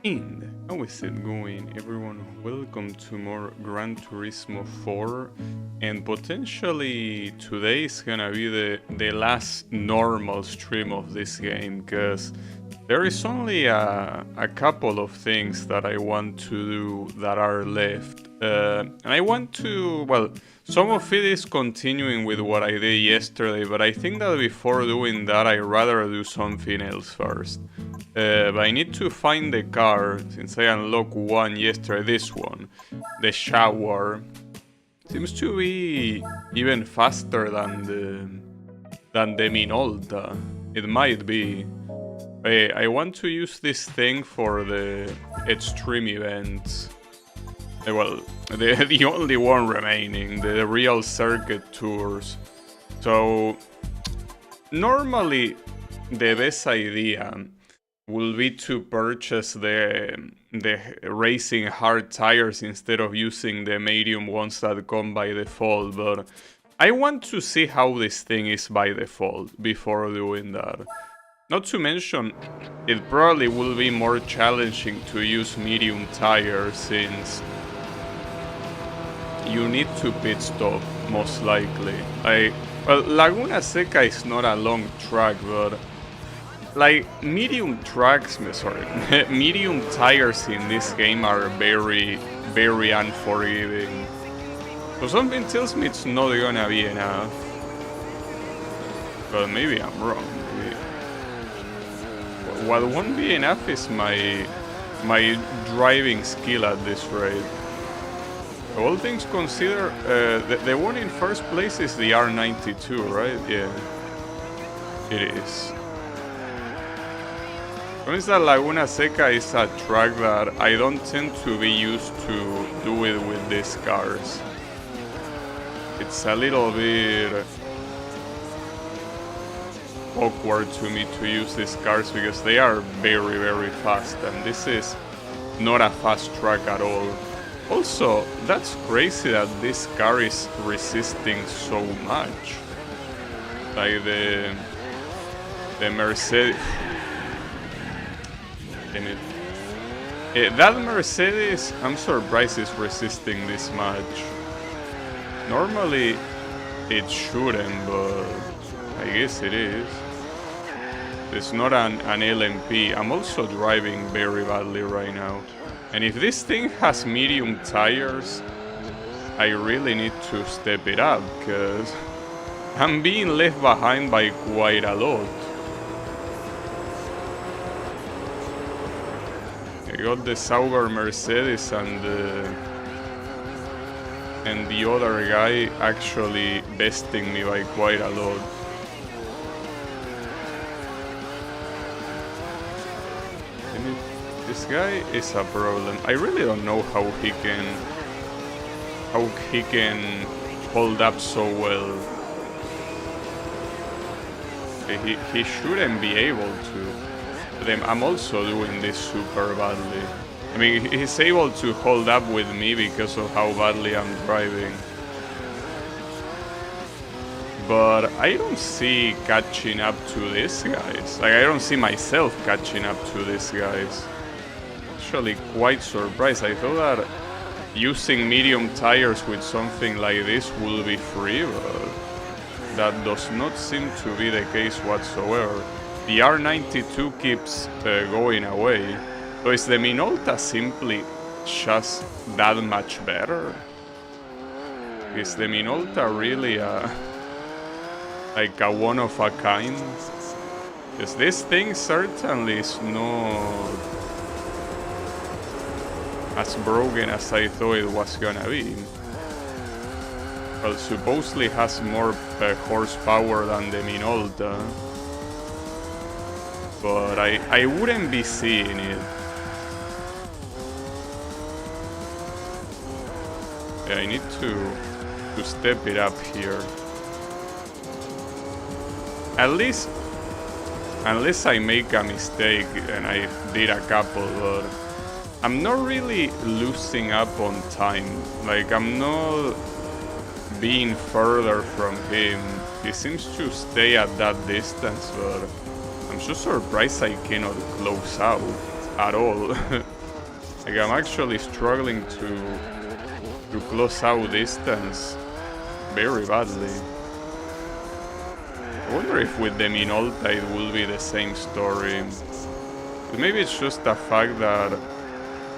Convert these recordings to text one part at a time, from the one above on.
And how is it going, everyone? Welcome to more Gran Turismo 4, and potentially today is gonna be the last normal stream of this game, because there is only a couple of things that I want to do that are left. And I want to, well, some of it is continuing with what I did yesterday, but I think that before doing that, I'd rather do something else first. But I need to find the car, since I unlocked one yesterday, this one, the shower. Seems to be even faster than the Minolta. It might be. I want to use this thing for the extreme events. Well, the only one remaining, the real circuit tours. So, normally the best idea will be to purchase the racing hard tires instead of using the medium ones that come by default, but I want to see how this thing is by default before doing that. Not to mention, it probably will be more challenging to use medium tires since you need to pit stop, most likely. Well, Laguna Seca is not a long track, but like medium tires in this game are very, very unforgiving. So something tells me it's not gonna be enough. But maybe I'm wrong. What won't be enough is my driving skill at this rate. All things considered, the one in first place is the R92, right? Yeah, it is. Once that Laguna Seca is a track that I don't tend to be used to do it with these cars. It's a little bit awkward to me to use these cars because they are very, very fast, and this is not a fast track at all. Also, that's crazy that this car is resisting so much. Like the Mercedes. That Mercedes, I'm surprised is resisting this much. Normally it shouldn't, but I guess it is. It's not an LMP. I'm also driving very badly right now. And if this thing has medium tires, I really need to step it up, because I'm being left behind by quite a lot. I got the Sauber Mercedes and the other guy actually besting me by quite a lot. This guy is a problem. I really don't know how he can hold up so well. He shouldn't be able to. I'm also doing this super badly. I mean, he's able to hold up with me because of how badly I'm driving. But I don't see catching up to these guys. Like, I don't see myself catching up to these guys. Actually quite surprised. I thought that using medium tires with something like this would be free, but that does not seem to be the case whatsoever. The R92 keeps going away. So is the Minolta simply just that much better? Is the Minolta really like a one of a kind? Because this thing certainly is not as broken as I thought it was gonna be. Well, supposedly has more horsepower than the Minolta, but I wouldn't be seeing it. Yeah, I need to step it up here. At least, unless I make a mistake, and I did a couple, but I'm not really losing up on time. Like, I'm not being further from him. He seems to stay at that distance, but I'm so surprised I cannot close out at all. Like, I'm actually struggling to close out distance very badly. I wonder if with the Minolta it will be the same story. But maybe it's just the fact that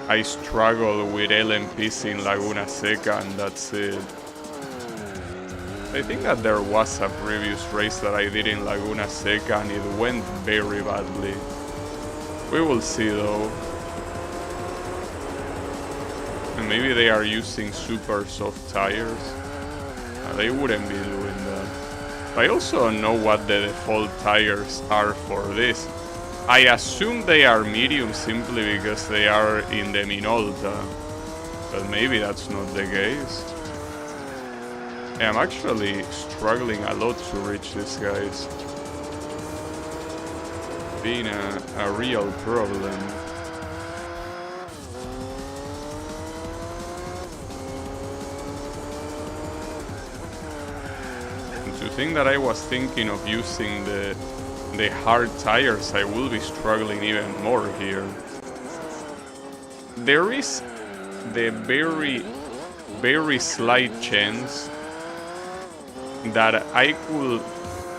I struggle with LMPs in Laguna Seca and that's it. I think that there was a previous race that I did in Laguna Seca and it went very badly. We will see though. And maybe they are using super soft tires. They wouldn't be doing that. I also don't know what the default tires are for this. I assume they are medium simply because they are in the Minolta. But maybe that's not the case. I'm actually struggling a lot to reach these guys. Being a real problem. And to think that I was thinking of using the hard tires, I will be struggling even more here. There is the very slight chance that I could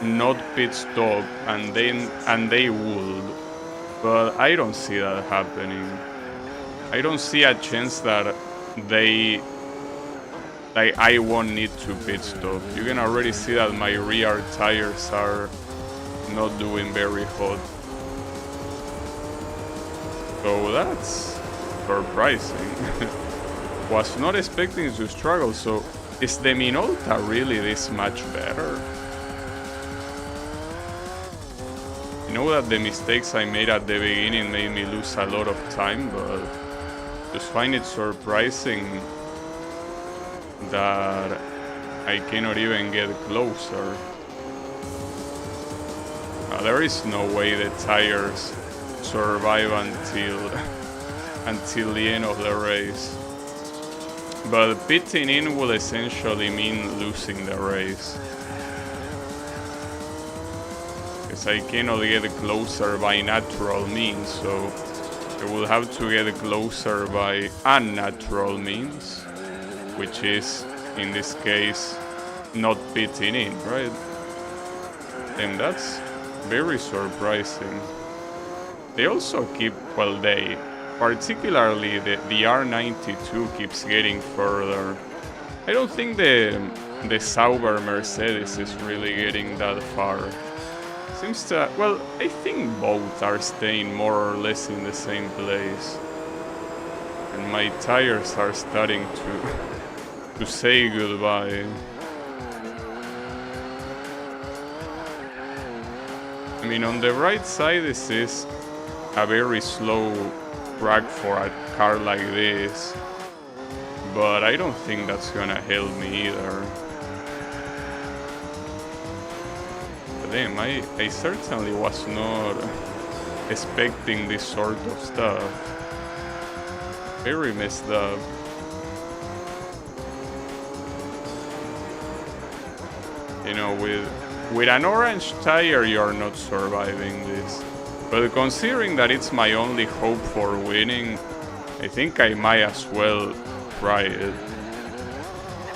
not pit stop and they would, but I don't see that happening. I don't see a chance that I won't need to pit stop. You can already see that my rear tires are not doing very hot. So that's surprising. Was not expecting to struggle, so is the Minolta really this much better? I know that the mistakes I made at the beginning made me lose a lot of time, but just find it surprising that I cannot even get closer. There is no way the tires survive until the end of the race. But pitting in will essentially mean losing the race. Because I cannot get closer by natural means, so I will have to get closer by unnatural means, which is, in this case, not pitting in, right? And that's very surprising. They also keep, well, particularly the R92 keeps getting further. I don't think the Sauber Mercedes is really getting that far. Seems to, well, I think both are staying more or less in the same place. And my tires are starting to say goodbye. I mean, on the right side, this is a very slow track for a car like this, but I don't think that's gonna help me either. But damn, I certainly was not expecting this sort of stuff. Very messed up. You know, with an orange tire, you're not surviving this. But considering that it's my only hope for winning, I think I might as well try it.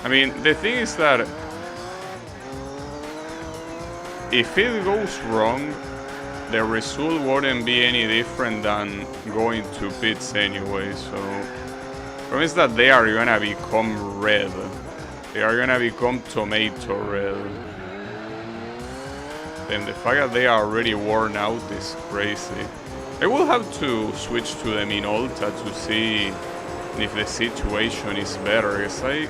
I mean, the thing is that if it goes wrong, the result wouldn't be any different than going to pits anyway, so the problem is that they are gonna become red. They are gonna become tomato red. And the fact that they are already worn out is crazy. I will have to switch to the Minolta to see if the situation is better, because I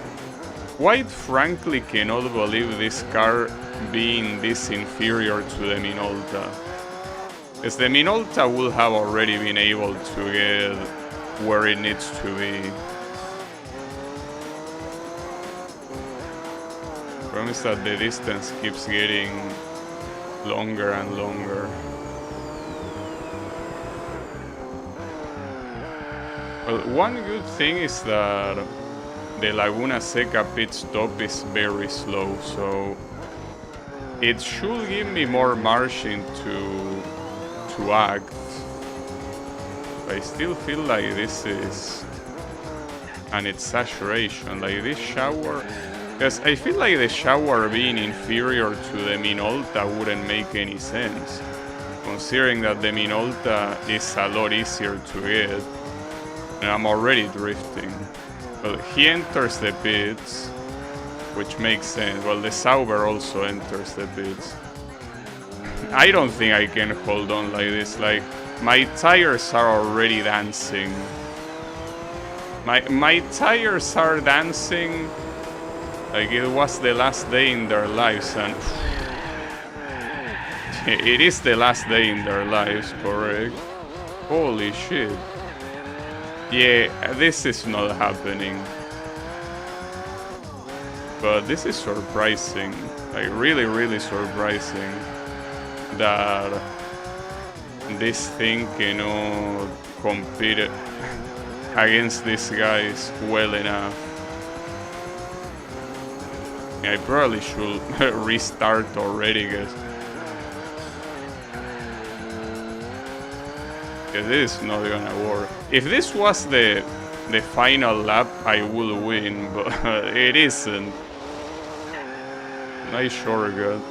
quite frankly cannot believe this car being this inferior to the Minolta. Because the Minolta will have already been able to get where it needs to be. The problem is that the distance keeps getting longer and longer. Well, one good thing is that the Laguna Seca pit stop is very slow, so it should give me more margin to act. I still feel like this is an exaggeration. Like this shower, because I feel like the shower being inferior to the Minolta wouldn't make any sense, considering that the Minolta is a lot easier to get. And I'm already drifting. Well, he enters the pits, which makes sense. Well, the Sauber also enters the pits. I don't think I can hold on like this. Like, my tires are already dancing. My tires are dancing like it was the last day in their lives, and it is the last day in their lives, correct? Holy shit. Yeah, this is not happening. But this is surprising. Like, really, really surprising that this thing cannot compete against these guys well enough. I probably should restart already, guys. Because this is not gonna work. If this was the final lap, I would win, but it isn't. Nice shortcut.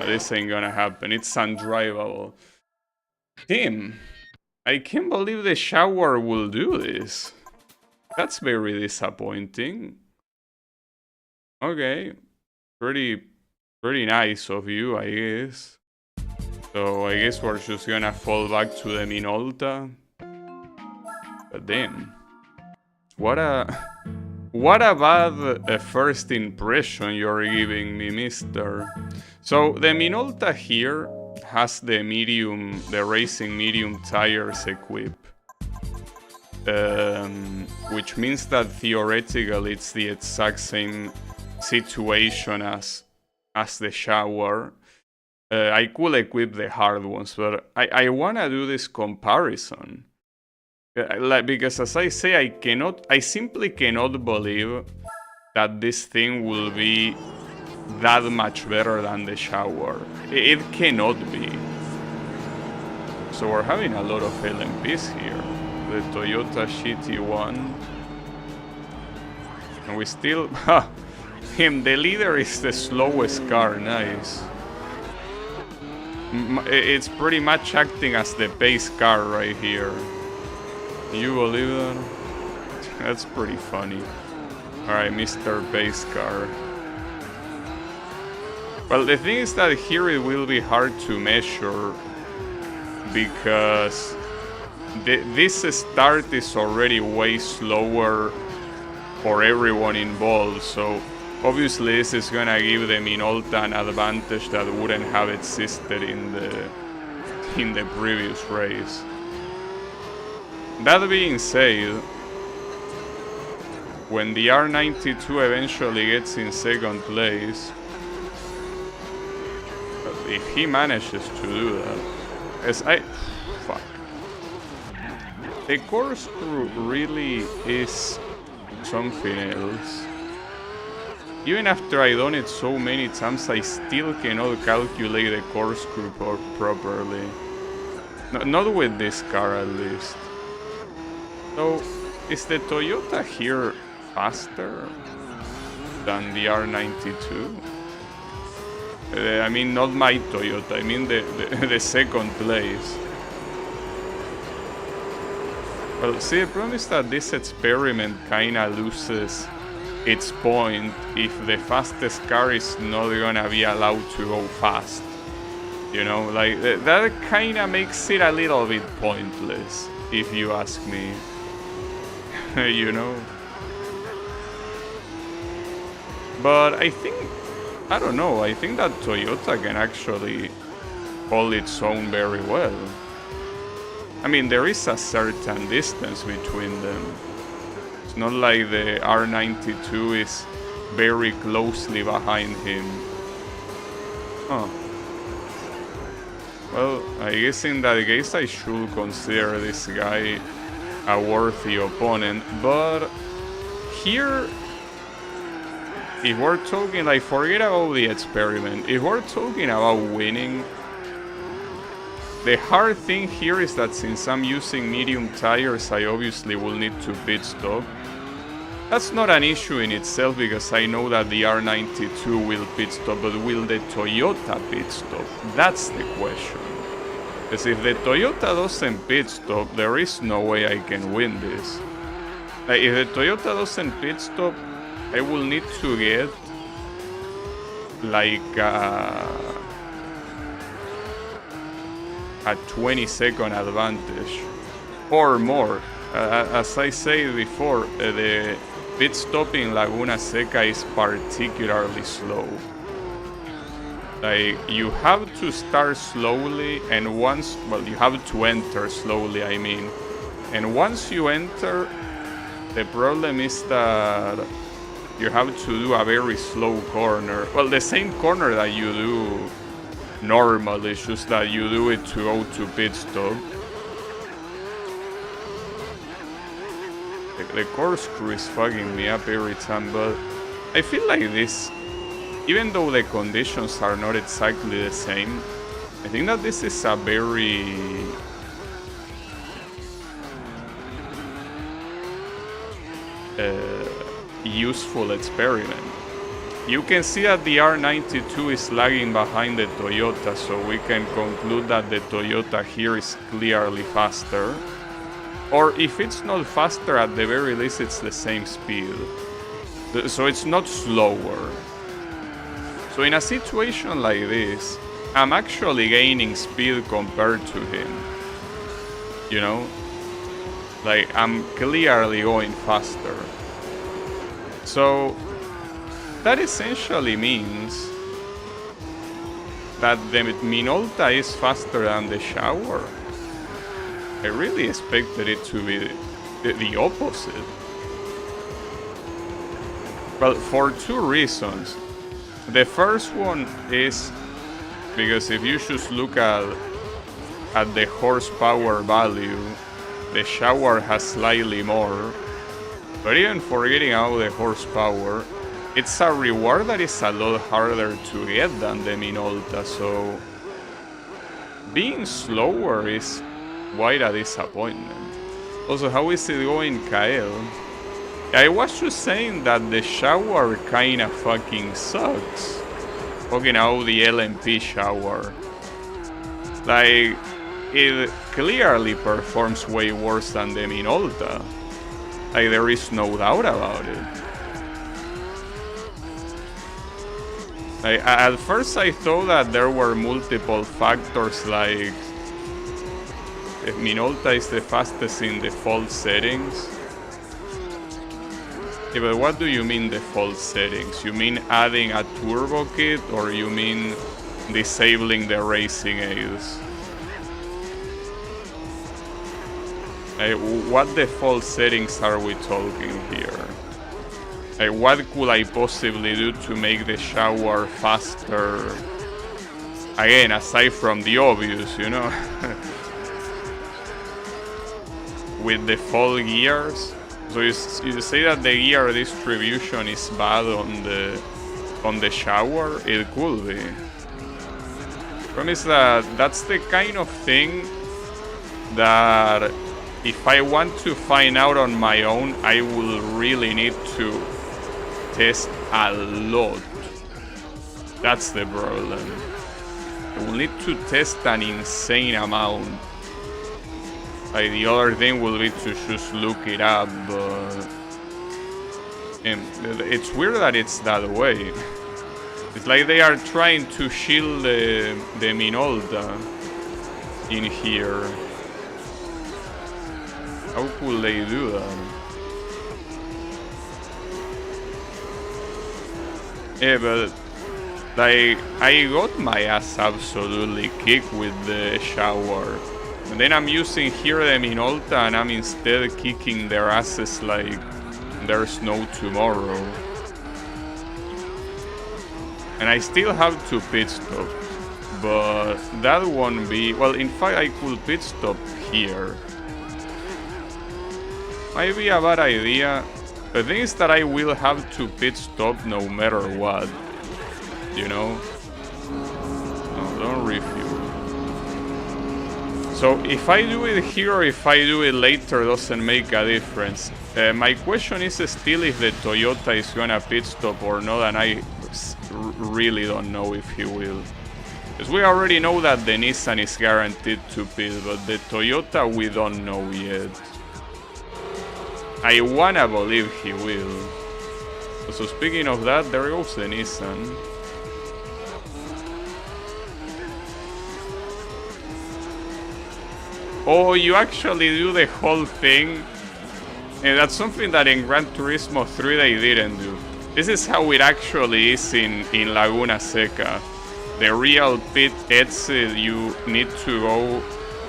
This ain't gonna happen. It's undrivable. Damn. I can't believe the shower will do this. That's very disappointing. Okay. Pretty nice of you, I guess. So I guess we're just gonna fall back to the Minolta. But damn. What a bad first impression you're giving me, mister. So the Minolta here has the racing medium tires equipped. Which means that theoretically it's the exact same situation as the shower. I could equip the hard ones, but I wanna do this comparison. Because as I say, I simply cannot believe that this thing will be that much better than the shower. It cannot be. So we're having a lot of LMPs here. The Toyota GT1. And we still... the leader is the slowest car, nice. It's pretty much acting as the base car right here. You believe that? That's pretty funny. Alright, Mr. Base Car. Well, the thing is that here it will be hard to measure because this start is already way slower for everyone involved, so obviously this is gonna give the Minolta an advantage that wouldn't have existed in the previous race. That being said, when the R92 eventually gets in second place, if he manages to do that, fuck. The corkscrew really is something else. Even after I done it so many times, I still cannot calculate the corkscrew properly. Not with this car, at least. So, is the Toyota here faster than the R92? I mean, not my Toyota, I mean the second place. Well, see, the problem is that this experiment kinda loses its point if the fastest car is not gonna be allowed to go fast. You know, like, that kinda makes it a little bit pointless, if you ask me. You know? But I don't know, I think that Toyota can actually hold its own very well. I mean, there is a certain distance between them. It's not like the R92 is very closely behind him. Huh. Well, I guess in that case I should consider this guy a worthy opponent, but here, if we're talking, like, forget about the experiment, if we're talking about winning, The hard thing here is that since I'm using medium tires, I obviously will need to pit stop. That's not an issue in itself because I know that the R92 will pit stop, but will the Toyota pit stop? That's the question. Because if the Toyota doesn't pit stop, there is no way I can win this. Like, if the Toyota doesn't pit stop, I will need to get like a 20-second advantage or more. As I said before, the pit stop in Laguna Seca is particularly slow. Like, you have to start slowly, and once, well, you have to enter slowly, I mean. And once you enter, the problem is that you have to do a very slow corner. Well, the same corner that you do normally, it's just that you do it to go to pit stop. The corkscrew is fucking me up every time, but I feel like this, even though the conditions are not exactly the same, I think that this is a very useful experiment. You can see that the R92 is lagging behind the Toyota, so we can conclude that the Toyota here is clearly faster. Or if it's not faster, at the very least it's the same speed. So it's not slower. So in a situation like this, I'm actually gaining speed compared to him. You know? Like, I'm clearly going faster. So that essentially means that the Minolta is faster than the Shower. I really expected it to be the opposite. Well, for two reasons. The first one is because if you just look at the horsepower value, the Shower has slightly more. But even forgetting out the horsepower, it's a reward that is a lot harder to get than the Minolta, so being slower is quite a disappointment. Also, how is it going, Kyle? I was just saying that the Shower kinda fucking sucks. Fucking out the LMP Shower. Like, it clearly performs way worse than the Minolta. Like, there is no doubt about it. Like, at first I thought that there were multiple factors, like if Minolta is the fastest in default settings. Yeah, but what do you mean default settings? You mean adding a turbo kit, or you mean disabling the racing aids? What default settings are we talking here? What could I possibly do to make the Shower faster? Again, aside from the obvious, you know? With default gears? So you say that the gear distribution is bad on the Shower? It could be. The problem is that that's the kind of thing that if I want to find out on my own, I will really need to test a lot. That's the problem. I will need to test an insane amount. Like, the other thing will be to just look it up, but it's weird that it's that way. It's like they are trying to shield the Minolta in here. How could they do that? Yeah, but like, I got my ass absolutely kicked with the Shower. And then I'm using here the Minolta, and I'm instead kicking their asses like there's no tomorrow. And I still have to pit stop, but that won't be... Well, in fact, I could pit stop here. Might be a bad idea. The thing is that I will have to pit stop no matter what. You know? No, don't refuel. So if I do it here or if I do it later doesn't make a difference. My question is still if the Toyota is gonna pit stop or not, and I really don't know if he will. Because we already know that the Nissan is guaranteed to pit, but the Toyota we don't know yet. I wanna believe he will. So speaking of that, there goes the Nissan. Oh, you actually do the whole thing? And that's something that in Gran Turismo 3 they didn't do. This is how it actually is in Laguna Seca. The real pit exit, you need to go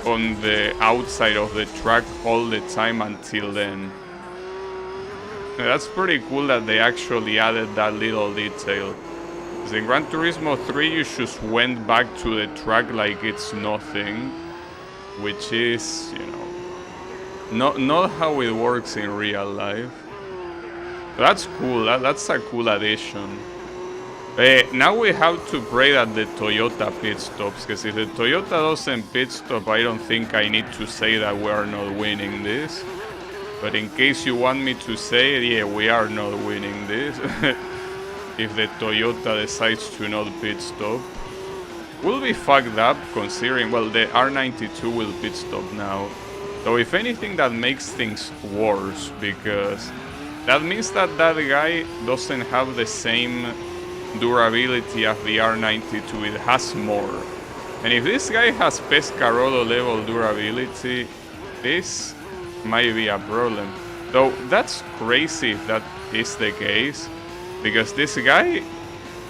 on the outside of the track all the time until then. And that's pretty cool that they actually added that little detail. Because in Gran Turismo 3 you just went back to the track like it's nothing. Which is, you know, not how it works in real life. That's cool. That's a cool addition. Now we have to pray that the Toyota pit stops, because if the Toyota doesn't pit stop, I don't think I need to say that we are not winning this. But in case you want me to say it, yeah, we are not winning this. If the Toyota decides to not pit stop. We'll be fucked up considering, well, the R92 will pit stop now. So if anything, that makes things worse, because that means that that guy doesn't have the same durability as the R92, it has more. And if this guy has Pescarolo level durability, this might be a problem. Though that's crazy if that is the case, because this guy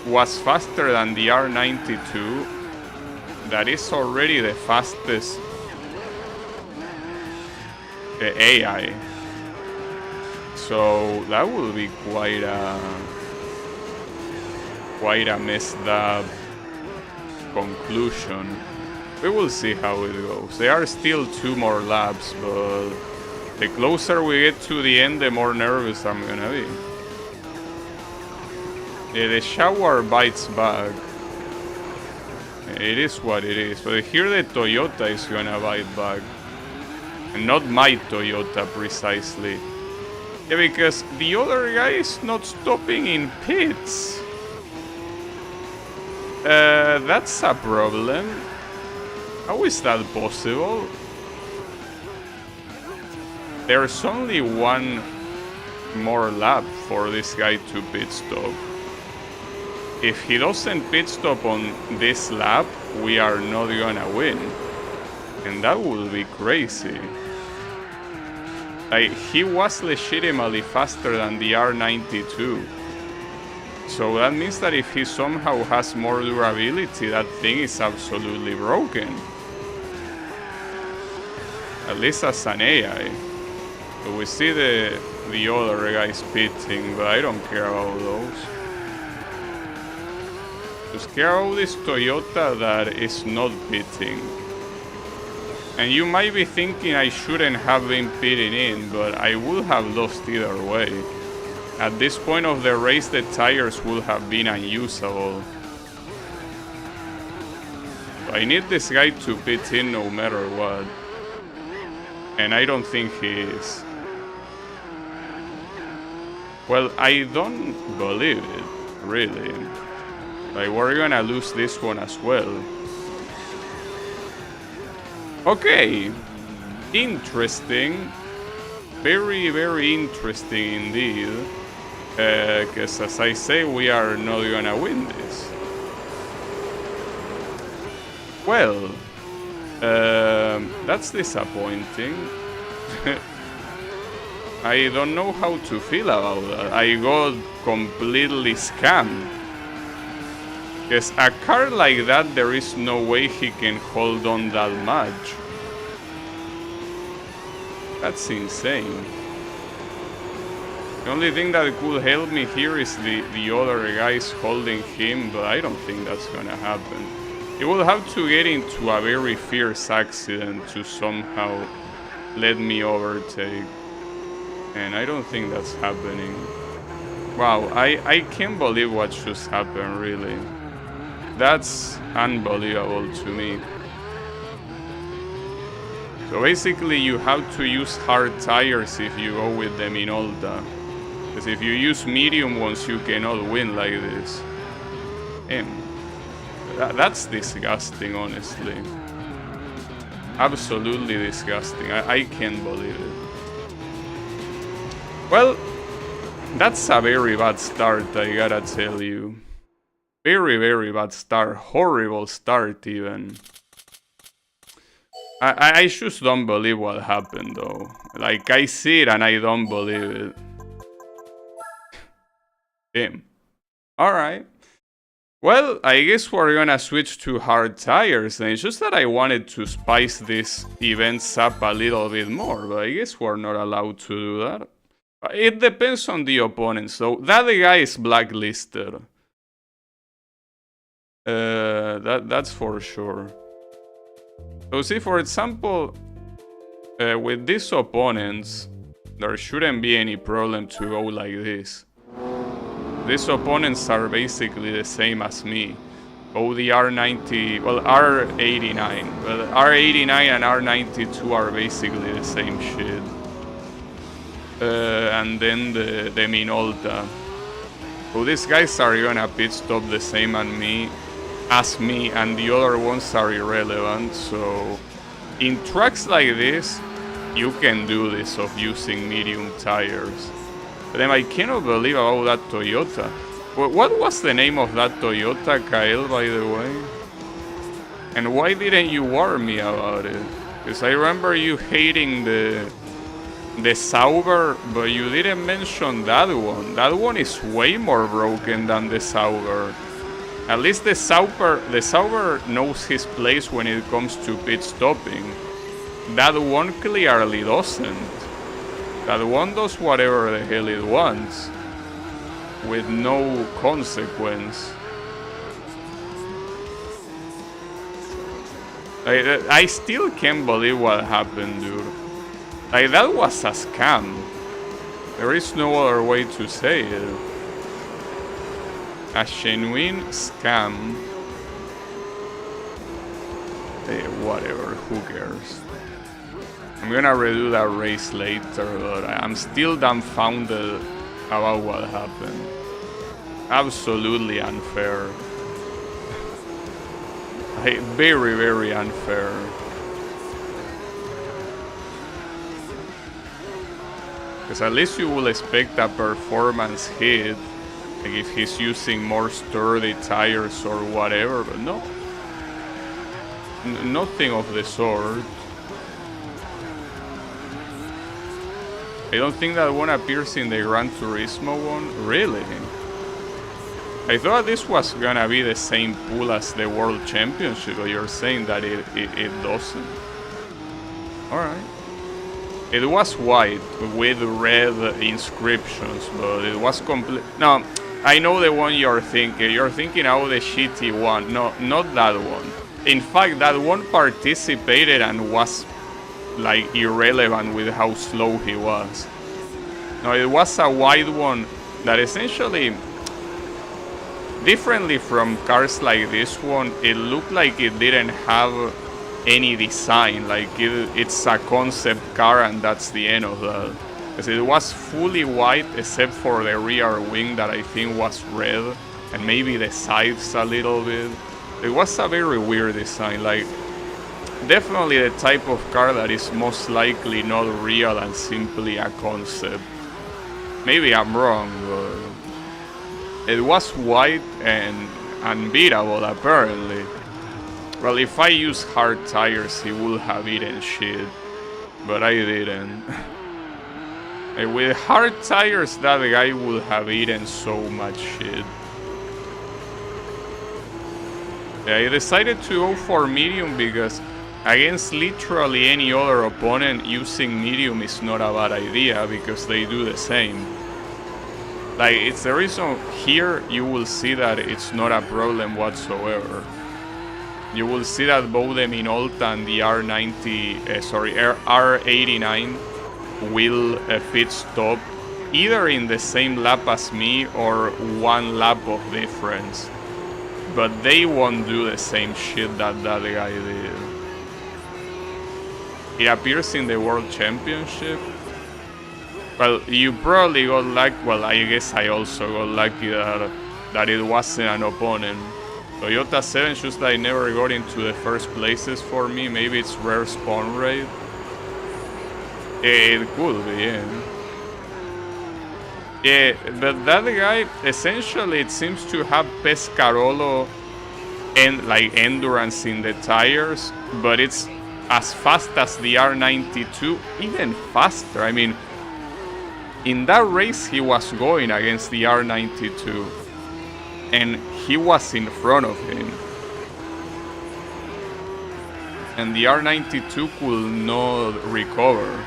was faster than the R92. That is already the fastest AI. So that will be quite a messed up conclusion. We will see how it goes. There are still 2 more laps, but the closer we get to the end, the more nervous I'm gonna be. Yeah, the shower bites back. It is what it is. But here the Toyota is gonna bite back. And not my Toyota precisely. Yeah, because the other guy is not stopping in pits. That's a problem. How is that possible? There's only 1 more lap for this guy to pit stop. If he doesn't pit stop on this lap, we are not gonna win. And that would be crazy. Like, he was legitimately faster than the R92. So that means that if he somehow has more durability, that thing is absolutely broken. At least as an AI. So we see the other guys pitting, but I don't care about those. Just care about this Toyota that is not pitting. And you might be thinking I shouldn't have been pitting in, but I would have lost either way. At this point of the race, the tires would have been unusable. I need this guy to pit in no matter what. And I don't think he is. Well, I don't believe it, really. Like, we're gonna lose this one as well. Okay. Interesting. Very, very interesting indeed. Because as I say, we are not gonna win this. Well, that's disappointing. I don't know how to feel about that. I got completely scammed. Because a car like that, there is no way he can hold on that much. That's insane. The only thing that could help me here is the other guys holding him, but I don't think that's gonna happen. He will have to get into a very fierce accident to somehow let me overtake. And I don't think that's happening. Wow, I can't believe what just happened, really. That's unbelievable to me. So basically you have to use hard tires if you go with them in Ulta. Because if you use medium ones, you cannot win like this. That's disgusting, honestly. Absolutely disgusting. I can't believe it. Well, that's a very bad start, I gotta tell you. Very, very bad start. Horrible start, even. I just don't believe what happened, though. Like, I see it and I don't believe it. Damn. Alright. Well, I guess we're gonna switch to hard tires, and it's just that I wanted to spice these events up a little bit more, but I guess we're not allowed to do that. It depends on the opponent, so that guy is blacklisted. That's for sure. So see, for example, with these opponents, there shouldn't be any problem to go like this. These opponents are basically the same as me. Both the R90, well, R89. But R89 and R92 are basically the same shit. And then the Minolta. So these guys are gonna pit stop the same as me, and the other ones are irrelevant. So in tracks like this, you can do this of using medium tires. But then I cannot believe about that Toyota. What was the name of that Toyota, Kyle, by the way? And why didn't you warn me about it? Because I remember you hating the Sauber, but you didn't mention that one. That one is way more broken than the Sauber. At least the Sauber knows his place when it comes to pit stopping. That one clearly doesn't. That one does whatever the hell it wants, with no consequence. I still can't believe what happened, dude. Like, that was a scam. There is no other way to say it. A genuine scam. Whatever, who cares? I'm gonna redo that race later, but I'm still dumbfounded about what happened. Absolutely unfair. Very, very unfair. Because at least you will expect a performance hit, like if he's using more sturdy tires or whatever, but no. Nothing of the sort. I don't think that one appears in the Gran Turismo one. Really? I thought this was gonna be the same pool as the World Championship, but you're saying that it doesn't. Alright. It was white with red inscriptions, but it was complete. No, I know the one you're thinking. You're thinking of the shitty one. No, not that one. In fact, that one participated and was like irrelevant with how slow he was. No, it was a white one that essentially, differently from cars like this one, it looked like it didn't have any design. Like it's a concept car and that's the end of that. Because it was fully white except for the rear wing that I think was red, and maybe the sides a little bit. It was a very weird design. Like, definitely the type of car that is most likely not real and simply a concept. Maybe I'm wrong, but it was white and unbeatable apparently. Well, if I use hard tires, he would have eaten shit, but I didn't. And with hard tires, that guy would have eaten so much shit. Yeah, I decided to go for medium because against literally any other opponent, using medium is not a bad idea because they do the same. Like, it's the reason here you will see that it's not a problem whatsoever. You will see that both the Minolta and the R89 will pit stop either in the same lap as me or one lap of difference. But they won't do the same shit that that guy did. it appears in the World Championship. Well, you probably got lucky. Well, I guess I also got lucky that it wasn't an opponent. Toyota 7 shoes that I never got into the first places for me. Maybe it's rare spawn rate. It could be, yeah. Yeah, but that guy, essentially, it seems to have Pescarolo and like endurance in the tires, but it's as fast as the R92, even faster. I mean, in that race he was going against the R92 and he was in front of him. And the R92 could not recover.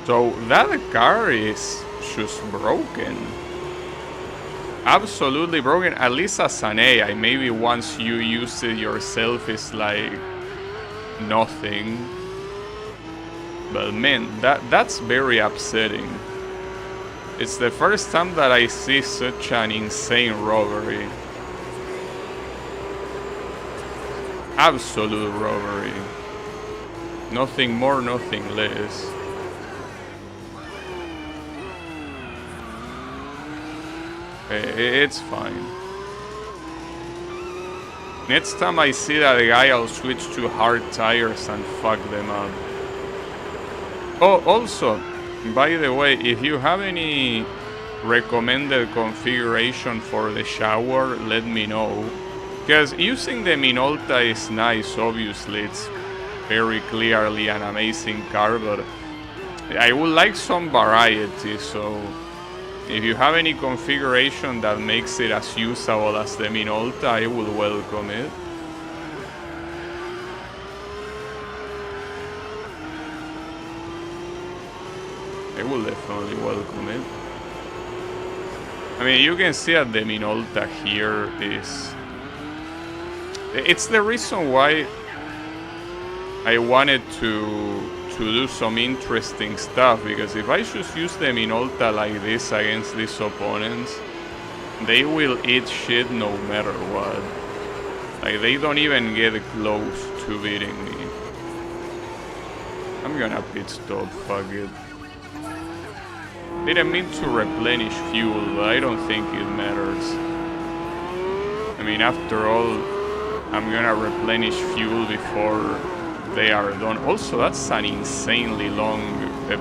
So that car is just broken. Absolutely broken, at least as an AI. Maybe once you use it yourself it's like nothing. But man, that's very upsetting. It's the first time that I see such an insane robbery. Absolute robbery. Nothing more, nothing less. It's fine. Next time I see that guy, I'll switch to hard tires and fuck them up. Oh, also, by the way, if you have any recommended configuration for the shower, let me know. Because using the Minolta is nice, obviously, it's very clearly an amazing car, but I would like some variety, so if you have any configuration that makes it as usable as the Minolta, I would welcome it. I will definitely welcome it. I mean, you can see that the Minolta here is... It's the reason why I wanted to do some interesting stuff, because if I just use the Minolta like this against these opponents, they will eat shit no matter what. Like, they don't even get close to beating me. I'm gonna pit stop, fuck it. Didn't mean to replenish fuel, but I don't think it matters. I mean, after all, I'm gonna replenish fuel before they are done. Also, that's an insanely long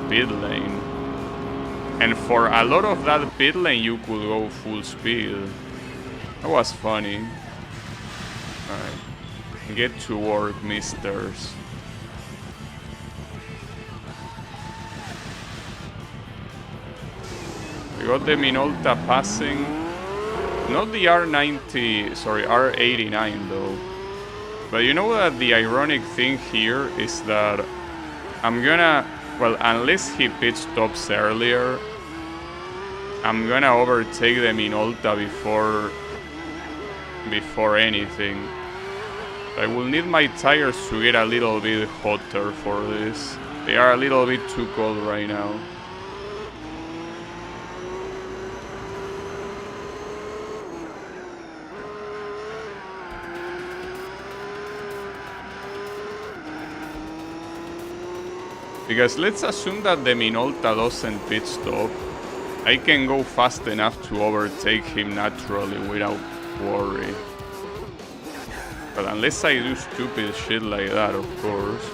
pit lane. And for a lot of that pit lane, you could go full speed. That was funny. Alright. Get to work, misters. We got the Minolta passing. Not the R90, sorry, R89 though. But you know that the ironic thing here is that I'm gonna, well, unless he pit stops earlier, I'm gonna overtake the Minolta before anything. I will need my tires to get a little bit hotter for this. They are a little bit too cold right now. Because let's assume that the Minolta doesn't pit stop. I can go fast enough to overtake him naturally without worry. But unless I do stupid shit like that, of course.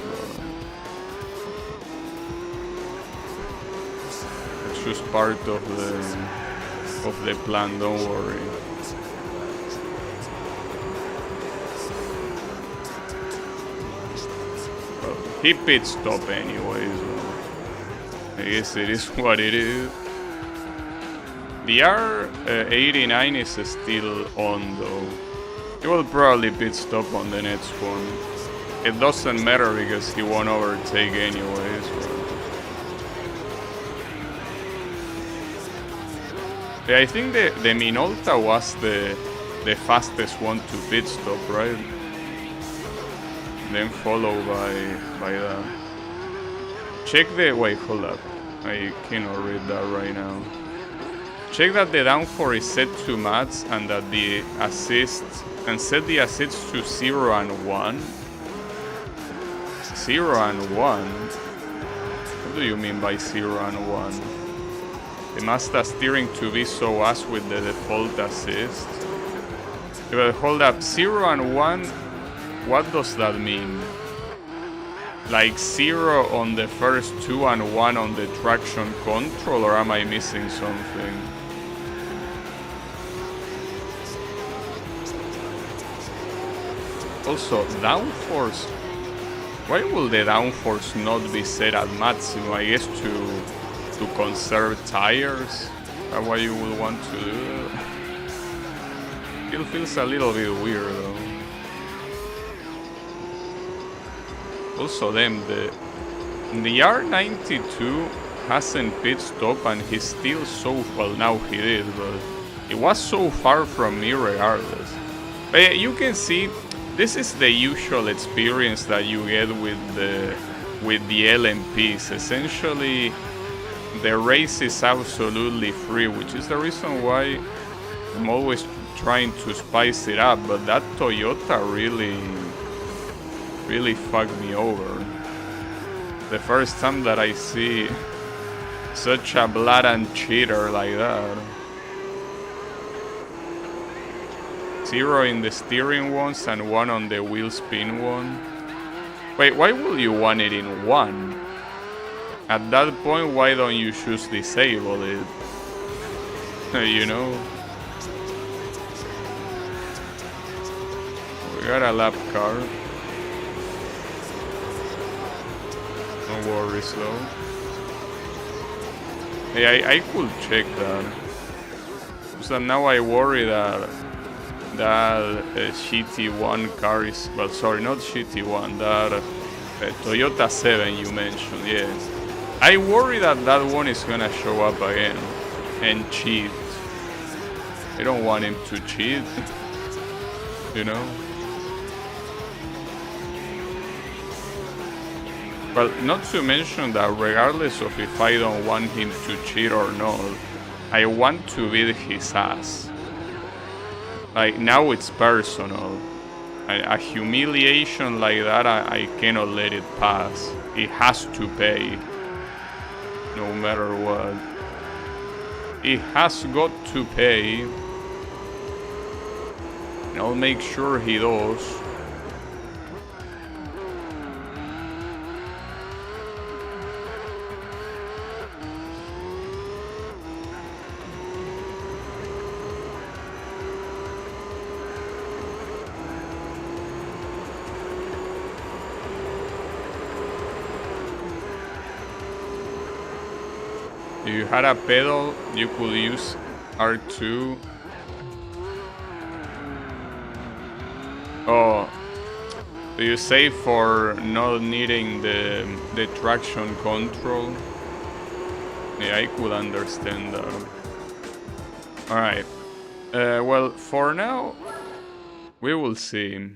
It's just part of the plan, don't worry. He pit stop anyways. I guess it is what it is. The R89 is still on though. He will probably pit stop on the next one. It doesn't matter because he won't overtake anyways. Yeah, I think the Minolta was the fastest one to pit stop, right? Then followed by that. Check the... Wait, hold up. I cannot read that right now. Check that the downforce is set to max and that the assist... And set the assists to 0 and 1. 0 and 1. What do you mean by 0 and 1? The Mazda steering to be so as with the default assist. But hold up, 0 and 1, what does that mean? Like 0 on the first two and 1 on the traction control, or am I missing something? Also, downforce. Why will the downforce not be set at maximum? I guess to conserve tires? That's why you would want to do that? It feels a little bit weird though. Also then, the R92 hasn't pit stop and he's still so, well now he did, but it was so far from me regardless. But yeah, you can see, this is the usual experience that you get with the LMPs. Essentially, the race is absolutely free, which is the reason why I'm always trying to spice it up, but that Toyota really fucked me over. The first time that I see such a blatant cheater like that. 0 in the steering ones and 1 on the wheel spin one. Wait, why will you want it in 1? At that point, why don't you choose disable it? You know? We got a lap car. No worries though. Hey, I could check that. So now I worry that GT1 car is, well, sorry, not GT1, that Toyota 7 you mentioned, yes. I worry that one is gonna show up again and cheat. I don't want him to cheat, you know? Well, not to mention that regardless of if I don't want him to cheat or not, I want to beat his ass. Like, now it's personal. A humiliation like that, I cannot let it pass. It has to pay. No matter what. It has got to pay. And I'll make sure he does. If you had a pedal, you could use R2. Oh, do you say for not needing the traction control? Yeah, I could understand that. Alright. Well, for now, we will see.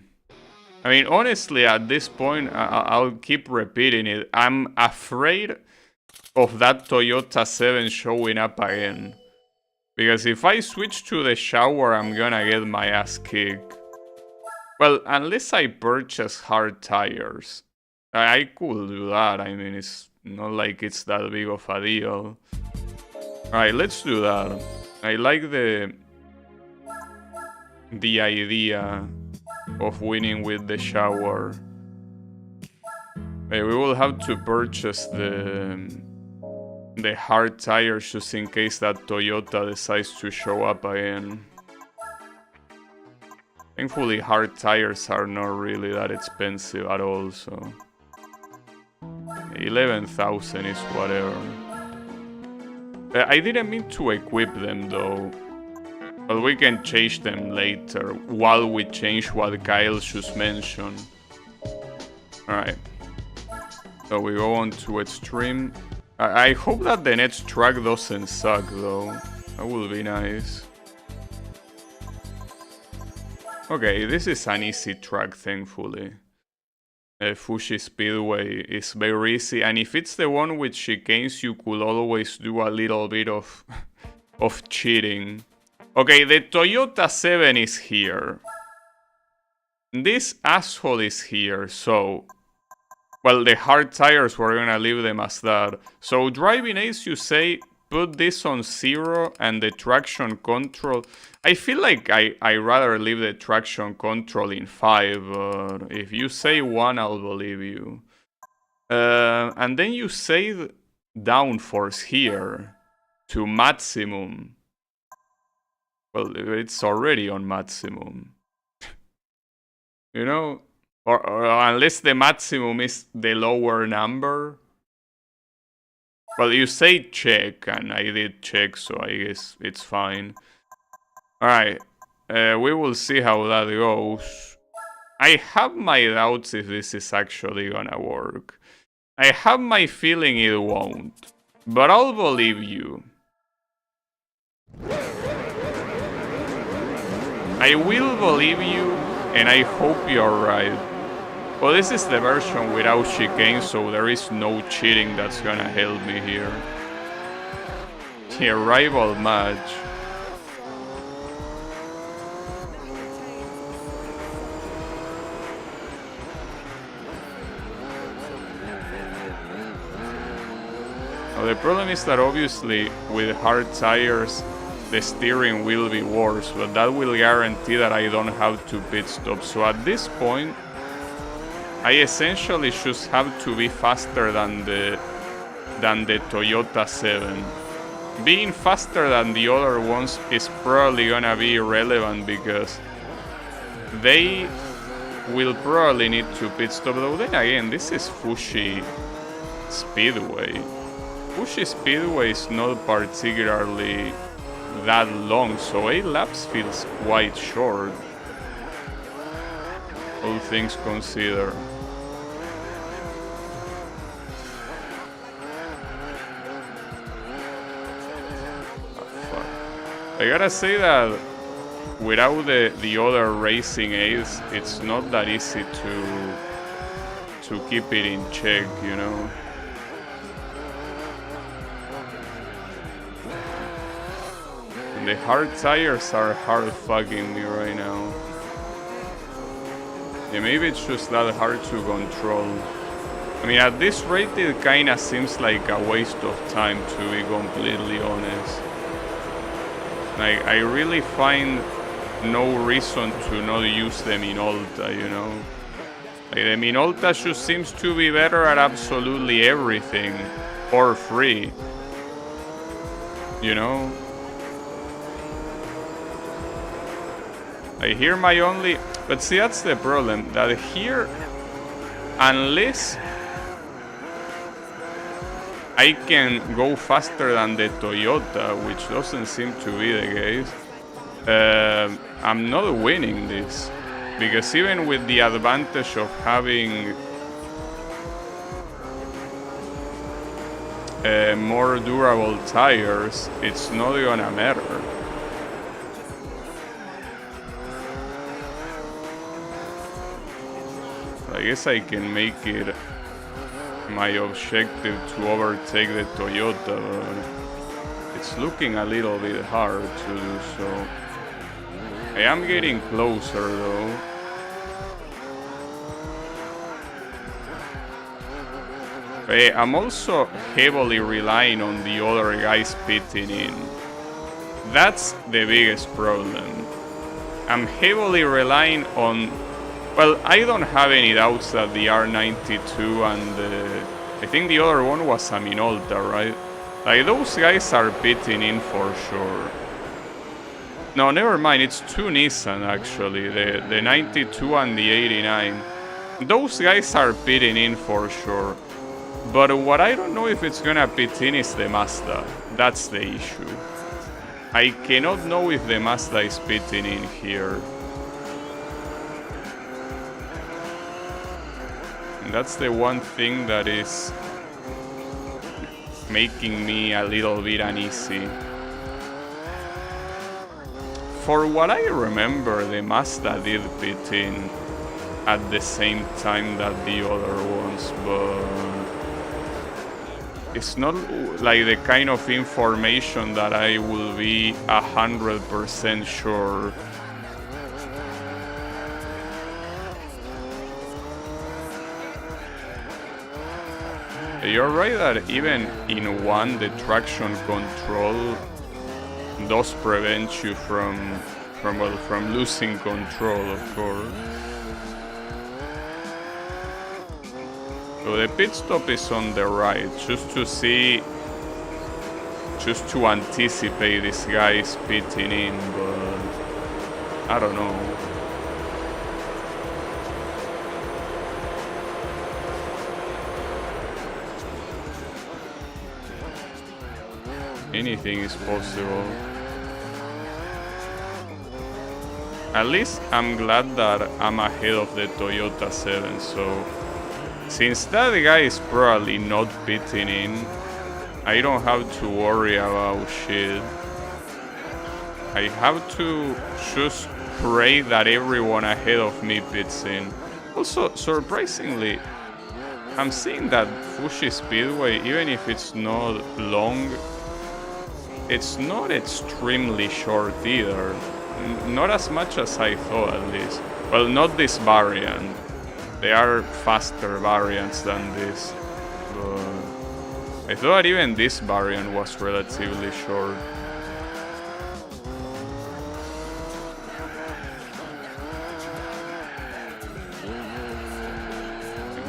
I mean, honestly, at this point, I'll keep repeating it. I'm afraid of that Toyota 7 showing up again. Because if I switch to the shower, I'm gonna get my ass kicked. Well, unless I purchase hard tires. I could do that. I mean, it's not like it's that big of a deal. Alright, let's do that. I like the idea of winning with the shower. We will have to purchase the hard tires just in case that Toyota decides to show up again. Thankfully, hard tires are not really that expensive at all, so 11,000 is whatever. I didn't mean to equip them though, but we can change them later while we change what Kyle just mentioned. Alright, so we go on to extreme. I hope that the next track doesn't suck though, that would be nice. Okay, this is an easy track, thankfully. Fuji Speedway is very easy, and if it's the one with chicanes, you could always do a little bit of cheating. Okay, the Toyota 7 is here. This asshole is here, so Well, the hard tires, we're gonna leave them as that. So driving aids, you say, put this on 0 and the traction control. I feel like I rather leave the traction control in 5, but if you say 1, I'll believe you. And then you say downforce here to maximum. Well, it's already on maximum. You know? Or unless the maximum is the lower number. Well, you say check, and I did check, so I guess it's fine. Alright, we will see how that goes. I have my doubts if this is actually gonna work. I have my feeling it won't, but I'll believe you. I will believe you, and I hope you're right. Well, this is the version without chicane, so there is no cheating that's gonna help me here. The rival match. Now, the problem is that obviously with hard tires, the steering will be worse, but that will guarantee that I don't have to pit stop. So at this point, I essentially should have to be faster than the Toyota 7. Being faster than the other ones is probably gonna be irrelevant because they will probably need to pit stop. Though then again, this is Fuji Speedway. Fuji Speedway is not particularly that long, so 8 laps feels quite short, all things considered. I gotta say that without the other racing aids, it's not that easy to keep it in check, you know. And the hard tires are hard fucking me right now. Yeah, maybe it's just that hard to control. I mean, at this rate, it kinda seems like a waste of time, to be completely honest. Like, I really find no reason to not use the Minolta, you know? Like, the Minolta just seems to be better at absolutely everything, for free. You know? I hear my only... But see, that's the problem, that here, unless I can go faster than the Toyota, which doesn't seem to be the case, I'm not winning this. Because even with the advantage of having more durable tires, it's not gonna matter. I guess I can make it my objective to overtake the Toyota, but it's looking a little bit hard to do so. I am getting closer though. I'm also heavily relying on the other guys pitting in. That's the biggest problem. I'm heavily relying on... Well, I don't have any doubts that the R92 and I think the other one was a Minolta, right? Like, those guys are pitting in for sure. No, never mind, it's two Nissan actually, the 92 and the 89. Those guys are pitting in for sure. But what I don't know if it's gonna pit in is the Mazda. That's the issue. I cannot know if the Mazda is pitting in here. And that's the one thing that is making me a little bit uneasy. For what I remember, the Mazda did pit in at the same time that the other ones, but it's not like the kind of information that I will be 100% sure. You're right that even in one, the traction control does prevent you from losing control, of course. So the pit stop is on the right, just to anticipate this guy's pitting in, but I don't know. Anything is possible. At least I'm glad that I'm ahead of the Toyota 7, so since that guy is probably not pitting in, I don't have to worry about shit. I have to just pray that everyone ahead of me pits in. Also, surprisingly, I'm seeing that Fuji Speedway, even if it's not long, it's not extremely short either. Not as much as I thought, at least. Well, not this variant. There are faster variants than this. But I thought even this variant was relatively short.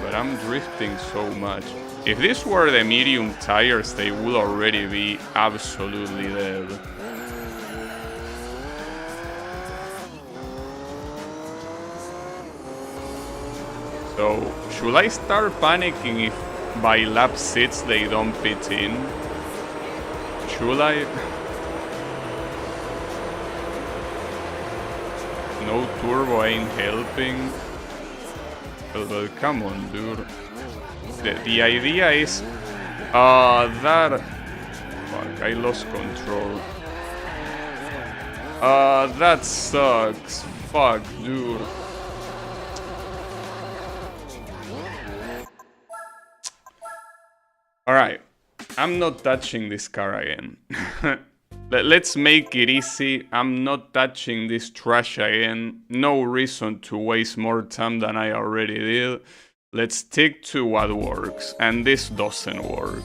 But I'm drifting so much. If this were the medium tires, they would already be absolutely dead. So, should I start panicking if by lap 6 they don't pit in? Should I? No turbo ain't helping. Well, come on, dude. The idea is... that... Fuck, I lost control. That sucks. Fuck, dude. Alright, I'm not touching this car again. Let's make it easy. I'm not touching this trash again. No reason to waste more time than I already did. Let's stick to what works. And this doesn't work.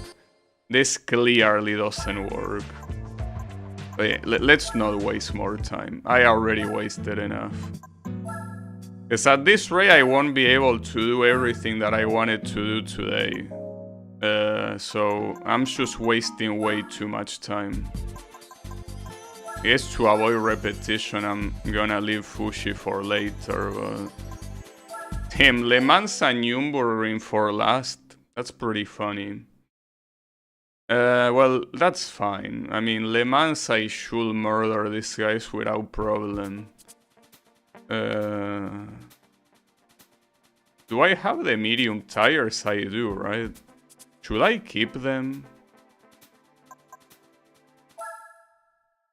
This clearly doesn't work. But yeah, let's not waste more time. I already wasted enough. Because at this rate I won't be able to do everything that I wanted to do today. So I'm just wasting way too much time. I guess to avoid repetition I'm gonna leave Fuji for later, but... Damn, Le Mans and Nürburgring for last? That's pretty funny. Well, that's fine. I mean, Le Mans I should murder these guys without problem. Do I have the medium tires? I do, right? Should I keep them?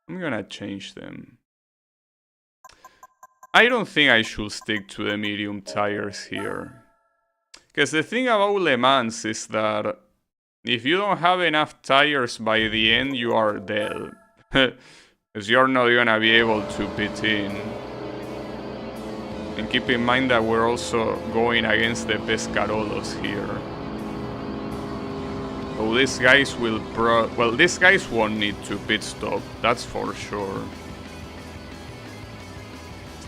I'm gonna change them. I don't think I should stick to the medium tires here. Because the thing about Le Mans is that if you don't have enough tires by the end, you are dead. Because you're not gonna be able to pit in. And keep in mind that we're also going against the Pescarolos here. So these guys will well, these guys won't need to pit stop, that's for sure.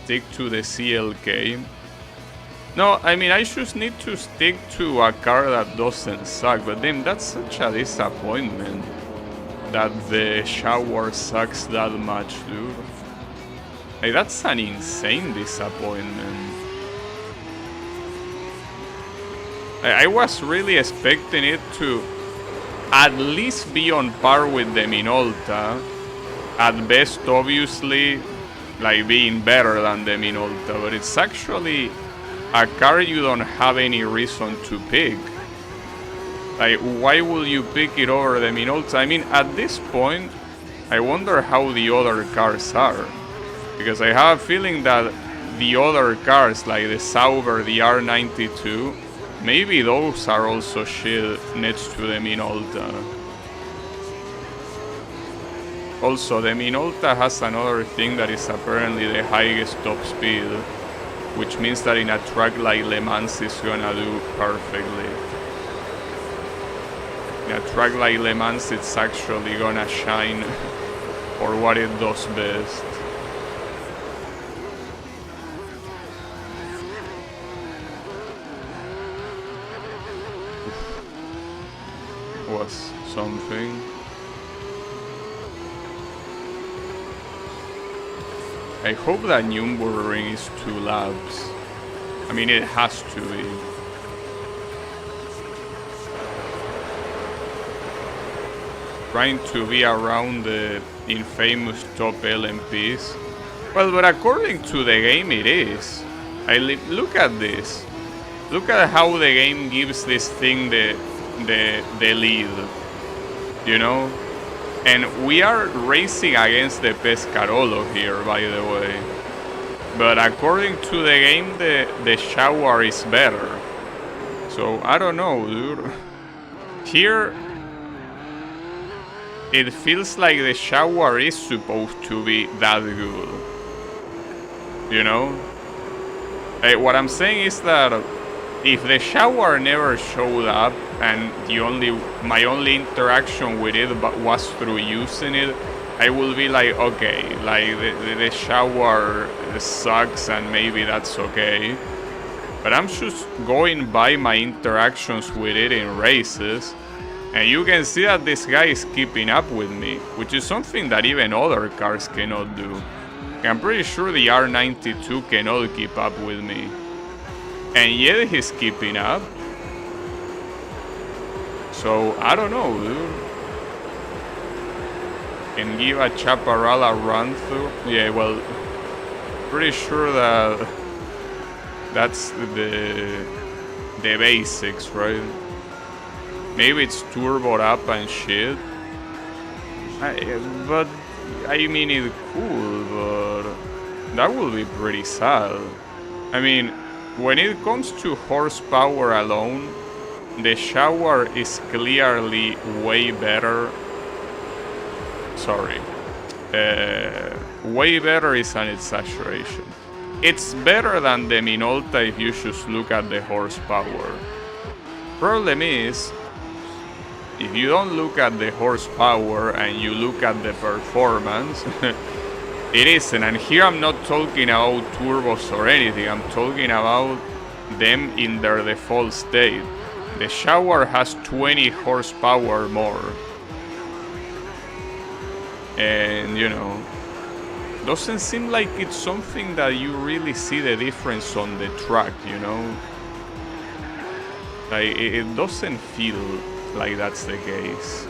Stick to the CLK. No, I mean, I just need to stick to a car that doesn't suck, but then that's such a disappointment that the shower sucks that much, dude. Like, that's an insane disappointment. I was really expecting it to at least be on par with the Minolta. At best, obviously, like being better than the Minolta, but it's actually a car you don't have any reason to pick. Like, why will you pick it over the Minolta? I mean, at this point, I wonder how the other cars are. Because I have a feeling that the other cars, like the Sauber, the R92, maybe those are also shit next to the Minolta. Also, the Minolta has another thing that is apparently the highest top speed, which means that in a track like Le Mans it's gonna do perfectly. a track like Le Mans, it's actually gonna shine for what it does best. Was something. I hope that Nürburgring is 2 laps. I mean, it has to be. Trying to be around the infamous top LMPs. Well, but according to the game, it is. Look at this. Look at how the game gives this thing the lead. You know? And we are racing against the Pescarolo here, by the way. But according to the game, the Jaguar is better. So, I don't know, dude. Here, it feels like the Jaguar is supposed to be that good. You know? What I'm saying is that if the Jaguar never showed up and my only interaction with it was through using it, I will be like, okay, like the Jaguar sucks and maybe that's okay. But I'm just going by my interactions with it in races, and you can see that this guy is keeping up with me, which is something that even other cars cannot do. I'm pretty sure the R92 cannot keep up with me. And yet he's keeping up. So, I don't know, dude. Can give a Chaparral a run through? Yeah, well, pretty sure that that's the basics, right? Maybe it's turboed up and shit. But, I mean, it's cool, but that will be pretty sad. I mean, when it comes to horsepower alone, the Jaguar is clearly way better. Sorry. Way better is an exaggeration. It's better than the Minolta if you just look at the horsepower. Problem is, if you don't look at the horsepower and you look at the performance, it isn't. And here I'm not talking about turbos or anything. I'm talking about them in their default state. The Jaguar has 20 horsepower more. And, you know, doesn't seem like it's something that you really see the difference on the track, you know? Like, it doesn't feel like that's the case.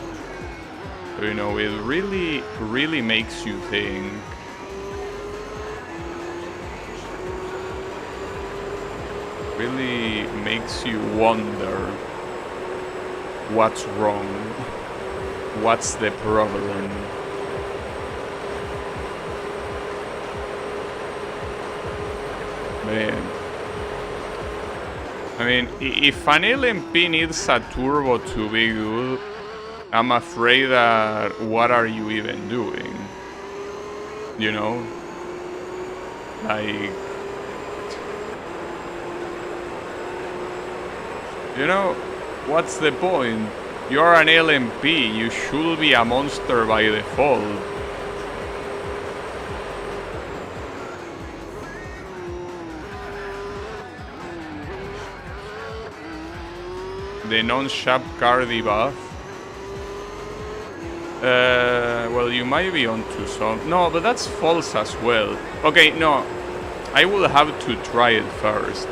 You know, it really, really makes you think. Really makes you wonder what's wrong, what's the problem. Man. I mean, if an LMP needs a turbo to be good, I'm afraid that what are you even doing? You know? Like... You know, what's the point? You're an LMP, you should be a monster by default. The non-shap car debuff. Well, you might be onto some... No, but that's false as well. Okay, no. I will have to try it first.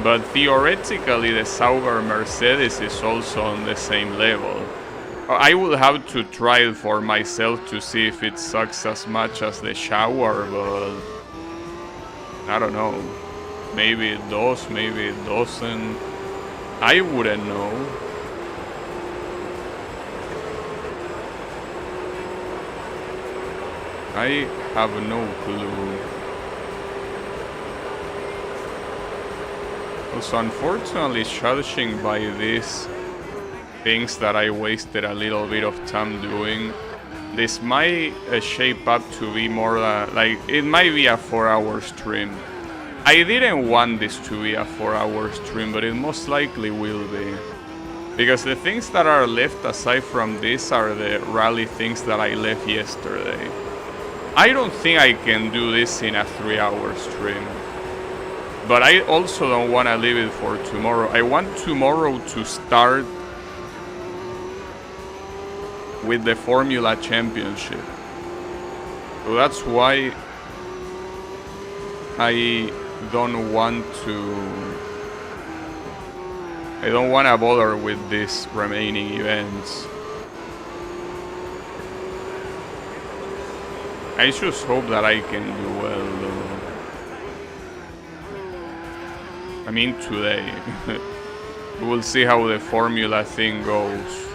But theoretically, the Sauber Mercedes is also on the same level. I will have to try it for myself to see if it sucks as much as the Jaguar, but... I don't know. Maybe it does, maybe it doesn't. I wouldn't know. I have no clue. Also, unfortunately, judging by these things that I wasted a little bit of time doing, this might shape up to be more like, it might be a 4-hour stream. I didn't want this to be a 4-hour stream, but it most likely will be. Because the things that are left aside from this are the rally things that I left yesterday. I don't think I can do this in a 3-hour stream. But I also don't want to leave it for tomorrow. I want tomorrow to start with the Formula Championship. So that's why I don't want to bother with these remaining events. I just hope that I can do well though. I mean today. We'll see how the formula thing goes.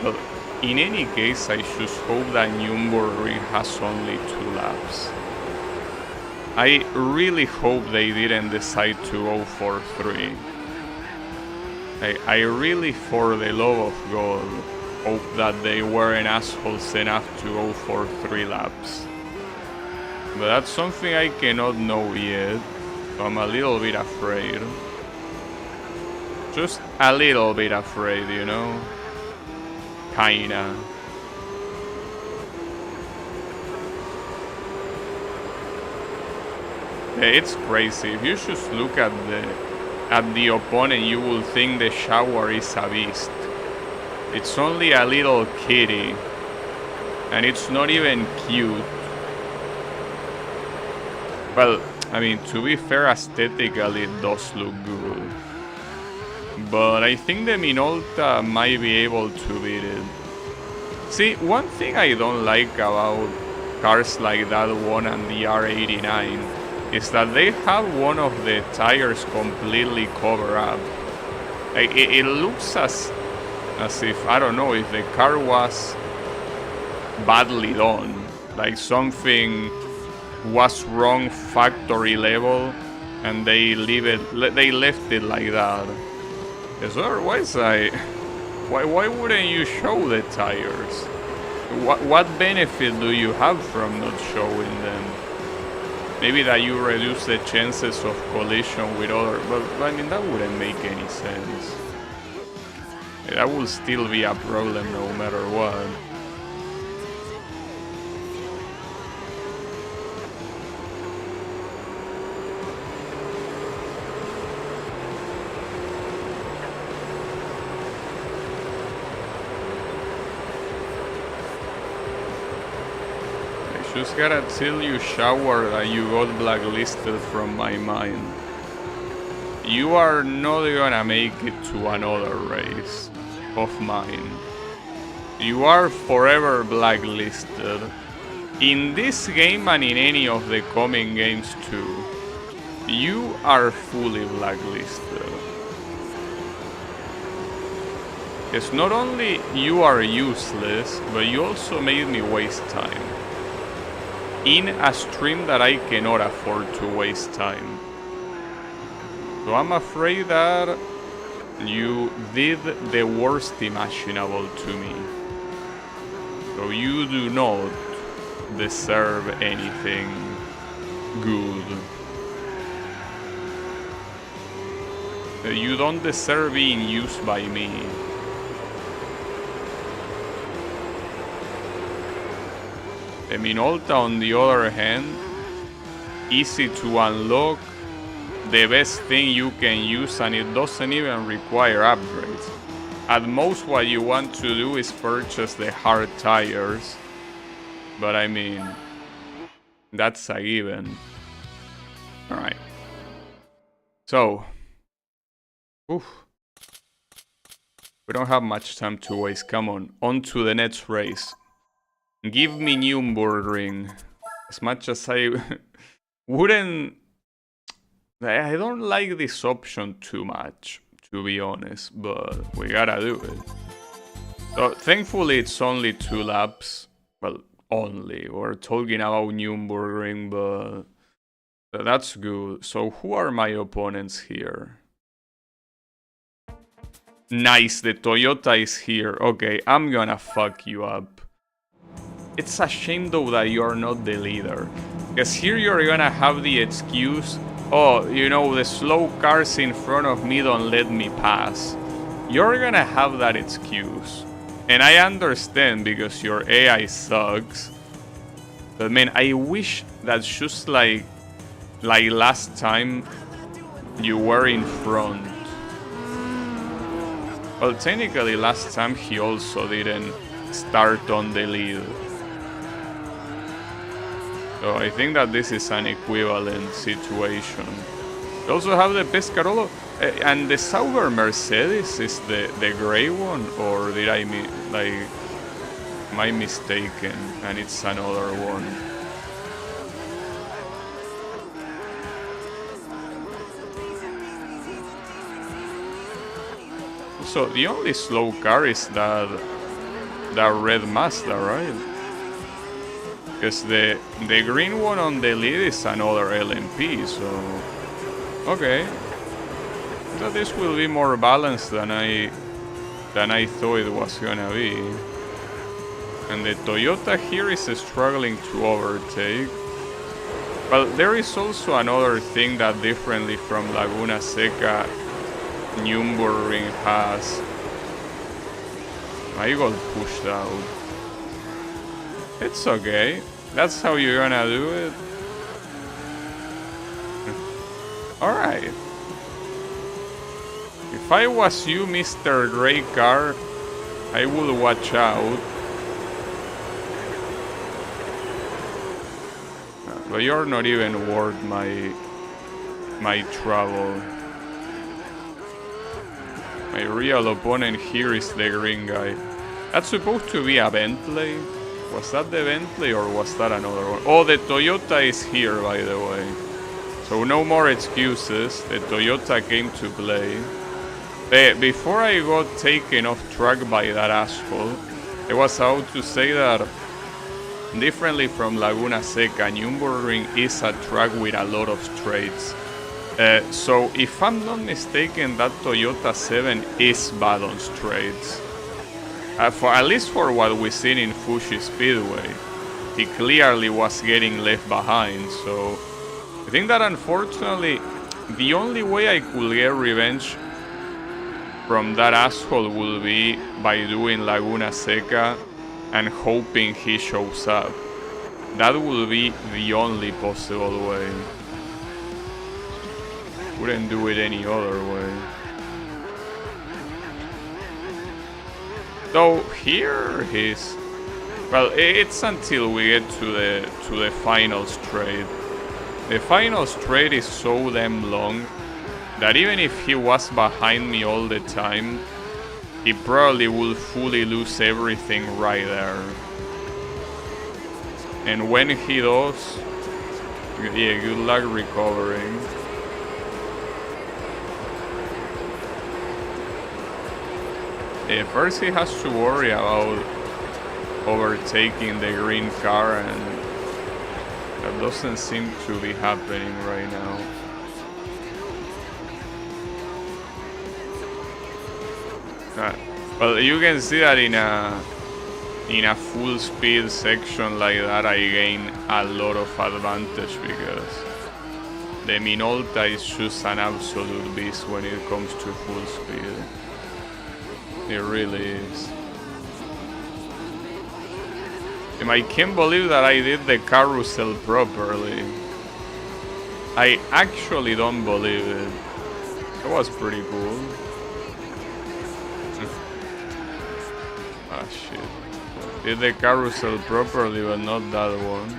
But in any case, I just hope that Nürburgring has only 2 laps. I really hope they didn't decide to go for 3. I really, for the love of God, hope that they weren't assholes enough to go for 3 laps. But that's something I cannot know yet, so I'm a little bit afraid. Just a little bit afraid, you know? Kinda. It's crazy. If you just look at the opponent, you will think the Shower is a beast. It's only a little kitty, and it's not even cute. Well, I mean, to be fair, aesthetically it does look good. But I think the Minolta might be able to beat it. See, one thing I don't like about cars like that one and the R89 is that they have one of the tires completely covered up. Like, it looks as if, I don't know, if the car was badly done. Like something was wrong factory level and they left it like that. Because otherwise why wouldn't you show the tires? What benefit do you have from not showing them? Maybe that you reduce the chances of collision with other, but I mean that wouldn't make any sense. That will still be a problem no matter what. Just gotta tell you, Shower, that you got blacklisted from my mind. You are not gonna make it to another race of mine. You are forever blacklisted. In this game and in any of the coming games too. You are fully blacklisted. It's not only you are useless, but you also made me waste time. In a stream that I cannot afford to waste time. So I'm afraid that you did the worst imaginable to me. So you do not deserve anything good. You don't deserve being used by me. The Minolta, on the other hand, easy to unlock, the best thing you can use, and it doesn't even require upgrades. At most what you want to do is purchase the hard tires, but I mean, that's a given. Alright. So, we don't have much time to waste, come on to the next race. Give me Nürburgring. As much as I wouldn't... I don't like this option too much, to be honest, but we gotta do it. So, thankfully it's only 2 laps. Well, only. We're talking about Nürburgring, but that's good. So, who are my opponents here? Nice, the Toyota is here. Okay, I'm gonna fuck you up. It's a shame though that you're not the leader, because here you're gonna have the excuse oh, you know, the slow cars in front of me don't let me pass. You're gonna have that excuse. And I understand because your AI sucks. But man, I wish that just like last time you were in front. Well, technically last time he also didn't start on the lead. So I think that this is an equivalent situation. We also have the Pescarolo, and the Sauber Mercedes is the gray one, or did I am I mistaken? And it's another one. So the only slow car is that red Mazda, right? Because the green one on the lead is another LMP, so okay. So this will be more balanced than I thought it was gonna be. And the Toyota here is struggling to overtake. Well, there is also another thing that differently from Laguna Seca, Nürburgring has. I got pushed out. It's okay. That's how you're gonna do it. Alright. If I was you, Mr. Grey Car, I would watch out. But you're not even worth my trouble. My real opponent here is the green guy. That's supposed to be a Bentley. Was that the Bentley or was that another one? Oh, the Toyota is here, by the way. So no more excuses. The Toyota came to play. Before I got taken off track by that asshole, I was about to say that differently from Laguna Seca, Nürburgring is a track with a lot of straights. So if I'm not mistaken, that Toyota 7 is bad on straights. For at least for what we've seen in Fuji Speedway, he clearly was getting left behind. So I think that unfortunately, the only way I could get revenge from that asshole will be by doing Laguna Seca and hoping he shows up. That will be the only possible way. Wouldn't do it any other way. Though here he's, well, it's until we get to the final straight. The final straight is so damn long that even if he was behind me all the time, he probably would fully lose everything right there. And when he does, yeah, good luck recovering. First he has to worry about overtaking the green car, and that doesn't seem to be happening right now. Well, you can see that in a full speed section like that, I gain a lot of advantage because the Minolta is just an absolute beast when it comes to full speed. It really is. And I can't believe that I did the carousel properly. I actually don't believe it. It was pretty cool. Ah, shit. Did the carousel properly, but not that one.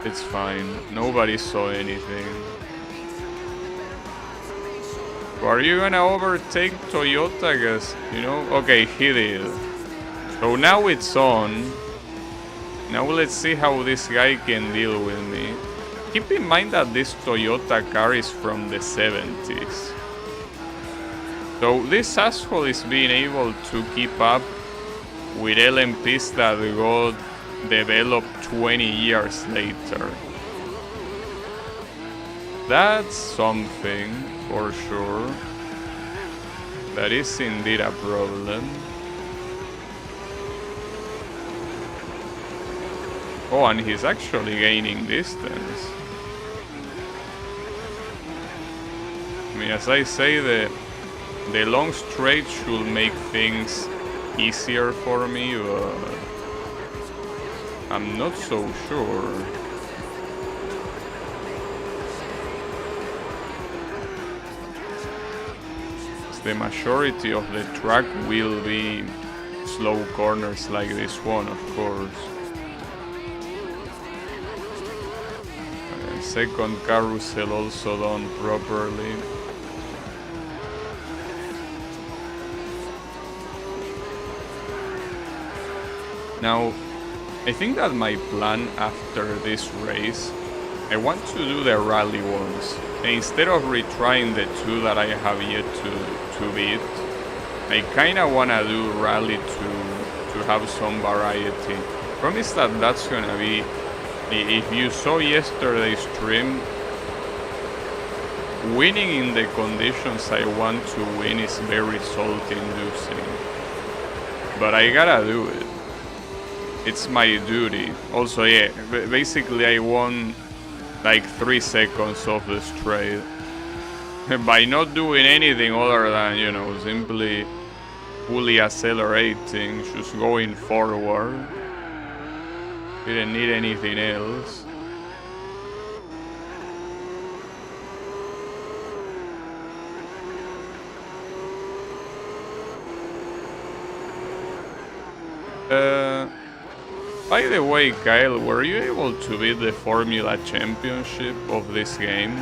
It's fine. Nobody saw anything. Are you gonna overtake Toyota? Guess, you know? Okay, he did. So now it's on. Now let's see how this guy can deal with me. Keep in mind that this Toyota car is from the 70s. So this asshole is being able to keep up with LMPs that got developed 20 years later. That's something, for sure. That is indeed a problem. Oh, and he's actually gaining distance. mean, as I say, the long straight should make things easier for me, but I'm not so sure. The majority of the track will be slow corners like this one, of course. Second carousel also done properly. Now, I think that my plan after this race, I want to do the rally ones. And instead of retrying the two that I have yet to beat, I kinda wanna do rally to have some variety. Promise that that's gonna be, if you saw yesterday's stream, winning in the conditions I want to win is very salt inducing. But I gotta do it. It's my duty. Also, yeah, basically I won like 3 seconds off the straight by not doing anything other than, you know, simply fully accelerating, just going forward. Didn't need anything else. By the way, Kyle, were you able to beat the Formula Championship of this game?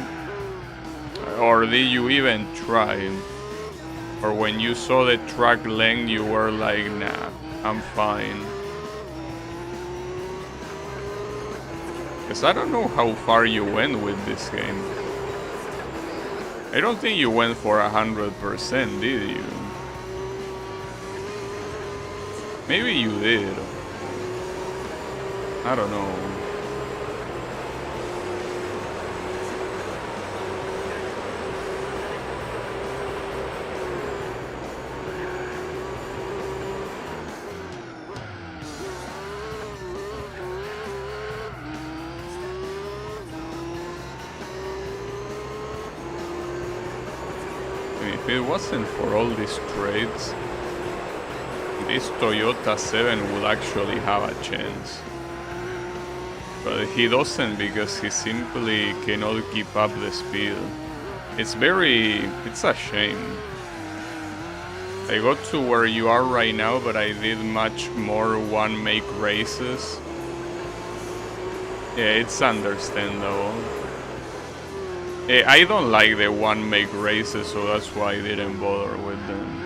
Or did you even try? Or when you saw the track length, you were like, nah, I'm fine. Because I don't know how far you went with this game. I don't think you went for 100%, did you? Maybe you did. I don't know. If it wasn't for all these trades, this Toyota 7 would actually have a chance. But he doesn't because he simply cannot keep up the speed. It's a shame. I got to where you are right now, but I did much more one-make races. Yeah, it's understandable. I don't like the one-make races, so that's why I didn't bother with them.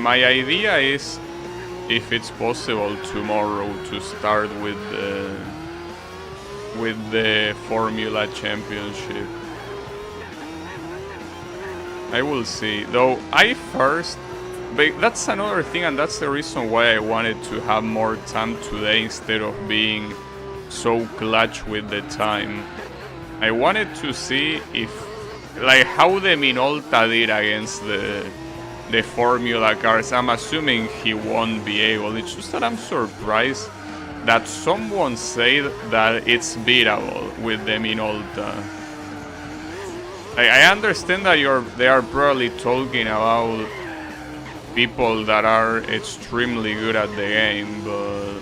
My idea is, if it's possible tomorrow, to start with the Formula Championship. I will see. Though but that's another thing, and that's the reason why I wanted to have more time today instead of being so clutch with the time. I wanted to see if, like, how the Minolta did against the Formula cars. I'm assuming he won't be able. It's just that I'm surprised that someone said that it's beatable with the Minolta. I understand that they are probably talking about people that are extremely good at the game, but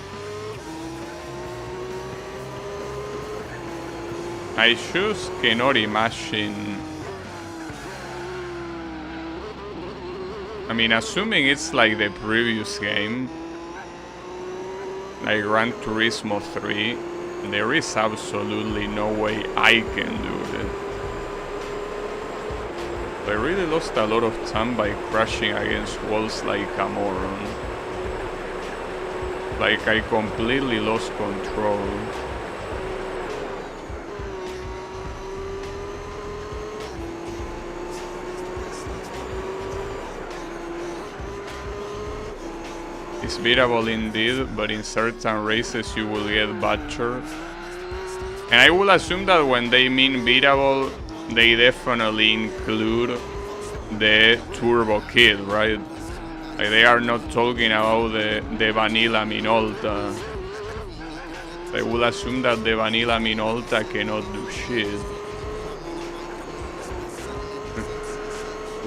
I just cannot imagine. I mean, assuming it's like the previous game, like Gran Turismo 3, there is absolutely no way I can do it. I really lost a lot of time by crashing against walls like a moron. Like, I completely lost control. It's beatable indeed, but in certain races you will get butchered. And I will assume that when they mean beatable, they definitely include the turbo kit, right? Like, they are not talking about the vanilla Minolta. I will assume that the vanilla Minolta cannot do shit.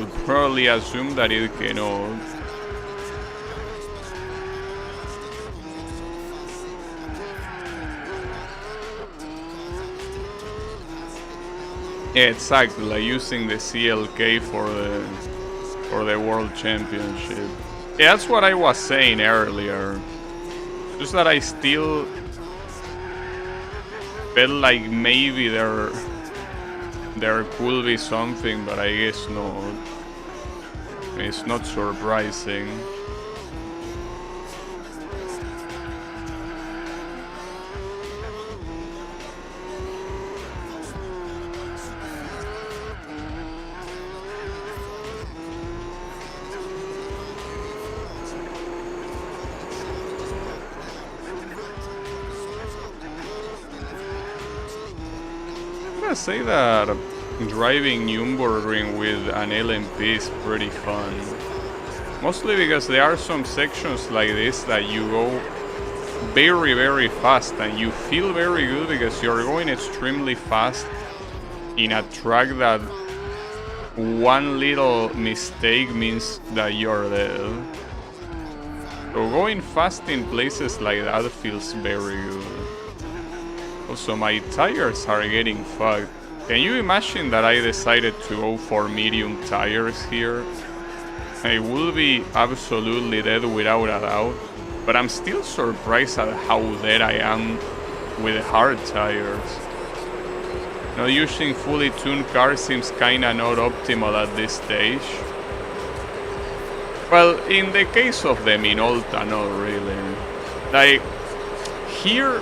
would probably assume that it cannot. Yeah, exactly, like using the CLK for the World Championship. Yeah, that's what I was saying earlier. Just that I still felt like maybe there could be something, but I guess not. It's not surprising. I say that driving Nürburgring with an LMP is pretty fun. Mostly because there are some sections like this that you go very, very fast and you feel very good because you're going extremely fast in a track that one little mistake means that you're dead. So going fast in places like that feels very good. Also, my tires are getting fucked. Can you imagine that I decided to go for medium tires here? I will be absolutely dead without a doubt, but I'm still surprised at how dead I am with hard tires. Not using fully tuned cars seems kinda not optimal at this stage. Well, in the case of the Minolta, not really. Like, here,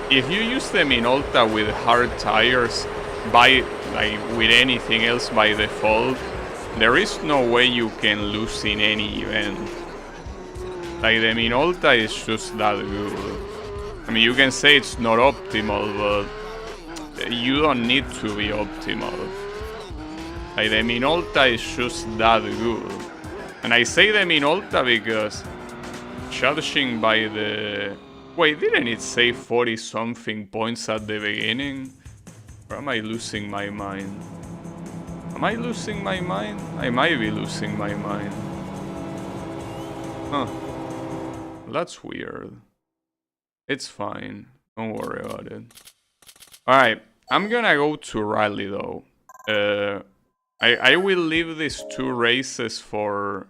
if you use the Minolta with hard tires, with anything else by default, there is no way you can lose in any event. Like, the Minolta is just that good. I mean, you can say it's not optimal, but you don't need to be optimal. Like, the Minolta is just that good. And I say the Minolta because, judging by the... Wait, didn't it say 40-something points at the beginning? Or am I losing my mind? Am I losing my mind? I might be losing my mind. Huh. That's weird. It's fine. Don't worry about it. Alright, I'm gonna go to rally though. I will leave these two races for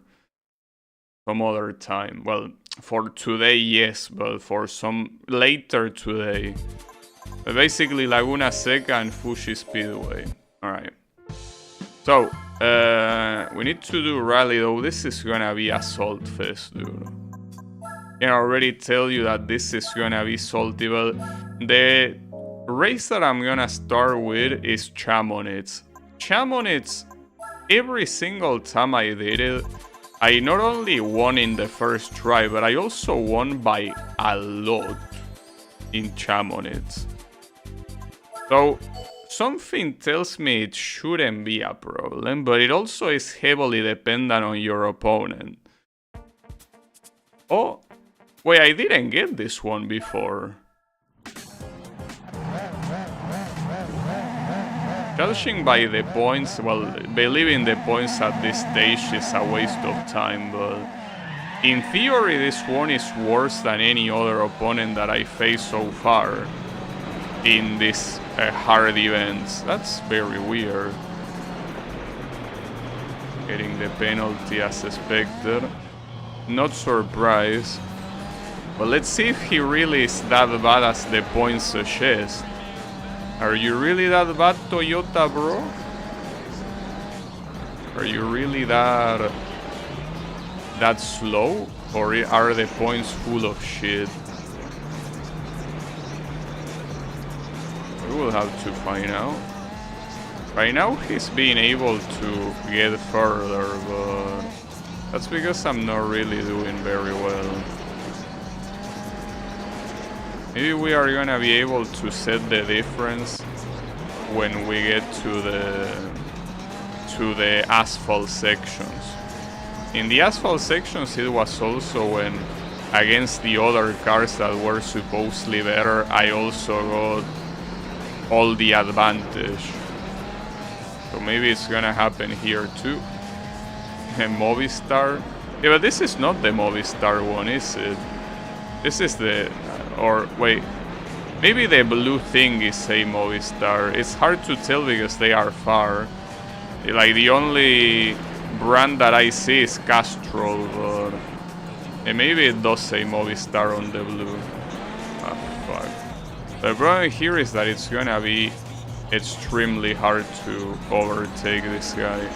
some other time. Well, for today, yes, but for some later today. But basically, Laguna Seca and Fuji Speedway. Alright. So, we need to do rally though. This is gonna be a salt fest, dude. I can already tell you that this is gonna be salty, but the race that I'm gonna start with is Chamonix. Chamonix, every single time I did it, I not only won in the first try, but I also won by a lot in Chamonix. So, something tells me it shouldn't be a problem, but it also is heavily dependent on your opponent. Oh, wait, I didn't get this one before. Judging by the points, well, believing the points at this stage is a waste of time, but in theory this one is worse than any other opponent that I faced so far in these hard events. That's very weird. Getting the penalty as expected. Not surprised. But let's see if he really is that bad as the points suggest. Are you really that bad, Toyota, bro? Are you really that slow? Or are the points full of shit? We will have to find out. Right now he's being able to get further, but that's because I'm not really doing very well. Maybe we are gonna be able to set the difference when we get to the asphalt sections. In the asphalt sections it was also when, against the other cars that were supposedly better, I also got all the advantage. So maybe it's gonna happen here too. And Movistar. Yeah, but this is not the Movistar one, is it? This is the... or wait. Maybe the blue thing is a Movistar. It's hard to tell because they are far. Like the only brand that I see is Castrol, but... and maybe it does say Movistar on the blue. Ah, fuck. The problem here is that it's gonna be extremely hard to overtake this guy.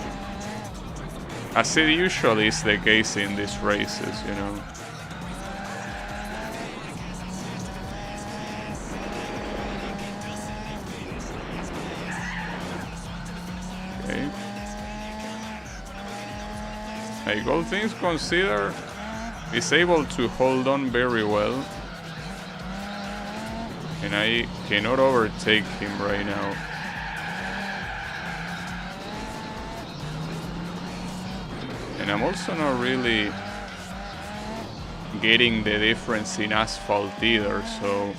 As it usually is the case in these races, you know. Okay. Like, all things considered, he's able to hold on very well. And I cannot overtake him right now. And I'm also not really getting the difference in asphalt either, so...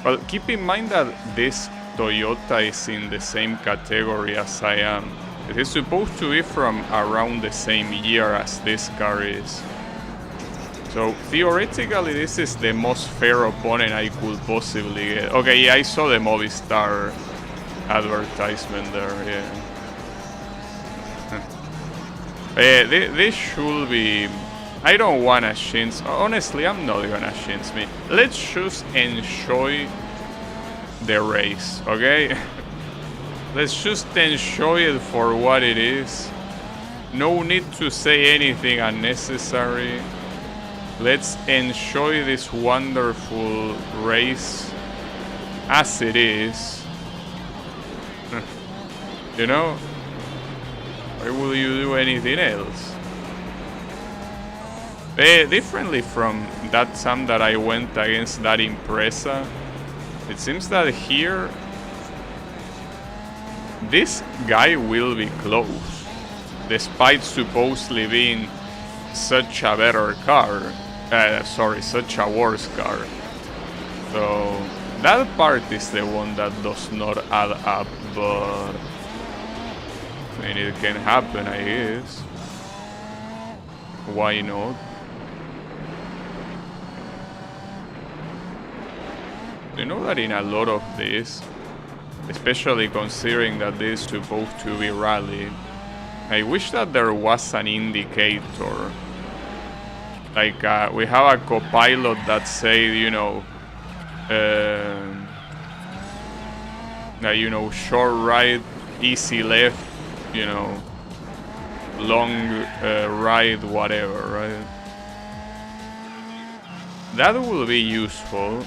Well, keep in mind that this Toyota is in the same category as I am. It is supposed to be from around the same year as this car is. So, theoretically, this is the most fair opponent I could possibly get. Okay, yeah, I saw the Movistar advertisement there, yeah. This should be... I don't wanna shins... Honestly, I'm not gonna shins me. Let's just enjoy the race, okay? Let's just enjoy it for what it is. No need to say anything unnecessary. Let's enjoy this wonderful race as it is. You know? Why would you do anything else? Differently from that time that I went against that Impreza, it seems that here this guy will be close, despite supposedly being such a better car. Sorry, such a worse car. So that part is the one that does not add up, but I mean, it can happen, I guess. Why not? You know that in a lot of this, especially considering that this is supposed to be rally, I wish that there was an indicator. Like, we have a copilot that say, you know, short right, easy left, you know, long right, whatever, right? That will be useful,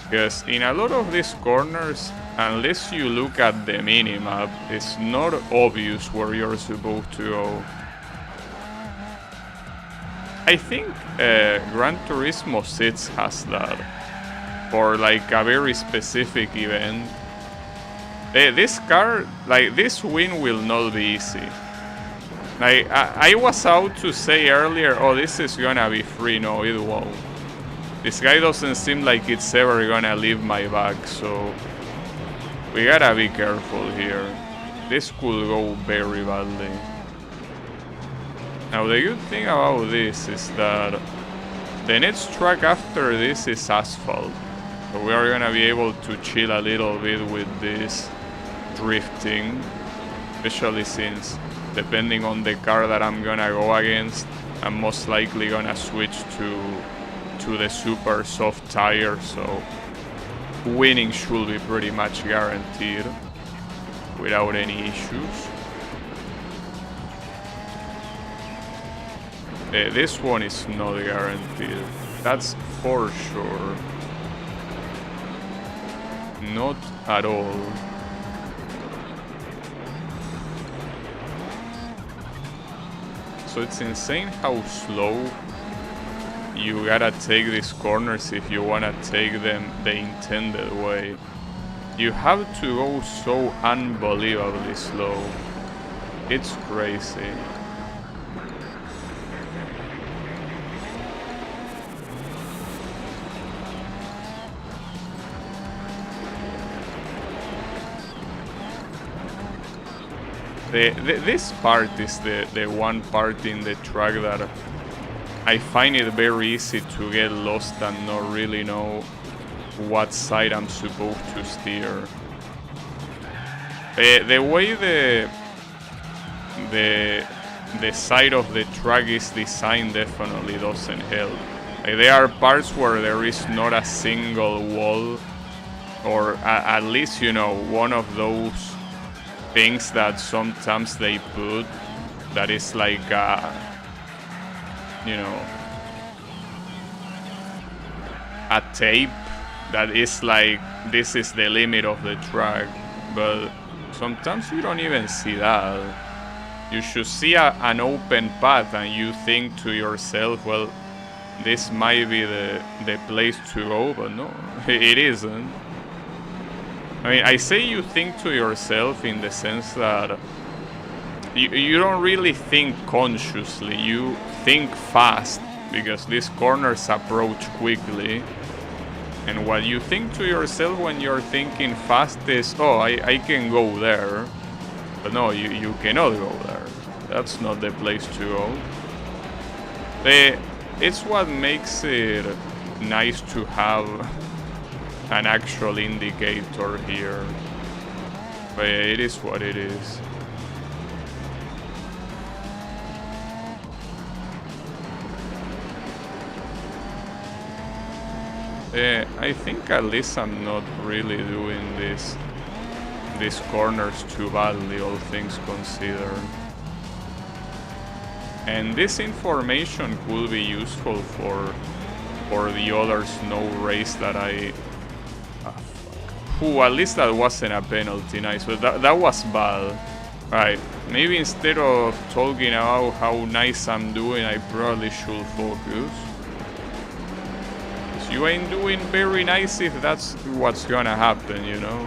because in a lot of these corners, unless you look at the minimap, it's not obvious where you're supposed to go. I think Gran Turismo 6 has that, for like a very specific event. This car, like, this win will not be easy. Like, I was out to say earlier, oh, this is gonna be free. No, it won't. This guy doesn't seem like it's ever gonna leave my back, so we gotta be careful here. This could go very badly. Now, the good thing about this is that the next track after this is asphalt. So we are gonna be able to chill a little bit with this drifting, especially since, depending on the car that I'm gonna go against, I'm most likely gonna switch to the super soft tire, so winning should be pretty much guaranteed without any issues. This one is not guaranteed, that's for sure. Not at all. So it's insane how slow you gotta take these corners if you wanna take them the intended way. You have to go so unbelievably slow. It's crazy. This part is the one part in the track that I find it very easy to get lost and not really know what side I'm supposed to steer. The way the side of the track is designed definitely doesn't help. There are parts where there is not a single wall, or at least, you know, one of those things that sometimes they put that is like you know, a tape that is like, this is the limit of the track, but sometimes you don't even see that. You should see an open path and you think to yourself, well, this might be the place to go, but no, it isn't. I mean, I say you think to yourself in the sense that you don't really think consciously, you think fast, because these corners approach quickly. And what you think to yourself when you're thinking fast is, oh, I can go there. But no, you cannot go there. That's not the place to go. It's what makes it nice to have an actual indicator here. But it is what it is. I think at least I'm not really doing these corners too badly, all things considered. And this information could be useful for the other snow race that I... at least that wasn't a penalty, nice, but that was bad. Right, maybe instead of talking about how nice I'm doing, I probably should focus. You ain't doing very nice if that's what's gonna happen, you know?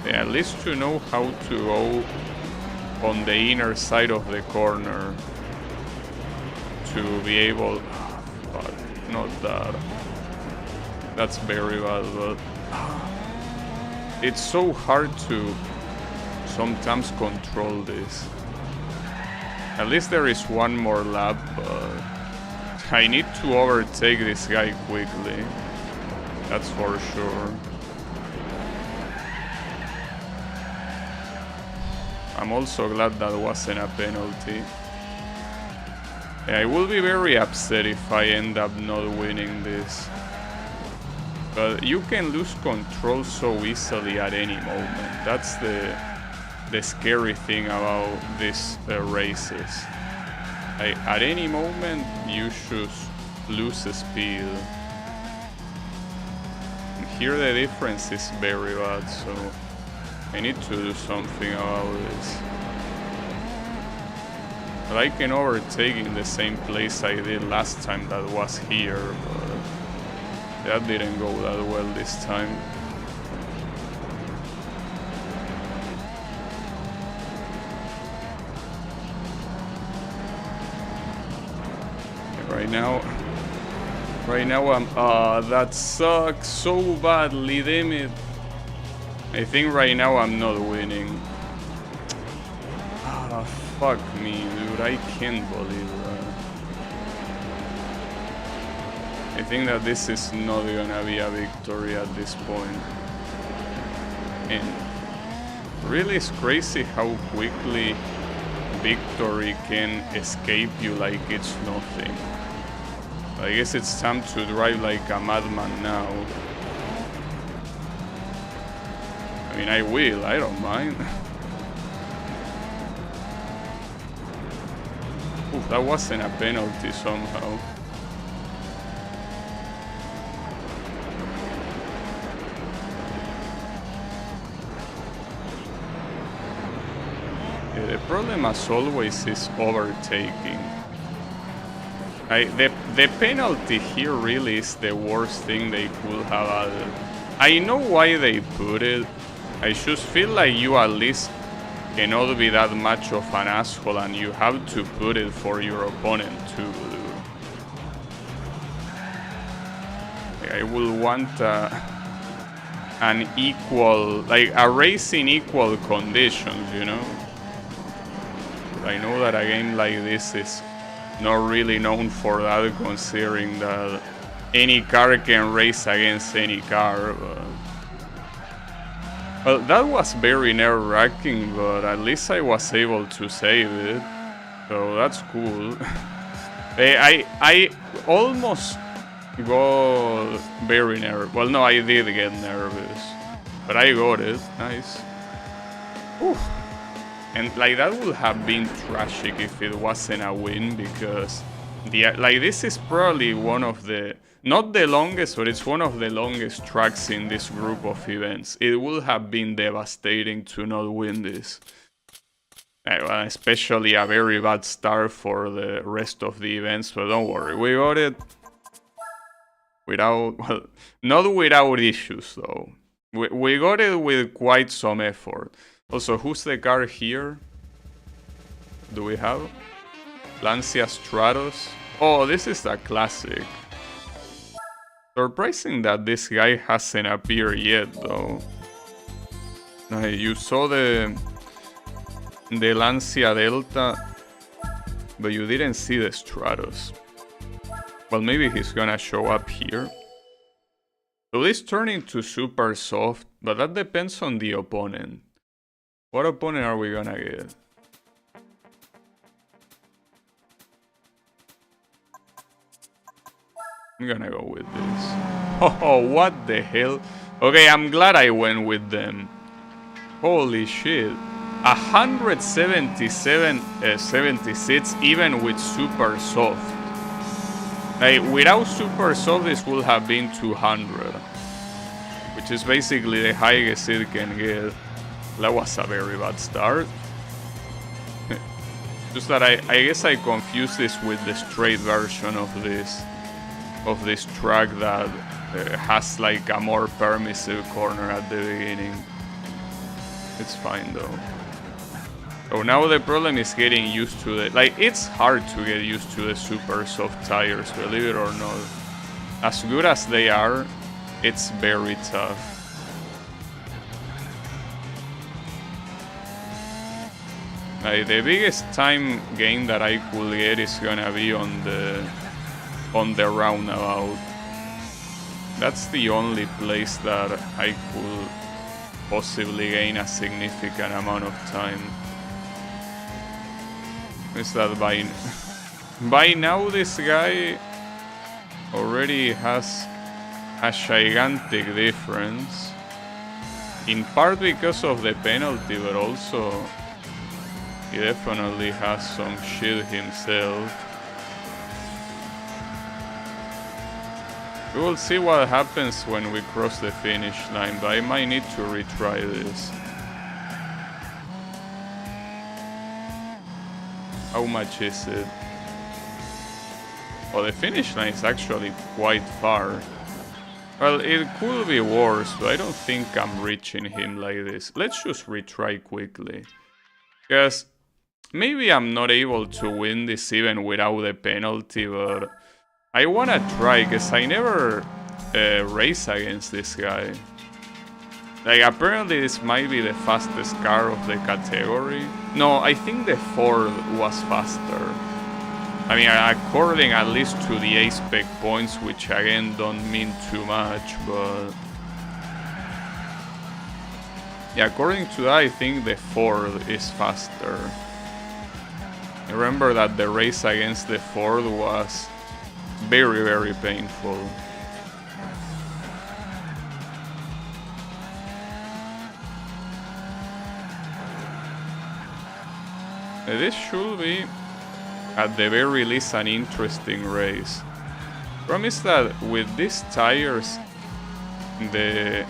Yeah, at least to know how to go on the inner side of the corner to be able... fuck, not that. That's very bad, but... it's so hard to sometimes control this. At least there is one more lap, but I need to overtake this guy quickly. That's for sure. I'm also glad that wasn't a penalty. I will be very upset if I end up not winning this. But you can lose control so easily at any moment. That's the scary thing about these races. At any moment you should lose speed. And here the difference is very bad, so I need to do something about this. But I can overtake in the same place I did last time, that was here, but that didn't go that well this time. Right now I'm... that sucks so badly, damn it. I think right now I'm not winning. Fuck me, dude, I can't believe that. I think that this is not gonna be a victory at this point. And really it's crazy how quickly victory can escape you like it's nothing. I guess it's time to drive like a madman now. I mean, I will, I don't mind. Oof, that wasn't a penalty somehow. Yeah, the problem as always is overtaking. The penalty here really is the worst thing they could have added. I know why they put it. I just feel like you at least cannot be that much of an asshole and you have to put it for your opponent too, dude. I will want an equal, like a race in equal conditions, you know? I know that a game like this is not really known for that, considering that any car can race against any car. But... well, that was very nerve-wracking, but at least I was able to save it, so that's cool. I almost got very nervous. Well, no, I did get nervous, but I got it. Nice. Whew. And like that would have been tragic if it wasn't a win, because this is probably one of the, not the longest, but it's one of the longest tracks in this group of events. It would have been devastating to not win this. Especially a very bad start for the rest of the events, but don't worry, we got it without, well, not without issues though. We got it with quite some effort. Also, who's the car here? Do we have? Lancia Stratos. Oh, this is a classic. Surprising that this guy hasn't appeared yet though. You saw the Lancia Delta, but you didn't see the Stratos. Well, maybe he's gonna show up here. So this turned into super soft, but that depends on the opponent. What opponent are we gonna get? I'm gonna go with this. Oh, what the hell? Okay, I'm glad I went with them. Holy shit. 177, 76 even with super soft. Like, without super soft this would have been 200, which is basically the highest it can get. That was a very bad start. Just that I guess I confused this with the straight version of this track that has like a more permissive corner at the beginning. It's fine though. So now the problem is getting used to it. Like, it's hard to get used to the super soft tires, believe it or not. As good as they are, it's very tough. Like, the biggest time gain that I could get is gonna be on the roundabout. That's the only place that I could possibly gain a significant amount of time. Is that by now this guy already has a gigantic difference, in part because of the penalty, but also he definitely has some shit himself. We will see what happens when we cross the finish line, but I might need to retry this. How much is it? Well, the finish line is actually quite far. Well, it could be worse, but I don't think I'm reaching him like this. Let's just retry quickly. Because maybe I'm not able to win this even without the penalty, but I wanna try, because I never race against this guy. Like, apparently this might be the fastest car of the category. No, I think the Ford was faster. I mean, according at least to the A-Spec points, which again don't mean too much, but... yeah, according to that, I think the Ford is faster. I remember that the race against the Ford was very, very painful. This should be, at the very least, an interesting race. Problem is that with these tires, the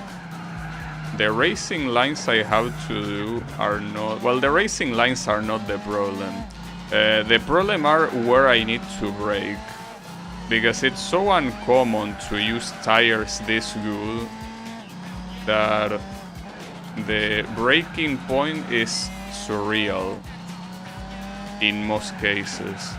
racing lines I have to do are not... well, the racing lines are not the problem. The problem are where I need to brake. Because it's so uncommon to use tires this good that the braking point is surreal in most cases.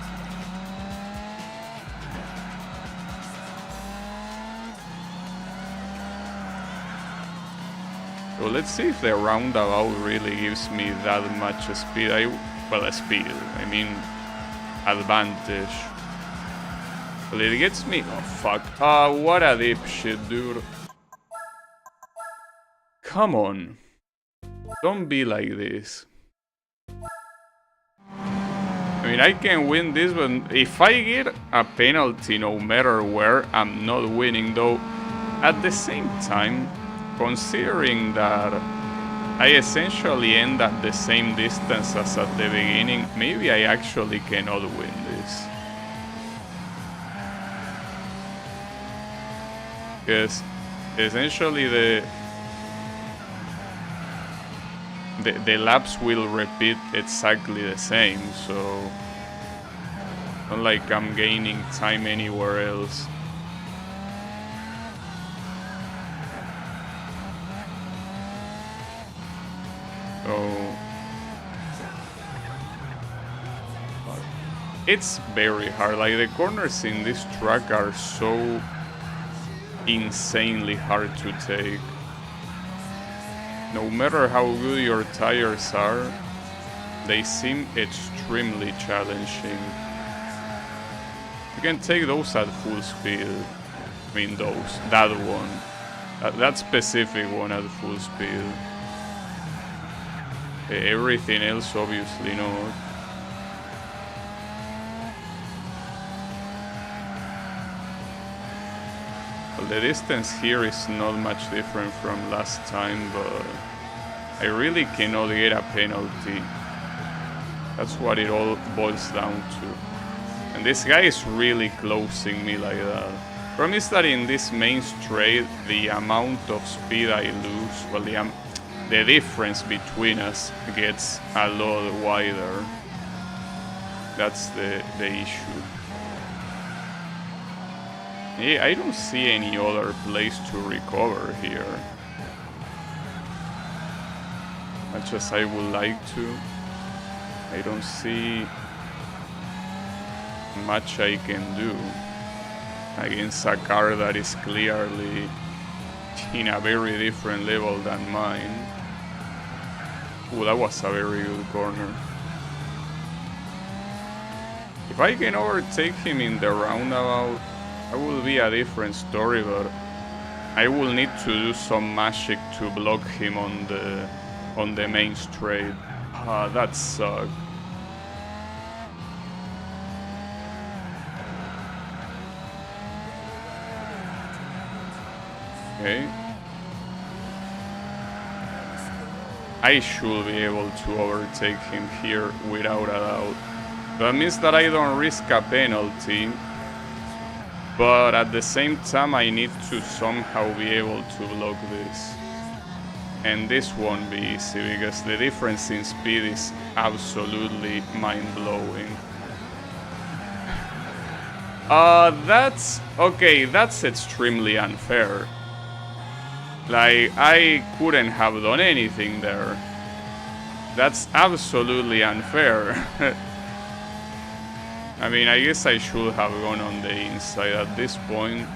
So let's see if the roundabout really gives me that much speed. Speed, I mean advantage. Well, it gets me, oh fuck. What a dipshit, dude. Come on. Don't be like this. I mean, I can win this, but if I get a penalty no matter where, I'm not winning, though. At the same time, considering that I essentially end at the same distance as at the beginning, maybe I actually cannot win this. Because essentially the laps will repeat exactly the same, so not like I'm gaining time anywhere else. So it's very hard. Like, the corners in this track are so insanely hard to take. No matter how good your tires are, they seem extremely challenging. You can take those at full speed. I mean that one. That specific one at full speed. Everything else obviously not. Well, the distance here is not much different from last time, but I really cannot get a penalty. That's what it all boils down to. And this guy is really closing me like that. Problem is that in this main straight, the amount of speed I lose, well, the difference between us gets a lot wider. That's the issue. Yeah, I don't see any other place to recover here. Much as I would like to, I don't see much I can do against a car that is clearly in a very different level than mine. Ooh, that was a very good corner. If I can overtake him in the roundabout, that will be a different story, but I will need to do some magic to block him on the main straight. That sucked. Okay. I should be able to overtake him here without a doubt. That means that I don't risk a penalty, but at the same time I need to somehow be able to block this. And this won't be easy because the difference in speed is absolutely mind-blowing. That's okay, that's extremely unfair. Like, I couldn't have done anything there. That's absolutely unfair. I mean, I guess I should have gone on the inside at this point.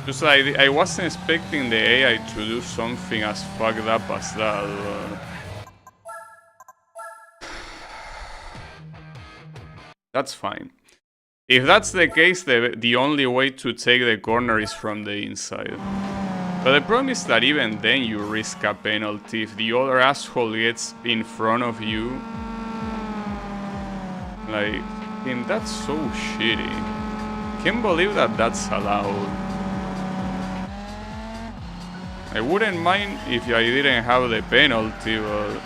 Just like, I wasn't expecting the AI to do something as fucked up as that. That's fine. If that's the case, the only way to take the corner is from the inside. But the problem is that even then you risk a penalty if the other asshole gets in front of you. Like, and that's so shitty. Can't believe that that's allowed. I wouldn't mind if I didn't have the penalty, but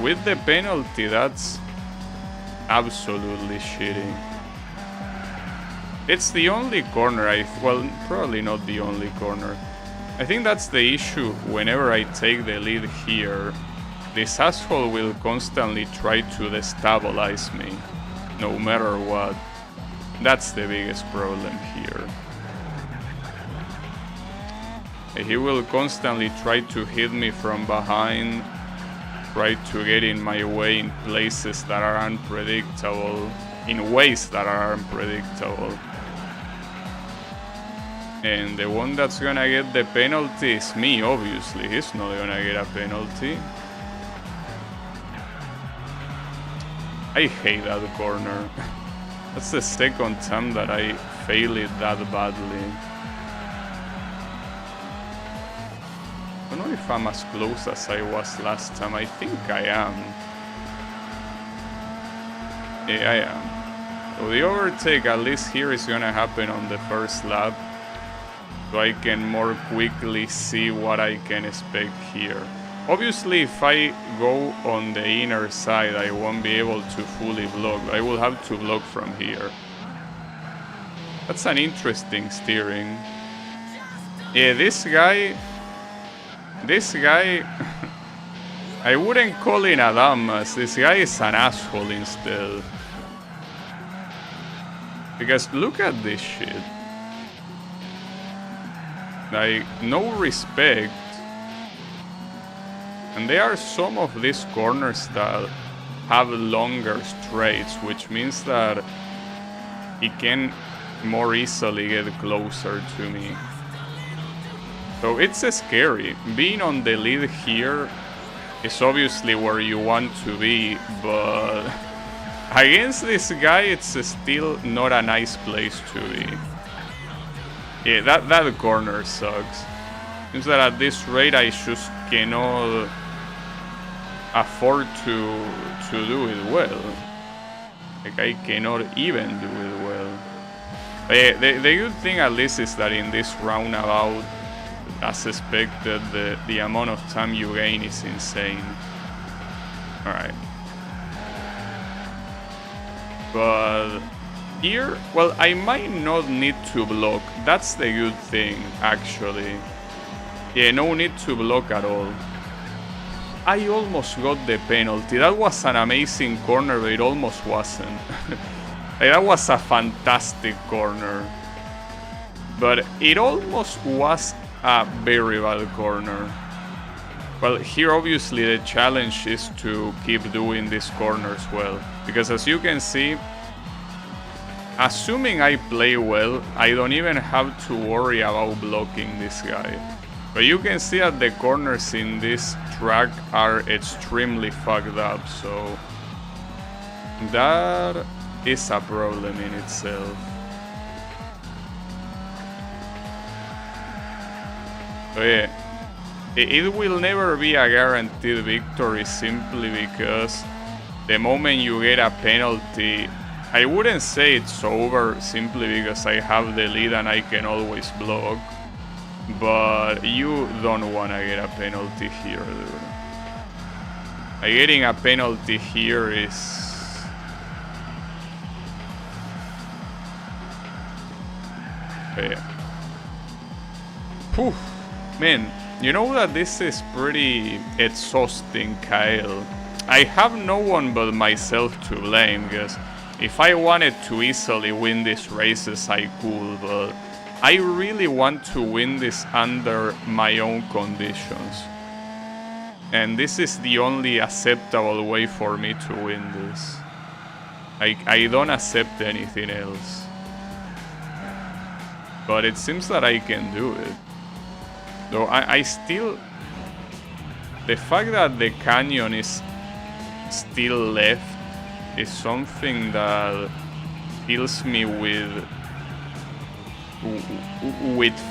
with the penalty, that's absolutely shitty. It's the only corner well, probably not the only corner. I think that's the issue. Whenever I take the lead here, this asshole will constantly try to destabilize me, no matter what. That's the biggest problem here. He will constantly try to hit me from behind, try to get in my way in places that are unpredictable, in ways that are unpredictable. And the one that's gonna get the penalty is me, obviously. He's not gonna get a penalty. I hate that corner. That's the second time that I fail it that badly. I don't know if I'm as close as I was last time. I think I am. Yeah, I am. So the overtake, at least here, is gonna happen on the first lap. So I can more quickly see what I can expect here. Obviously, if I go on the inner side, I won't be able to fully block. I will have to block from here. That's an interesting steering. Yeah, this guy, I wouldn't call him a dumbass. This guy is an asshole instead. Because look at this shit. Like, no respect. And there are some of these corners that have longer straights, which means that he can more easily get closer to me. So it's scary. Being on the lead here is obviously where you want to be, but against this guy, it's still not a nice place to be. Yeah, that corner sucks. Seems that at this rate, I just cannot afford to do it well. Like, I cannot even do it well. But yeah, the good thing at least is that in this roundabout, as expected, the amount of time you gain is insane. Alright. But here, well, I might not need to block. That's the good thing, actually. Yeah, no need to block at all. I almost got the penalty. That was an amazing corner, but it almost wasn't. That was a fantastic corner. But it almost was a very bad corner. Well, here obviously the challenge is to keep doing these corners well. Because as you can see, assuming I play well, I don't even have to worry about blocking this guy. But you can see that the corners in this track are extremely fucked up, so that is a problem in itself. So yeah, it will never be a guaranteed victory simply because the moment you get a penalty, I wouldn't say it's over simply because I have the lead and I can always block. But you don't want to get a penalty here, dude. Getting a penalty here is... yeah. Poof. Man, you know that this is pretty exhausting, Kyle. I have no one but myself to blame, because if I wanted to easily win these races, I could, but I really want to win this under my own conditions. And this is the only acceptable way for me to win this. I don't accept anything else. But it seems that I can do it. Though I still... the fact that the canyon is still left is something that fills me with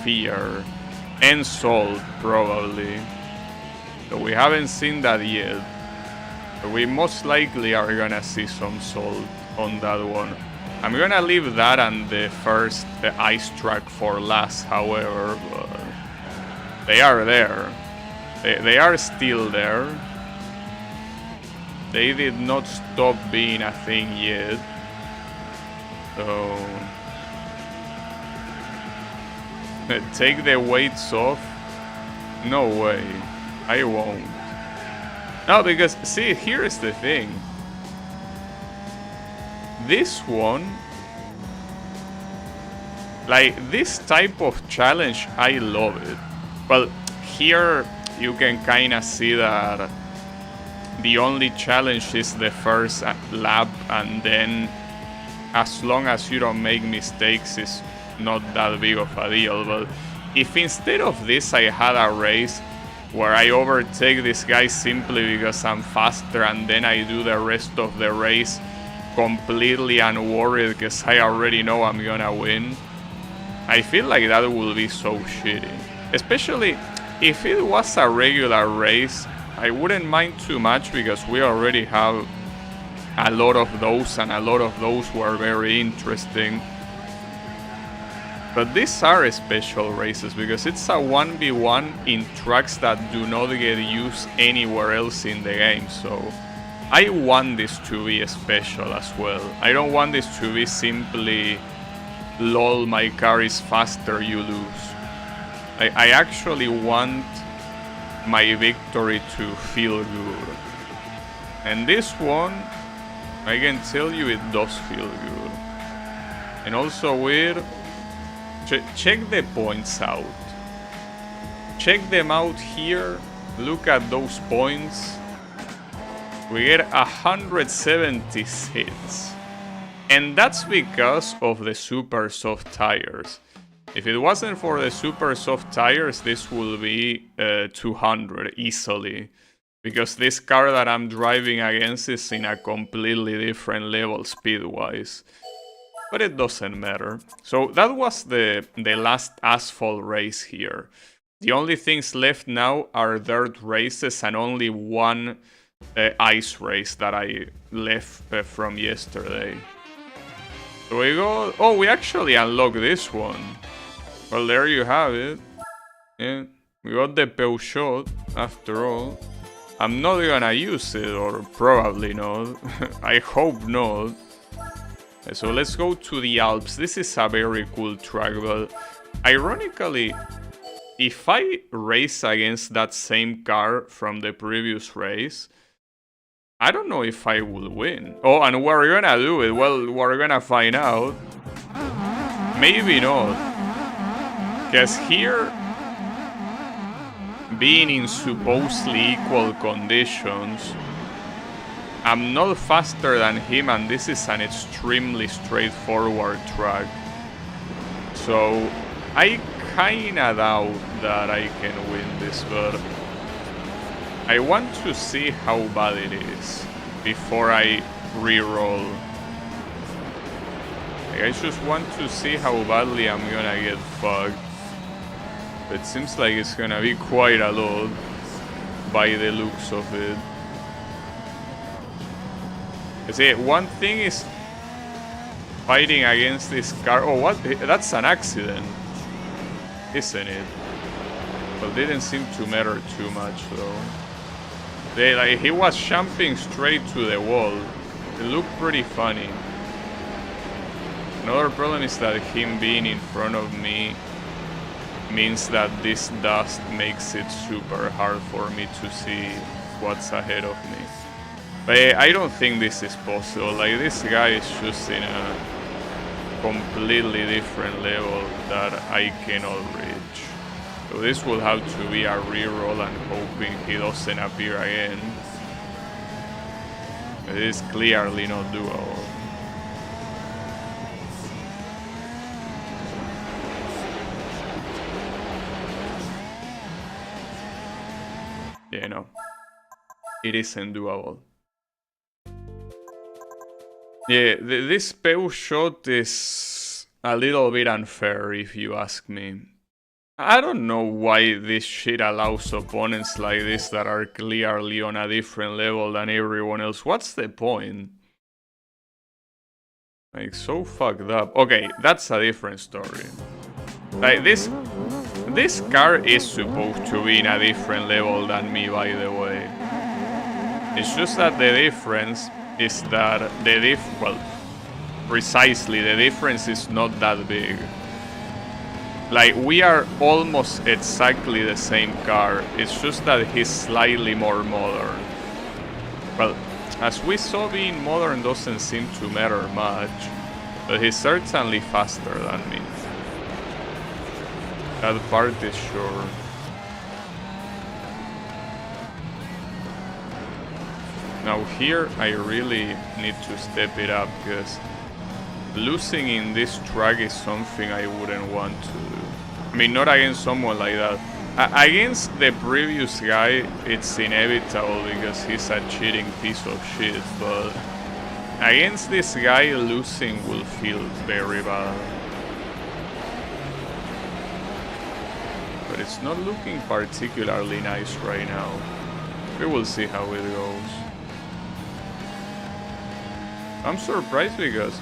fear and salt, probably. So we haven't seen that yet. But we most likely are gonna see some salt on that one. I'm gonna leave that and the first ice track for last, however, but they are there. They are still there. They did not stop being a thing yet. So... take the weights off? No way. I won't. No, because, see, here's the thing. This one... like, this type of challenge, I love it. Well, here you can kinda see that the only challenge is the first lap, and then as long as you don't make mistakes, not that big of a deal. But if instead of this I had a race where I overtake this guy simply because I'm faster, and then I do the rest of the race completely unworried because I already know I'm gonna win, I feel like that will be so shitty. Especially if it was a regular race, I wouldn't mind too much because we already have a lot of those, and a lot of those were very interesting. But these are special races because it's a 1v1 in tracks that do not get used anywhere else in the game, so I want this to be special as well. I don't want this to be simply lol, my car is faster, you lose. I actually want my victory to feel good. And this one, I can tell you it does feel good. And also weird. Check the points out. Check them out here. Look at those points. We get 176. And that's because of the super soft tires. If it wasn't for the super soft tires, this would be 200 easily. Because this car that I'm driving against is in a completely different level speed-wise. But it doesn't matter. So that was the last asphalt race here. The only things left now are dirt races and only one ice race that I left from yesterday. So we go... Oh, we actually unlocked this one. Well, there you have it. Yeah, we got the Peugeot after all. I'm not gonna use it, or probably not. I hope not. So let's go to the Alps. This is a very cool track, but ironically, if I race against that same car from the previous race, I don't know if I will win. Oh, and we're gonna do it. Well, we're gonna find out. Maybe not. Because here, being in supposedly equal conditions, I'm not faster than him, and this is an extremely straightforward track. So I kinda doubt that I can win this, but I want to see how bad it is before I re-roll. Like, I just want to see how badly I'm gonna get fucked. It seems like it's gonna be quite a lot by the looks of it. See, one thing is fighting against this car. Oh, what? That's an accident, isn't it? But didn't seem to matter too much, though. He was jumping straight to the wall. It looked pretty funny. Another problem is that him being in front of me means that this dust makes it super hard for me to see what's ahead of me. But I don't think this is possible. Like, this guy is just in a completely different level that I cannot reach. So this will have to be a reroll and hoping he doesn't appear again. It is clearly not doable. Yeah, no. It isn't doable. Yeah, this Peugeot is a little bit unfair if you ask me. I don't know why this shit allows opponents like this that are clearly on a different level than everyone else. What's the point? Like, so fucked up. Okay, that's a different story. Like, this car is supposed to be in a different level than me, by the way. It's just that the difference is that precisely, the difference is not that big. Like, we are almost exactly the same car, it's just that he's slightly more modern. Well, as we saw, being modern doesn't seem to matter much, but he's certainly faster than me. That part is sure. Now here I really need to step it up, because losing in this track is something I wouldn't want to do. I mean, not against someone like that. Against the previous guy, it's inevitable because he's a cheating piece of shit, but against this guy, losing will feel very bad. But it's not looking particularly nice right now. We will see how it goes. I'm surprised because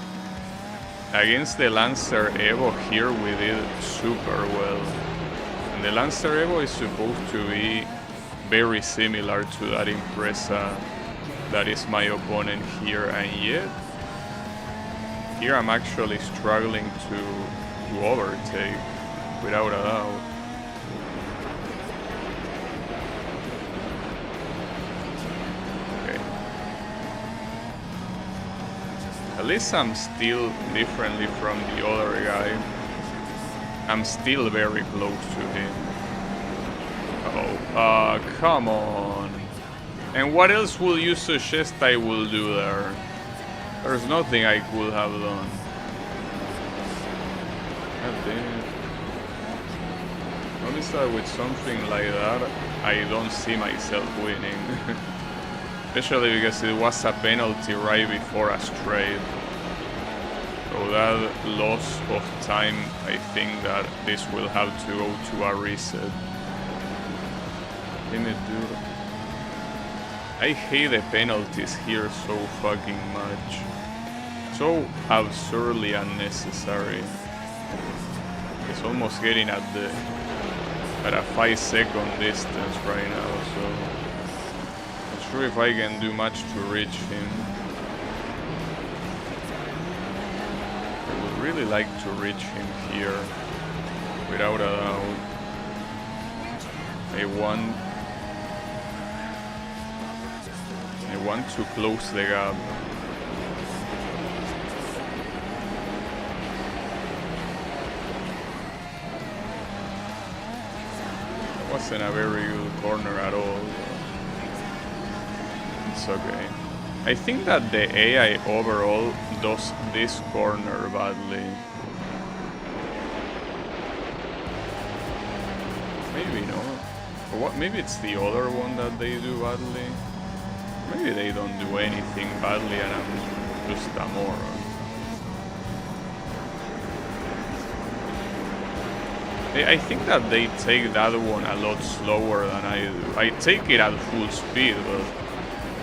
against the Lancer Evo here we did super well. And the Lancer Evo is supposed to be very similar to that Impreza that is my opponent here, and yet here I'm actually struggling to overtake without a doubt. At least I'm still differently from the other guy. I'm still very close to him. Oh, come on. And what else will you suggest I will do there? There's nothing I could have done. God damn it. Notice that with something like that, I don't see myself winning. Especially because it was a penalty right before a straight. So that loss of time, I think that this will have to go to a reset. Damn it, dude. I hate the penalties here so fucking much. So absurdly unnecessary. It's almost getting at a 5-second distance right now, so not sure if I can do much to reach him. I would really like to reach him here, without a doubt. I want to close the gap. It wasn't a very good corner at all. It's okay. I think that the AI overall does this corner badly. Maybe not. Or what? Maybe it's the other one that they do badly. Maybe they don't do anything badly and I'm just a moron. I think that they take that one a lot slower than I do. I take it at full speed, but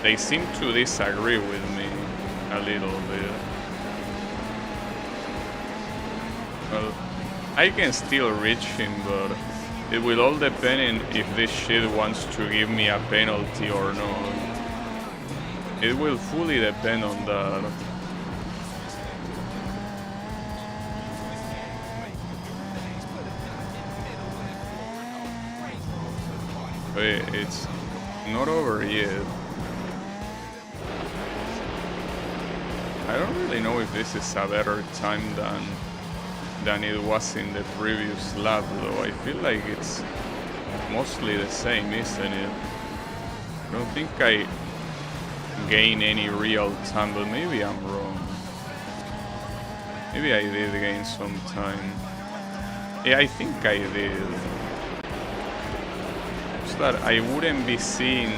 they seem to disagree with me a little bit. Well, I can still reach him, but it will all depend on if this shit wants to give me a penalty or not. It will fully depend on that. Wait, it's not over yet. I don't really know if this is a better time than it was in the previous lap, though. I feel like it's mostly the same, isn't it? I don't think I gain any real time, but maybe I'm wrong. Maybe I did gain some time. Yeah, I think I did. Just that I wouldn't be seeing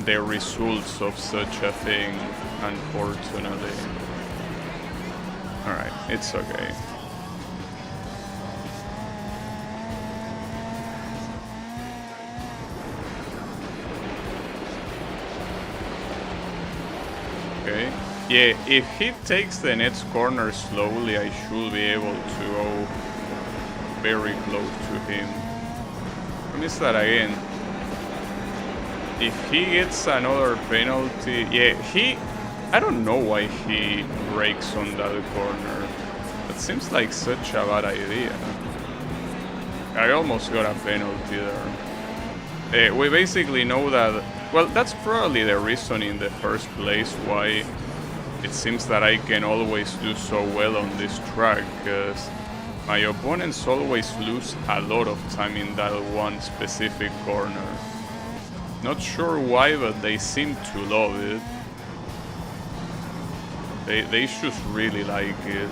the results of such a thing, unfortunately. Alright, it's okay. Okay. Yeah, if he takes the next corner slowly, I should be able to go very close to him. I missed that again. If he gets another penalty, yeah, I don't know why he brakes on that corner. That seems like such a bad idea. I almost got a penalty there. We basically know that. Well, that's probably the reason in the first place why it seems that I can always do so well on this track, because my opponents always lose a lot of time in that one specific corner. Not sure why, but they seem to love it. They just really like it.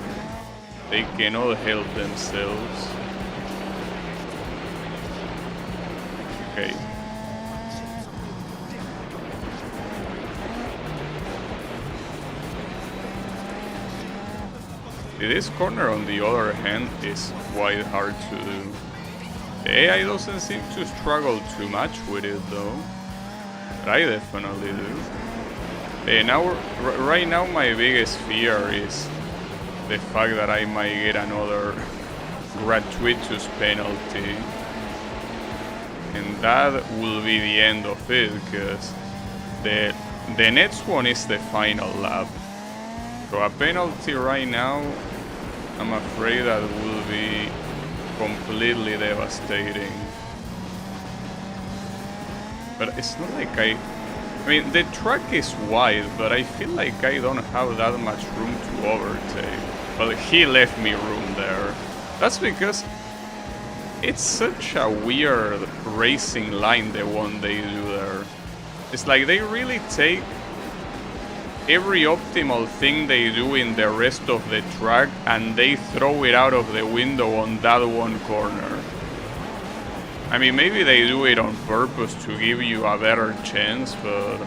They cannot help themselves. Okay. This corner, on the other hand, is quite hard to do. The AI doesn't seem to struggle too much with it, though. But I definitely do. Right now, my biggest fear is the fact that I might get another gratuitous penalty. And that will be the end of it, because the next one is the final lap. So a penalty right now, I'm afraid that will be completely devastating. But it's not like I mean, the track is wide, but I feel like I don't have that much room to overtake. Well, he left me room there. That's because it's such a weird racing line, the one they do there. It's like they really take every optimal thing they do in the rest of the track and they throw it out of the window on that one corner. I mean, maybe they do it on purpose to give you a better chance, but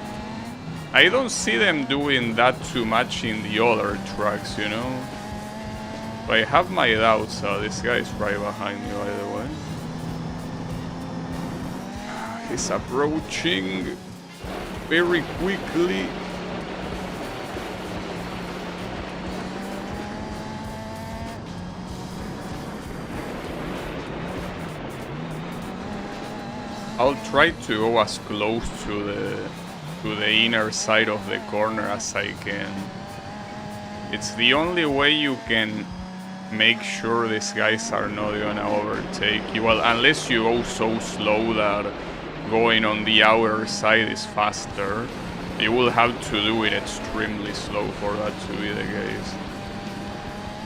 I don't see them doing that too much in the other tracks, you know? But I have my doubts. This guy is right behind me, by the way. He's approaching very quickly. I'll try to go as close to the inner side of the corner as I can. It's the only way you can make sure these guys are not gonna overtake you. Well, unless you go so slow that going on the outer side is faster. You will have to do it extremely slow for that to be the case.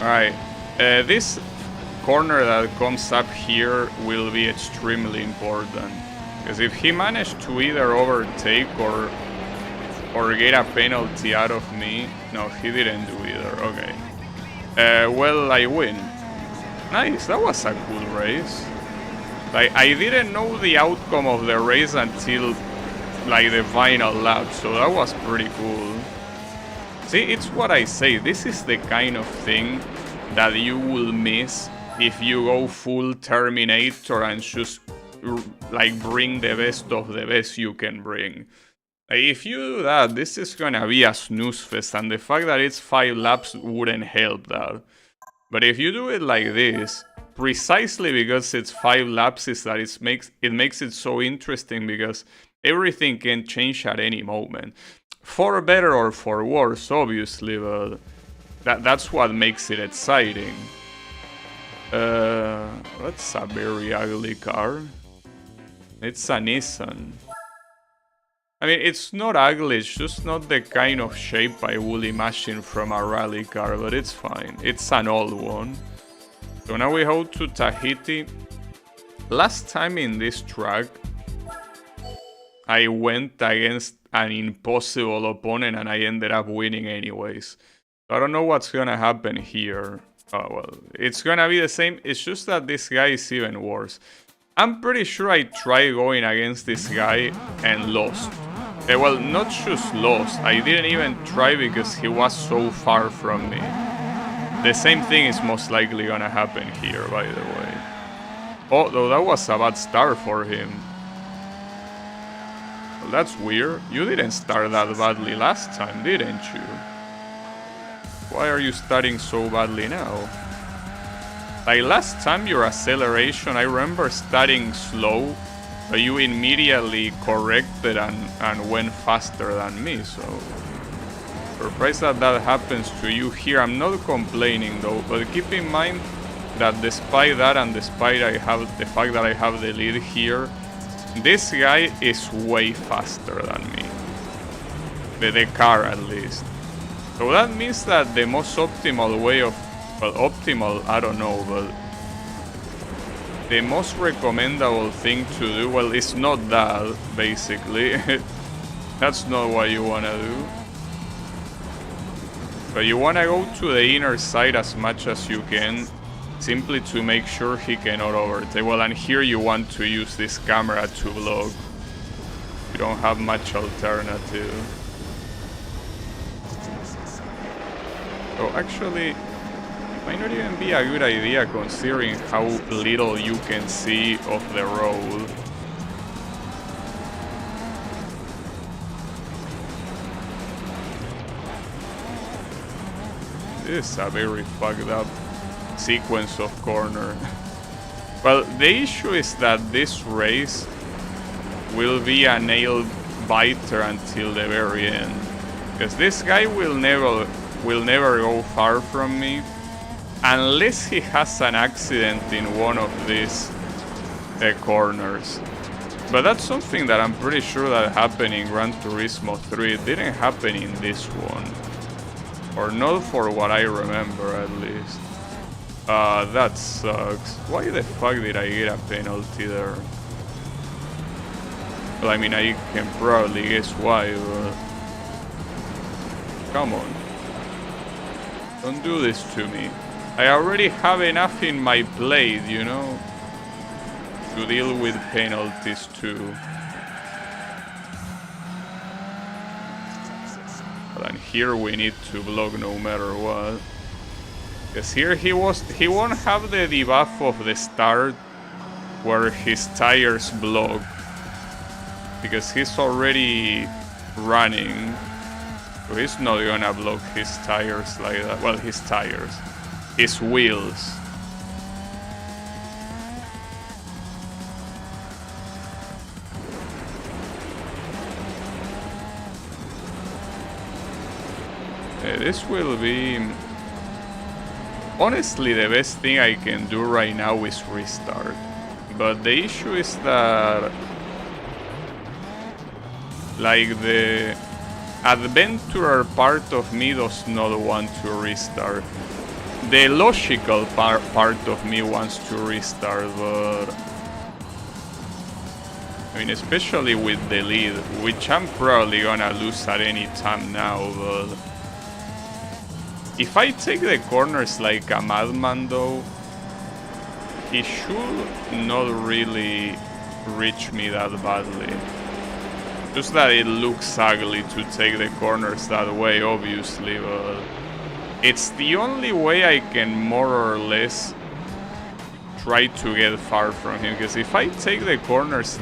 Alright, this corner that comes up here will be extremely important. Because if he managed to either overtake or get a penalty out of me... No, he didn't do either, okay. Well, I win. Nice, that was a cool race. Like, I didn't know the outcome of the race until, like, the final lap, so that was pretty cool. See, it's what I say, this is the kind of thing that you will miss if you go full Terminator and just like bring the best of the best you can bring. Like, if you do that, this is gonna be a snooze fest, and the fact that it's 5 laps wouldn't help that. But if you do it like this, precisely because it's 5 laps, is that it makes it so interesting, because everything can change at any moment. For better or for worse, obviously, but that's what makes it exciting. That's a very ugly car. It's a Nissan. I mean, it's not ugly, it's just not the kind of shape I would imagine from a rally car, but it's fine. It's an old one. So now we go to Tahiti. Last time in this track, I went against an impossible opponent and I ended up winning anyways. I don't know what's gonna happen here. Oh, well, it's gonna be the same. It's just that this guy is even worse. I'm pretty sure I tried going against this guy and lost. Well, not just lost. I didn't even try because he was so far from me. The same thing is most likely gonna happen here, by the way. Oh, though that was a bad start for him. Well, that's weird. You didn't start that badly last time, didn't you? Why are you starting so badly now? Like last time, your acceleration, I remember starting slow, but you immediately corrected and went faster than me, so... Surprised that that happens to you here. I'm not complaining though, but keep in mind that despite that and despite the fact that I have the lead here, this guy is way faster than me. The car at least. So that means that the most optimal way of... Well, optimal, I don't know, but... The most recommendable thing to do, well, it's not that, basically. That's not what you wanna do. So you want to go to the inner side as much as you can, simply to make sure he cannot overtake. Well, and here you want to use this camera to block. You don't have much alternative. So actually, it might not even be a good idea considering how little you can see of the road. This is a very fucked up sequence of corner. Well, the issue is that this race will be a nail biter until the very end, because this guy will never go far from me unless he has an accident in one of these corners. But that's something that I'm pretty sure that happened in Gran Turismo 3. It didn't happen in this one. Or not for what I remember, at least. That sucks. Why the fuck did I get a penalty there? Well, I mean, I can probably guess why, but... Come on. Don't do this to me. I already have enough in my plate, you know? To deal with penalties too. And here we need to block no matter what. Because here he won't have the debuff of the start where his tires block. Because he's already running. So he's not gonna block his tires like that. Well, his tires. His wheels. This will be... Honestly, the best thing I can do right now is restart. But the issue is that... Like, the adventurer part of me does not want to restart. The logical part of me wants to restart, but... I mean, especially with the lead, which I'm probably gonna lose at any time now, but... If I take the corners like a madman though, he should not really reach me that badly. Just that it looks ugly to take the corners that way, obviously, but it's the only way I can more or less try to get far from him. Because if I take the corners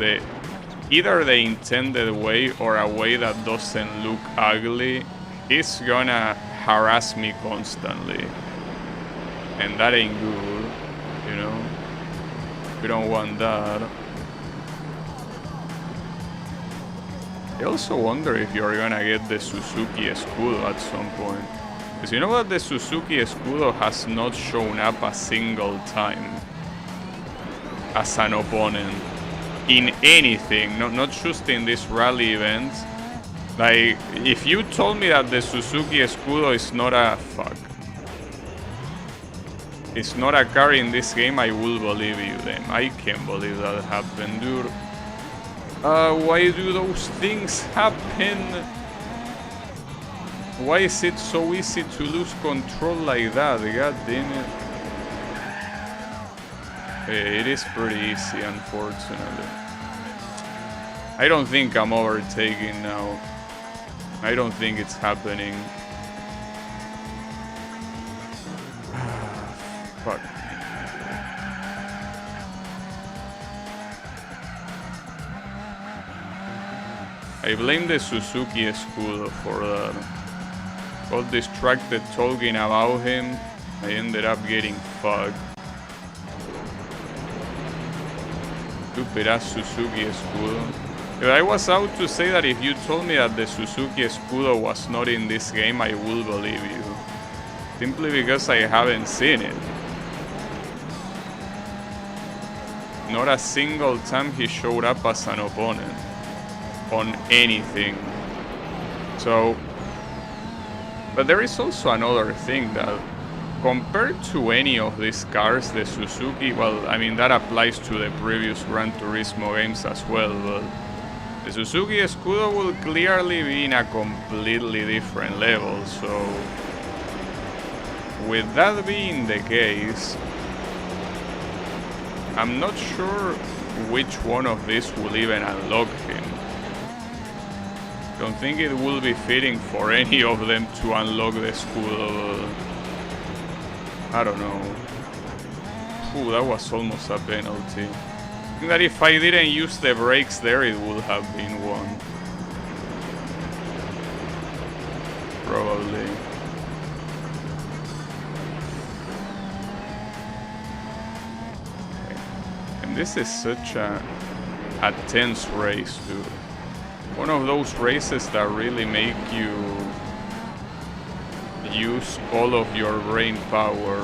either the intended way or a way that doesn't look ugly, he's gonna harass me constantly, and that ain't good, you know. We don't want that. I also wonder if you're gonna get the Suzuki Escudo at some point, because you know that the Suzuki Escudo has not shown up a single time as an opponent in anything, not just in this rally event. Like, if you told me that the Suzuki Escudo is not a... Fuck. It's not a car in this game, I will believe you then. I can't believe that happened, dude. Why do those things happen? Why is it so easy to lose control like that? God damn it. It is pretty easy, unfortunately. I don't think I'm overtaking now. I don't think it's happening. Fuck. I blame the Suzuki Escudo for that. Got distracted talking about him. I ended up getting fucked. Stupid ass Suzuki Escudo. If I was out to say that if you told me that the Suzuki Escudo was not in this game, I will believe you. Simply because I haven't seen it. Not a single time he showed up as an opponent on anything. So, but there is also another thing that compared to any of these cars, the Suzuki, well, I mean, that applies to the previous Gran Turismo games as well, but the Suzuki Escudo will clearly be in a completely different level, so with that being the case, I'm not sure which one of these will even unlock him. Don't think it will be fitting for any of them to unlock the school. I don't know. Ooh, that was almost a penalty. I think that if I didn't use the brakes there, it would have been one. Probably. And this is such a tense race, dude. One of those races that really make you use all of your brain power,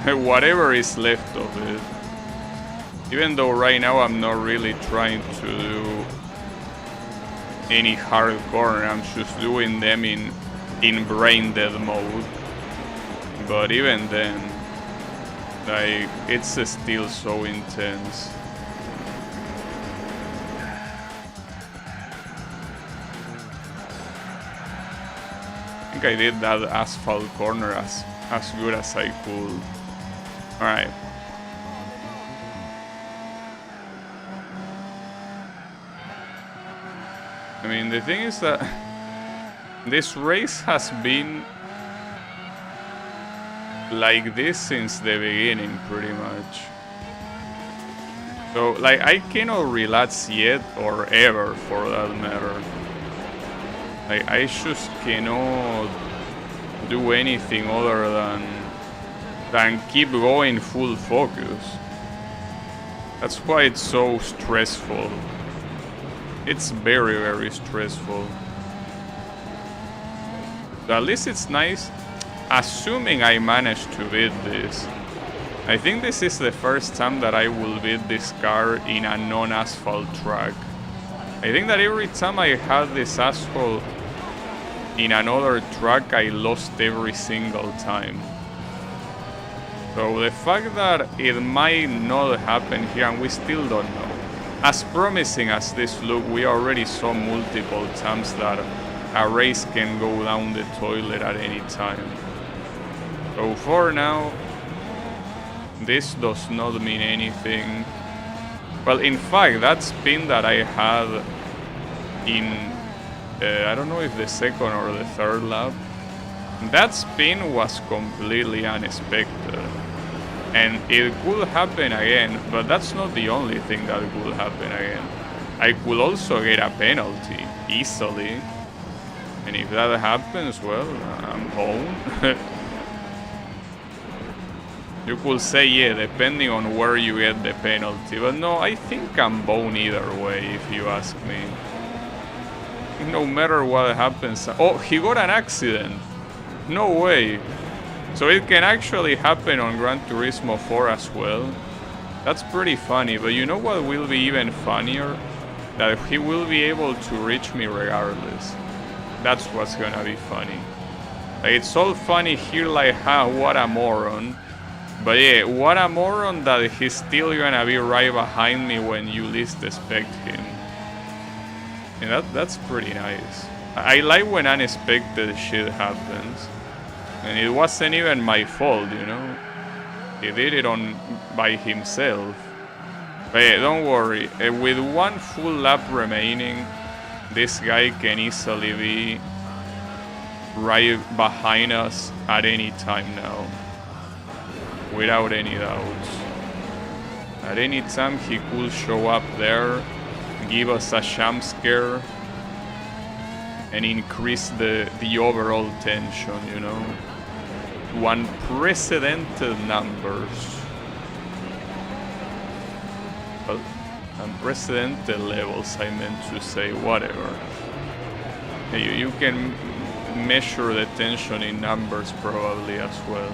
whatever is left of it. Even though right now I'm not really trying to do any hardcore, I'm just doing them in brain dead mode. But even then, like, it's still so intense. I think I did that asphalt corner as good as I could. Alright. I mean, the thing is that this race has been like this since the beginning, pretty much. So, like, I cannot relax yet, or ever, for that matter. Like, I just cannot do anything other than keep going full focus. That's why it's so stressful. It's very, very stressful. So at least it's nice. Assuming I manage to beat this. I think this is the first time that I will beat this car in a non-asphalt track. I think that every time I had this asphalt in another track, I lost every single time. So the fact that it might not happen here, and we still don't know. As promising as this look, we already saw multiple times that a race can go down the toilet at any time. So for now, this does not mean anything. Well, in fact, that spin that I had in, I don't know if the second or the third lap, that spin was completely unexpected. And it could happen again, but that's not the only thing that could happen again. I could also get a penalty, easily. And if that happens, well, I'm home. You could say, yeah, depending on where you get the penalty. But no, I think I'm bone either way, if you ask me. No matter what happens... Oh, he got an accident! No way! So it can actually happen on Gran Turismo 4 as well. That's pretty funny, but you know what will be even funnier? That he will be able to reach me regardless. That's what's gonna be funny. Like, it's all funny here, like, what a moron. But yeah, what a moron that he's still gonna be right behind me when you least expect him. And that's pretty nice. I like when unexpected shit happens. And it wasn't even my fault, you know. He did it by himself. But yeah, don't worry. With one full lap remaining, this guy can easily be right behind us at any time now. Without any doubts. At any time he could show up there, give us a jump scare, and increase the overall tension, you know, to unprecedented numbers. Well, unprecedented levels, I meant to say, whatever. You can measure the tension in numbers probably as well.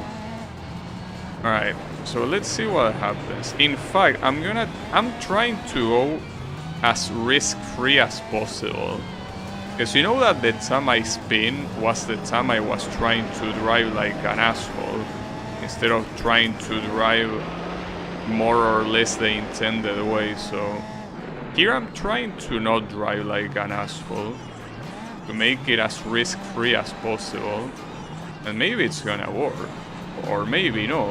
Alright, so let's see what happens. In fact, I'm trying to go as risk-free as possible. Because you know that the time I spin was the time I was trying to drive like an asshole, instead of trying to drive more or less the intended way. So here I'm trying to not drive like an asshole, to make it as risk-free as possible, and maybe it's gonna work. Or maybe no.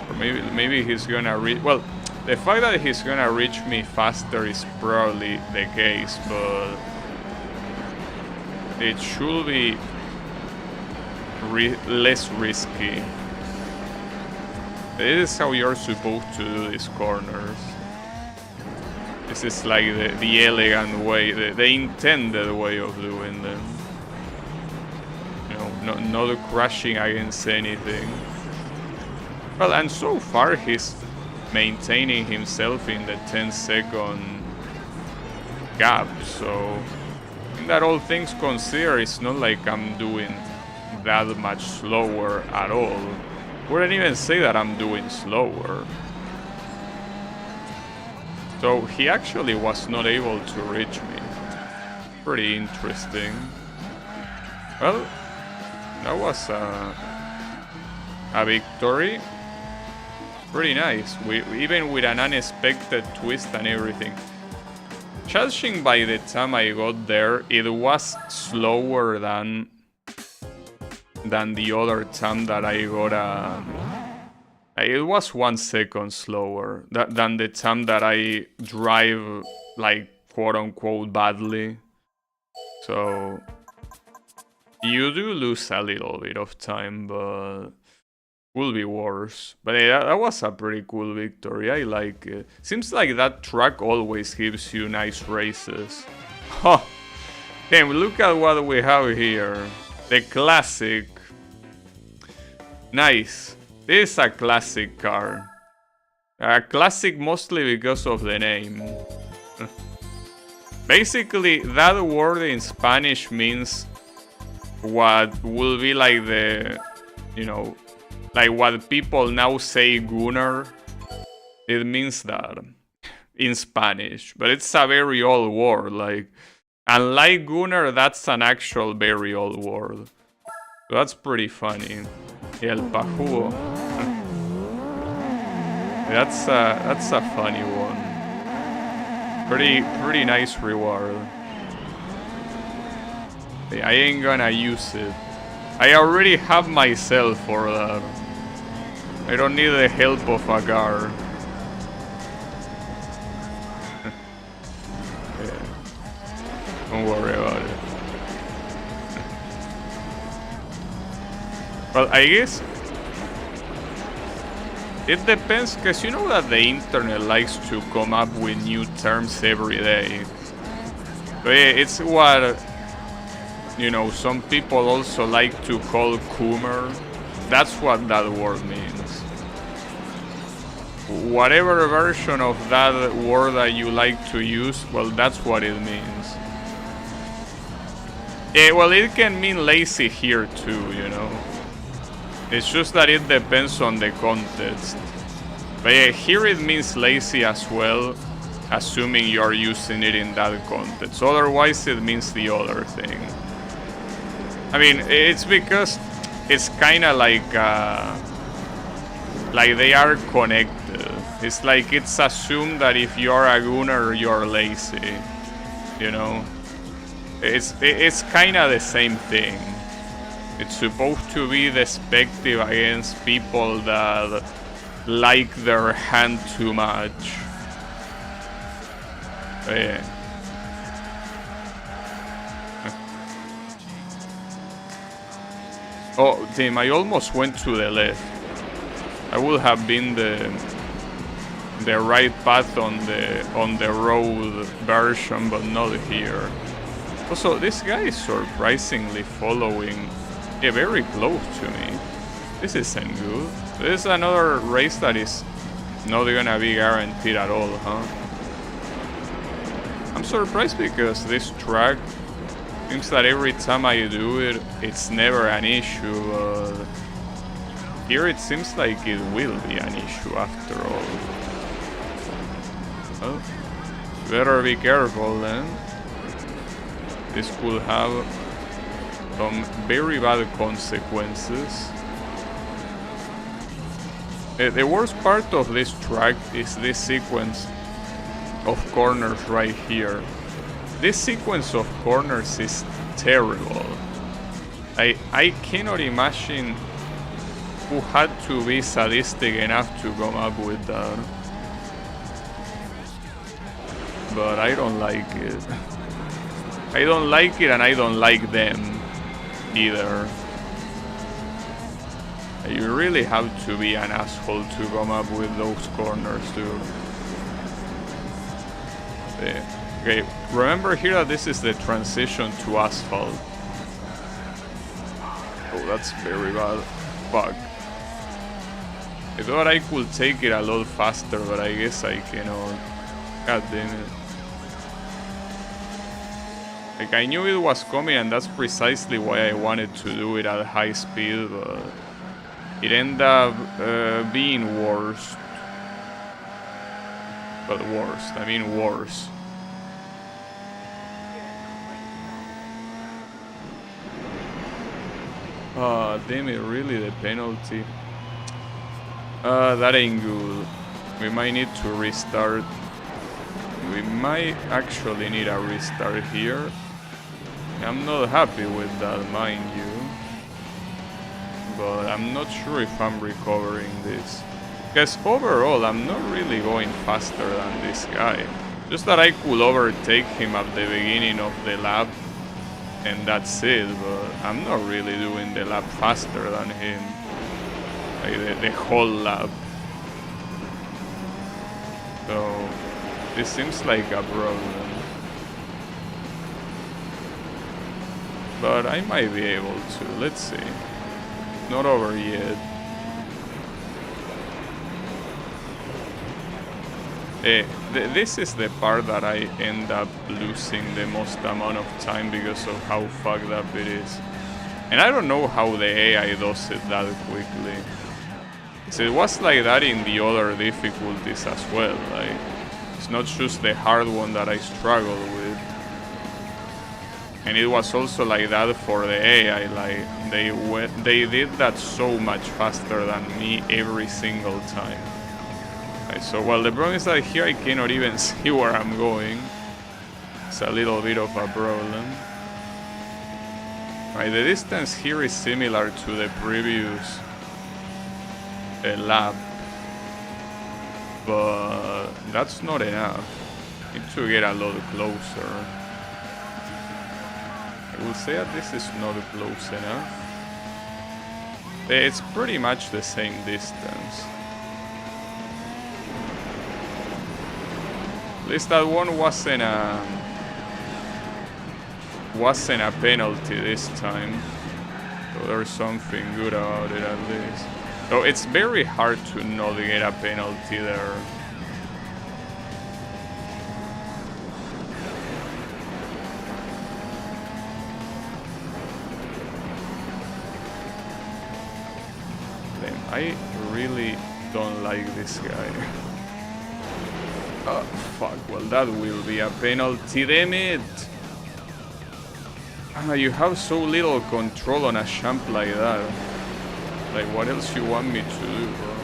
Or maybe he's gonna reach... Well, the fact that he's gonna reach me faster is probably the case, but... It should be less risky. This is how you're supposed to do these corners. This is like the elegant way, the intended way of doing them. You know, not crashing against anything. Well, and so far he's maintaining himself in the 10-second gap, so that all things considered, it's not like I'm doing that much slower at all. Wouldn't even say that I'm doing slower. So he actually was not able to reach me. Pretty interesting. Well, that was a victory. Pretty nice, even with an unexpected twist and everything. Judging by the time I got there, it was slower than the other time that I got it was 1 second slower than the time that I drive, like, quote-unquote badly. So you do lose a little bit of time, but will be worse. But that was a pretty cool victory. I like it. Seems like that track always gives you nice races. Huh. Hey, look at what we have here. The classic. Nice. This is a classic car. A classic mostly because of the name. Basically, that word in Spanish means what will be like the, you know, like what people now say Gunner. It means that in Spanish, but it's a very old word. Like, unlike Gunner, that's an actual very old word. So that's pretty funny. El Pajugo. That's a funny one. Pretty nice reward. I ain't gonna use it. I already have myself for that. I don't need the help of a car. Yeah. Don't worry about it. Well, I guess it depends, because you know that the internet likes to come up with new terms every day. So yeah, it's what, you know, some people also like to call Coomer. That's what that word means. Whatever version of that word that you like to use, well, that's what it means. Yeah, well, it can mean lazy here too, you know. It's just that it depends on the context. But yeah, here it means lazy as well, assuming you're using it in that context. Otherwise, it means the other thing. I mean, it's because it's kind of like they are connected. It's like it's assumed that if you're a gunner, you're lazy. You know, it's kind of the same thing. It's supposed to be despective against people that like their hand too much. Yeah. Oh, damn, I almost went to the left. I would have been the right path on the road version, but not here. Also, this guy is surprisingly following very close to me. This isn't good. This is another race that is not gonna be guaranteed at all, huh? I'm surprised because this track seems that every time I do it, it's never an issue. Here it seems like it will be an issue after all. Well, better be careful then. This could have some very bad consequences. The worst part of this track is this sequence of corners right here. This sequence of corners is terrible. I cannot imagine who had to be sadistic enough to come up with that. But I don't like it. I don't like it, and I don't like them either. You really have to be an asshole to come up with those corners, dude. Okay, remember here that this is the transition to asphalt. Oh, that's very bad. Fuck. I thought I could take it a lot faster, but I guess I cannot. God damn it. Like, I knew it was coming, and that's precisely why I wanted to do it at high speed, but it ended up being worse. But worse, I mean worse. Damn it, really, the penalty? That ain't good. We might need to restart. We might actually need a restart here. I'm not happy with that, mind you. But I'm not sure if I'm recovering this. Because overall, I'm not really going faster than this guy. Just that I could overtake him at the beginning of the lap. And that's it, but I'm not really doing the lap faster than him. Like the whole lap. So this seems like a problem. But I might be able to. Let's see. Not over yet. This is the part that I end up losing the most amount of time because of how fucked up it is. And I don't know how the AI does it that quickly. So it was like that in the other difficulties as well. Like, it's not just the hard one that I struggle with. And it was also like that for the AI. Like, they did that so much faster than me every single time. So, well, the problem is that here I cannot even see where I'm going. It's a little bit of a problem. Right, the distance here is similar to the previous lap. But that's not enough. I need to get a lot closer. I will say that this is not close enough. It's pretty much the same distance. At least that one wasn't a penalty this time. So there's something good about it at least. So it's very hard to not get a penalty there. Damn, I really don't like this guy. Oh, fuck, well that will be a penalty, damn it! You have so little control on a champ like that. Like, what else you want me to do, bro?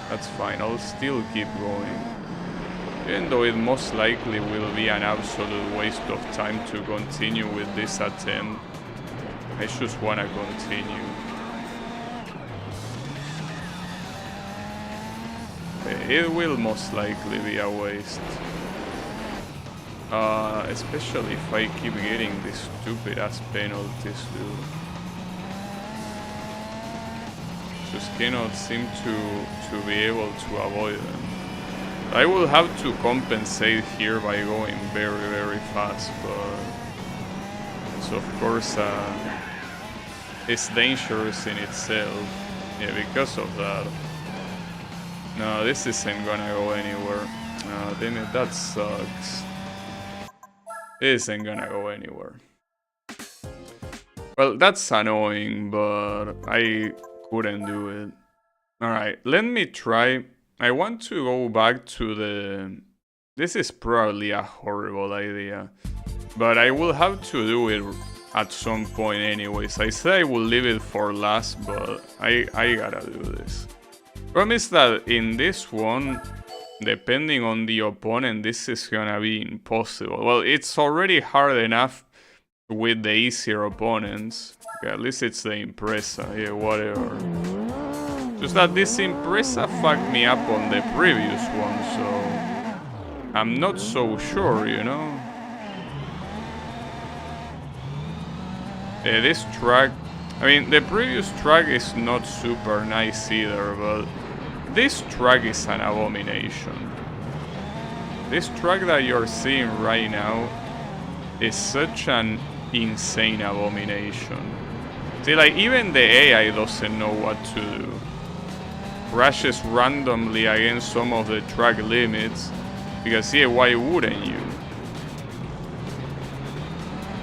That's fine, I'll still keep going. Even though it most likely will be an absolute waste of time to continue with this attempt. I just wanna continue. It will most likely be a waste. Especially if I keep getting these stupid ass penalties, dude. Just cannot seem to be able to avoid them. I will have to compensate here by going very, very fast, but it's of course it's dangerous in itself. Yeah, because of that. No, this isn't gonna go anywhere. Damn it, that sucks. This isn't gonna go anywhere. Well, that's annoying, but I couldn't do it. Alright, let me try. I want to go back to the... This is probably a horrible idea, but I will have to do it at some point anyways. I said I will leave it for last, but I gotta do this. Problem is that in this one, depending on the opponent, this is gonna be impossible. Well, it's already hard enough with the easier opponents. Okay, at least it's the Impreza, yeah, whatever. Just that this Impreza fucked me up on the previous one, so I'm not so sure, you know? This track, I mean, the previous track is not super nice either, but this track is an abomination. This track that you're seeing right now is such an insane abomination. See, like, even the AI doesn't know what to do. Crashes randomly against some of the track limits, because yeah, why wouldn't you?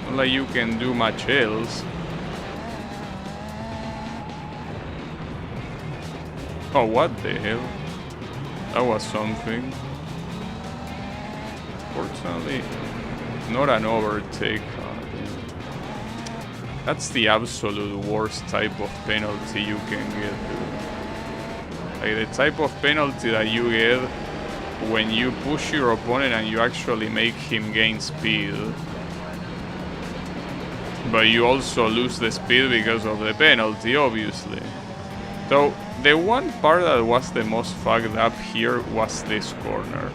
Not like you can do much else. Oh, what the hell? That was something. Fortunately, not an overtake. That's the absolute worst type of penalty you can get, dude. Like the type of penalty that you get when you push your opponent and you actually make him gain speed. But you also lose the speed because of the penalty, obviously. So, the one part that was the most fucked up here was this corner.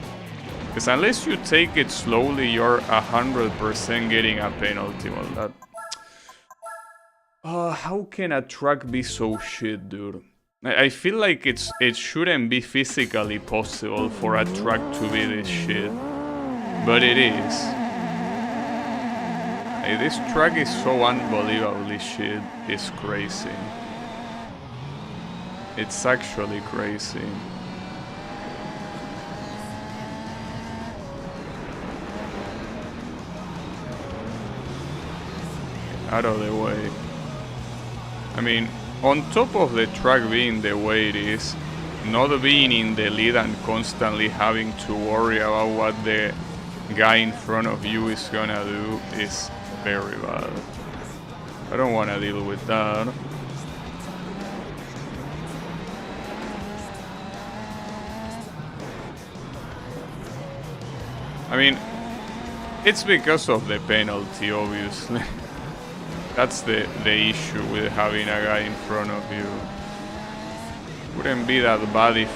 Because unless you take it slowly, you're 100% getting a penalty. Well, that... how can a track be so shit, dude? I feel like it shouldn't be physically possible for a track to be this shit. But it is. This track is so unbelievably shit. It's crazy. It's actually crazy. Out of the way. I mean, on top of the track being the way it is, not being in the lead and constantly having to worry about what the guy in front of you is gonna do is very bad. I don't wanna deal with that. I mean, it's because of the penalty, obviously. That's the issue with having a guy in front of you. Wouldn't be that bad if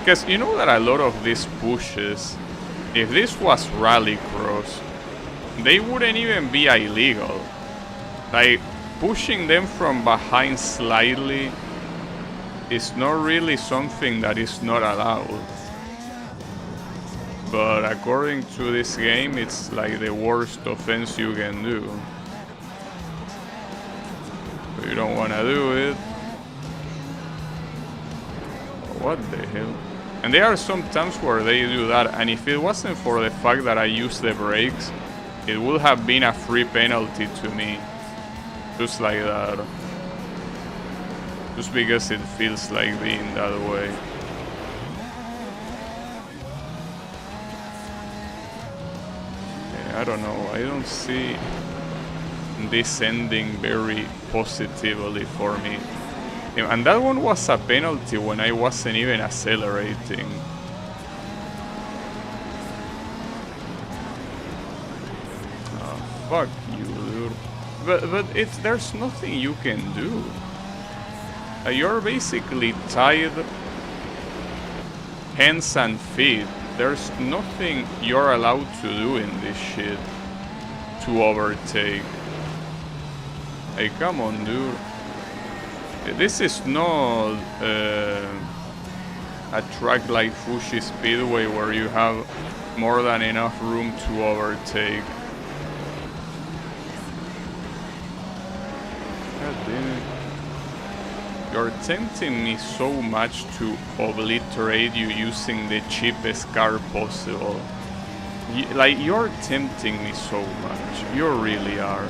because you know that a lot of these pushes, if this was rallycross, they wouldn't even be illegal. Like, pushing them from behind slightly is not really something that is not allowed. But according to this game, it's like the worst offense you can do. But you don't want to do it. What the hell? And there are some times where they do that, and if it wasn't for the fact that I used the brakes, it would have been a free penalty to me. Just like that. Just because it feels like being that way. I don't know, I don't see this ending very positively for me. And that one was a penalty when I wasn't even accelerating. Oh, fuck you, dude. But there's nothing you can do. You're basically tied hands and feet. There's nothing you're allowed to do in this shit to overtake. Hey, come on, dude. This is not a track like Fuji Speedway where you have more than enough room to overtake. God damn it. You're tempting me so much to obliterate you using the cheapest car possible. Like, you're tempting me so much. You really are.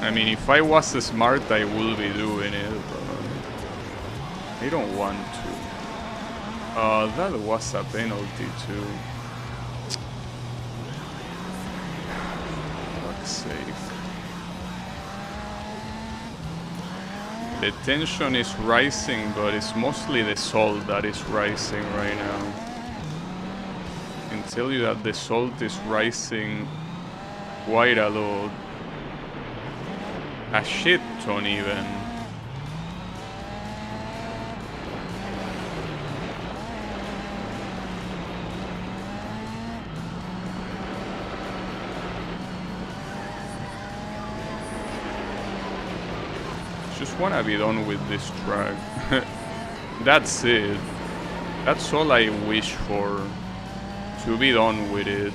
I mean, if I was smart, I would be doing it, but I don't want to. That was a penalty too. Fuck's sake. The tension is rising, but it's mostly the salt that is rising right now. I can tell you that the salt is rising quite a lot. A shit ton even. Just wanna be done with this track. That's it. That's all I wish for. To be done with it.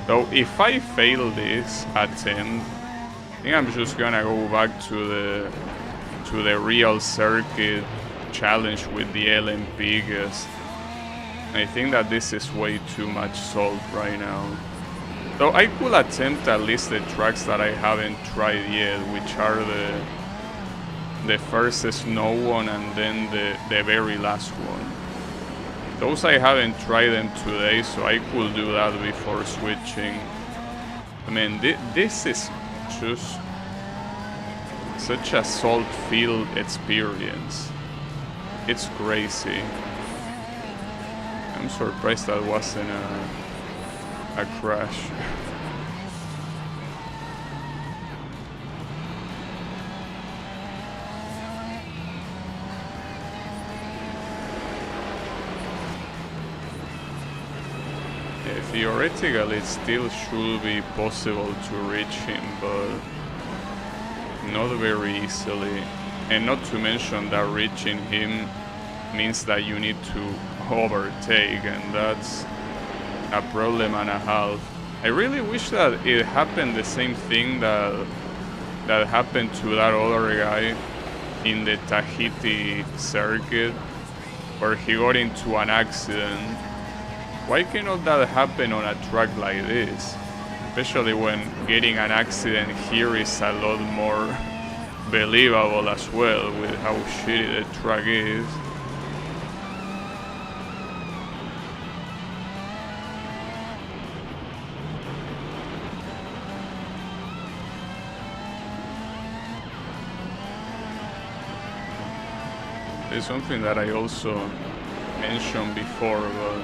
So if I fail this attempt, I think I'm just gonna go back to the real circuit challenge with the LMP, because I think that this is way too much salt right now. So I could attempt at least the tracks that I haven't tried yet, which are the first snow one and then the very last one. Those I haven't tried them today, so I could do that before switching. I mean, this is just such a salt-filled experience. It's crazy. I'm surprised that wasn't a crash. Theoretically, it still should be possible to reach him, but not very easily. And not to mention that reaching him means that you need to overtake, and that's a problem and a half. I really wish that it happened the same thing that happened to that other guy in the Tahiti circuit, where he got into an accident. Why cannot that happen on a track like this? Especially when getting an accident here is a lot more believable as well, with how shitty the track is. There's something that I also mentioned before, but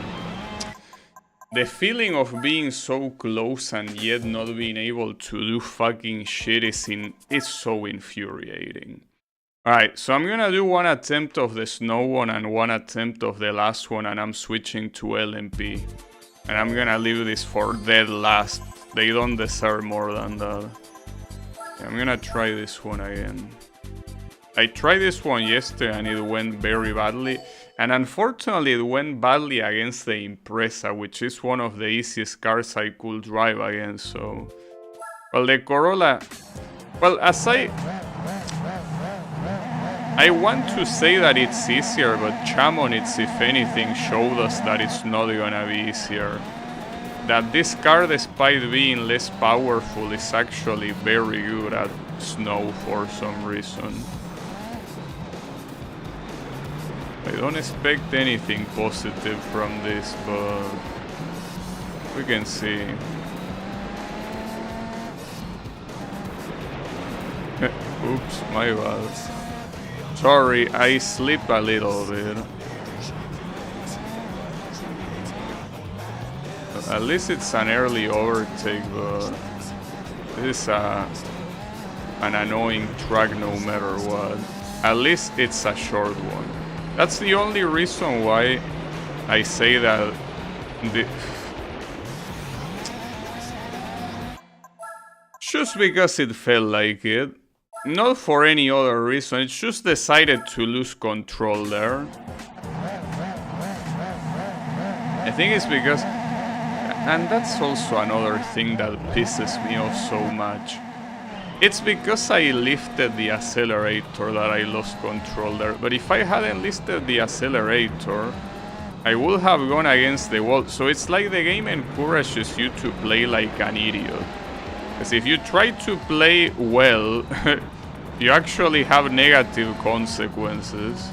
the feeling of being so close and yet not being able to do fucking shit is so infuriating. Alright, so I'm gonna do one attempt of the snow one and one attempt of the last one, and I'm switching to LMP. And I'm gonna leave this for dead last. They don't deserve more than that. I'm gonna try this one again. I tried this one yesterday and it went very badly. And unfortunately it went badly against the Impreza, which is one of the easiest cars I could drive against, so... Well, the Corolla... Well, as I want to say that it's easier, but Chamonix, if anything, showed us that it's not gonna be easier. That this car, despite being less powerful, is actually very good at snow for some reason. I don't expect anything positive from this, but we can see. Oops, my bad. Sorry, I slip a little bit. At least it's an early overtake, but this is an annoying track no matter what. At least it's a short one. That's the only reason why I say that just because it felt like it. Not for any other reason, it's just decided to lose control there. I think it's because... And that's also another thing that pisses me off so much. It's because I lifted the accelerator that I lost control there. But if I hadn't lifted the accelerator, I would have gone against the wall. So it's like the game encourages you to play like an idiot. Because if you try to play well, you actually have negative consequences.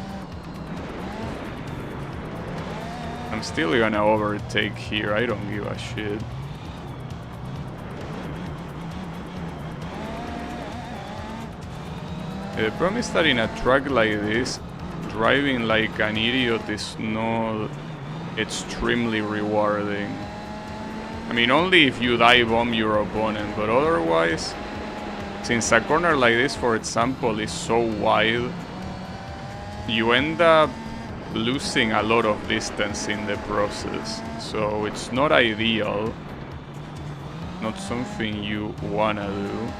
I'm still gonna overtake here, I don't give a shit. The problem is that in a track like this, driving like an idiot is not extremely rewarding. I mean, only if you dive bomb your opponent, but otherwise, since a corner like this, for example, is so wide, you end up losing a lot of distance in the process. So it's not ideal, not something you wanna do.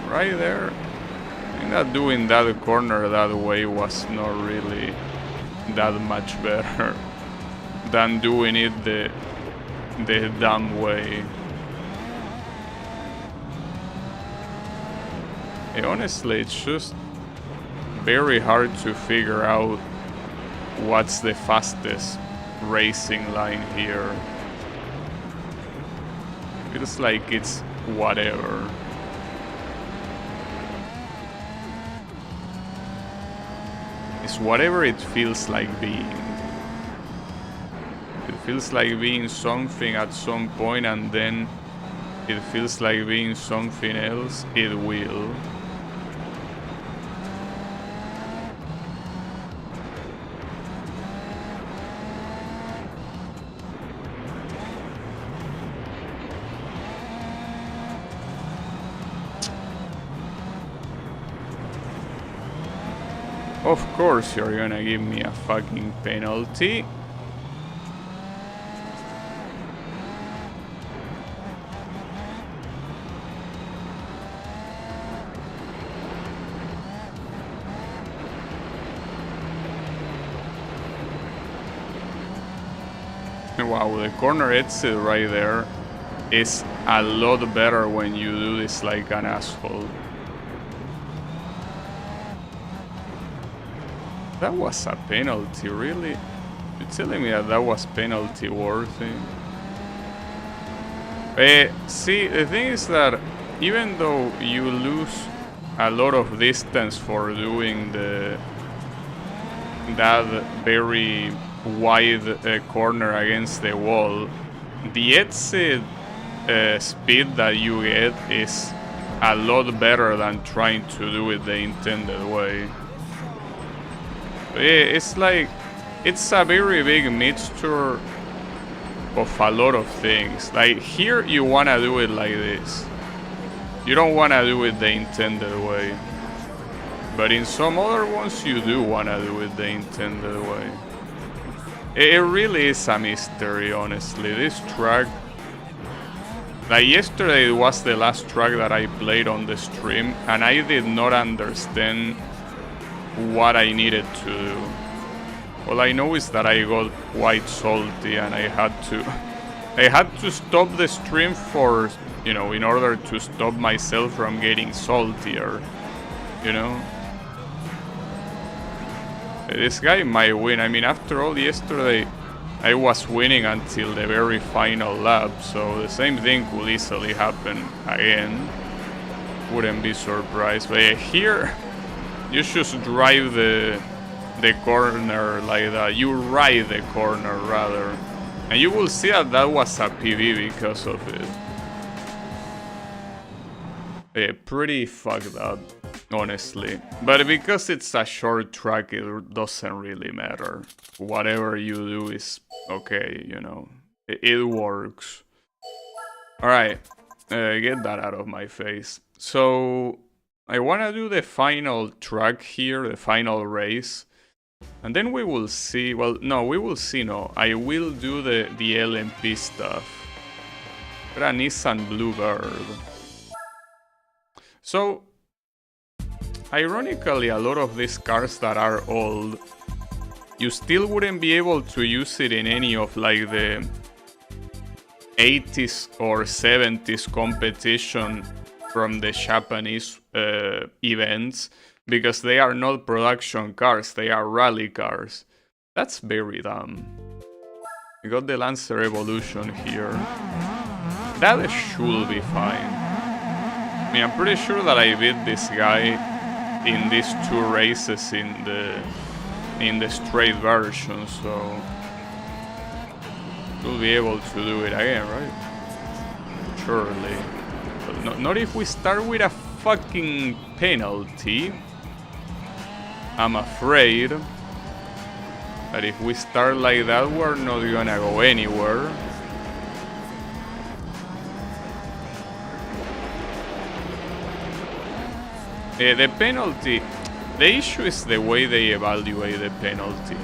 Right there. I think that doing that corner that way was not really that much better than doing it the dumb way. Honestly, it's just very hard to figure out what's the fastest racing line here. Feels like it's whatever. It's whatever it feels like being. It feels like being something at some point, and then it feels like being something else, it will. Of course you're gonna give me a fucking penalty. Wow, the corner exit right there is a lot better when you do this like an asshole. That was a penalty, really? You're telling me that was penalty worthy? See, the thing is that even though you lose a lot of distance for doing that very wide corner against the wall, the exit speed that you get is a lot better than trying to do it the intended way. It's like, it's a very big mixture of a lot of things. Like here you wanna do it like this. You don't wanna do it the intended way. But in some other ones you do wanna do it the intended way. It really is a mystery, honestly. This track, like yesterday was the last track that I played on the stream, and I did not understand what I needed to do. All I know is that I got quite salty and I had to stop the stream for, you know, in order to stop myself from getting saltier, you know. This guy might win. I mean, after all, yesterday I was winning until the very final lap, so the same thing could easily happen again. Wouldn't be surprised. But here you just drive the corner like that. You ride the corner rather. And you will see that that was a PB because of it. Pretty fucked up, honestly. But because it's a short track, it doesn't really matter. Whatever you do is okay, you know. It works. Alright, get that out of my face. So I wanna do the final track here, the final race. And then we will see, well, no, we will see, no. I will do the LMP stuff. Got a Nissan Bluebird. So, ironically, a lot of these cars that are old, you still wouldn't be able to use it in any of like the 80s or 70s competition from the Japanese events, because they are not production cars, they are rally cars. That's very dumb. We got the Lancer Evolution here. That should be fine. I mean, I'm pretty sure that I beat this guy in these two races in the straight version, so we'll be able to do it again, right? Surely. But not if we start with a fucking penalty. I'm afraid. But if we start like that, we're not gonna go anywhere. The penalty, the issue is the way they evaluate the penalty.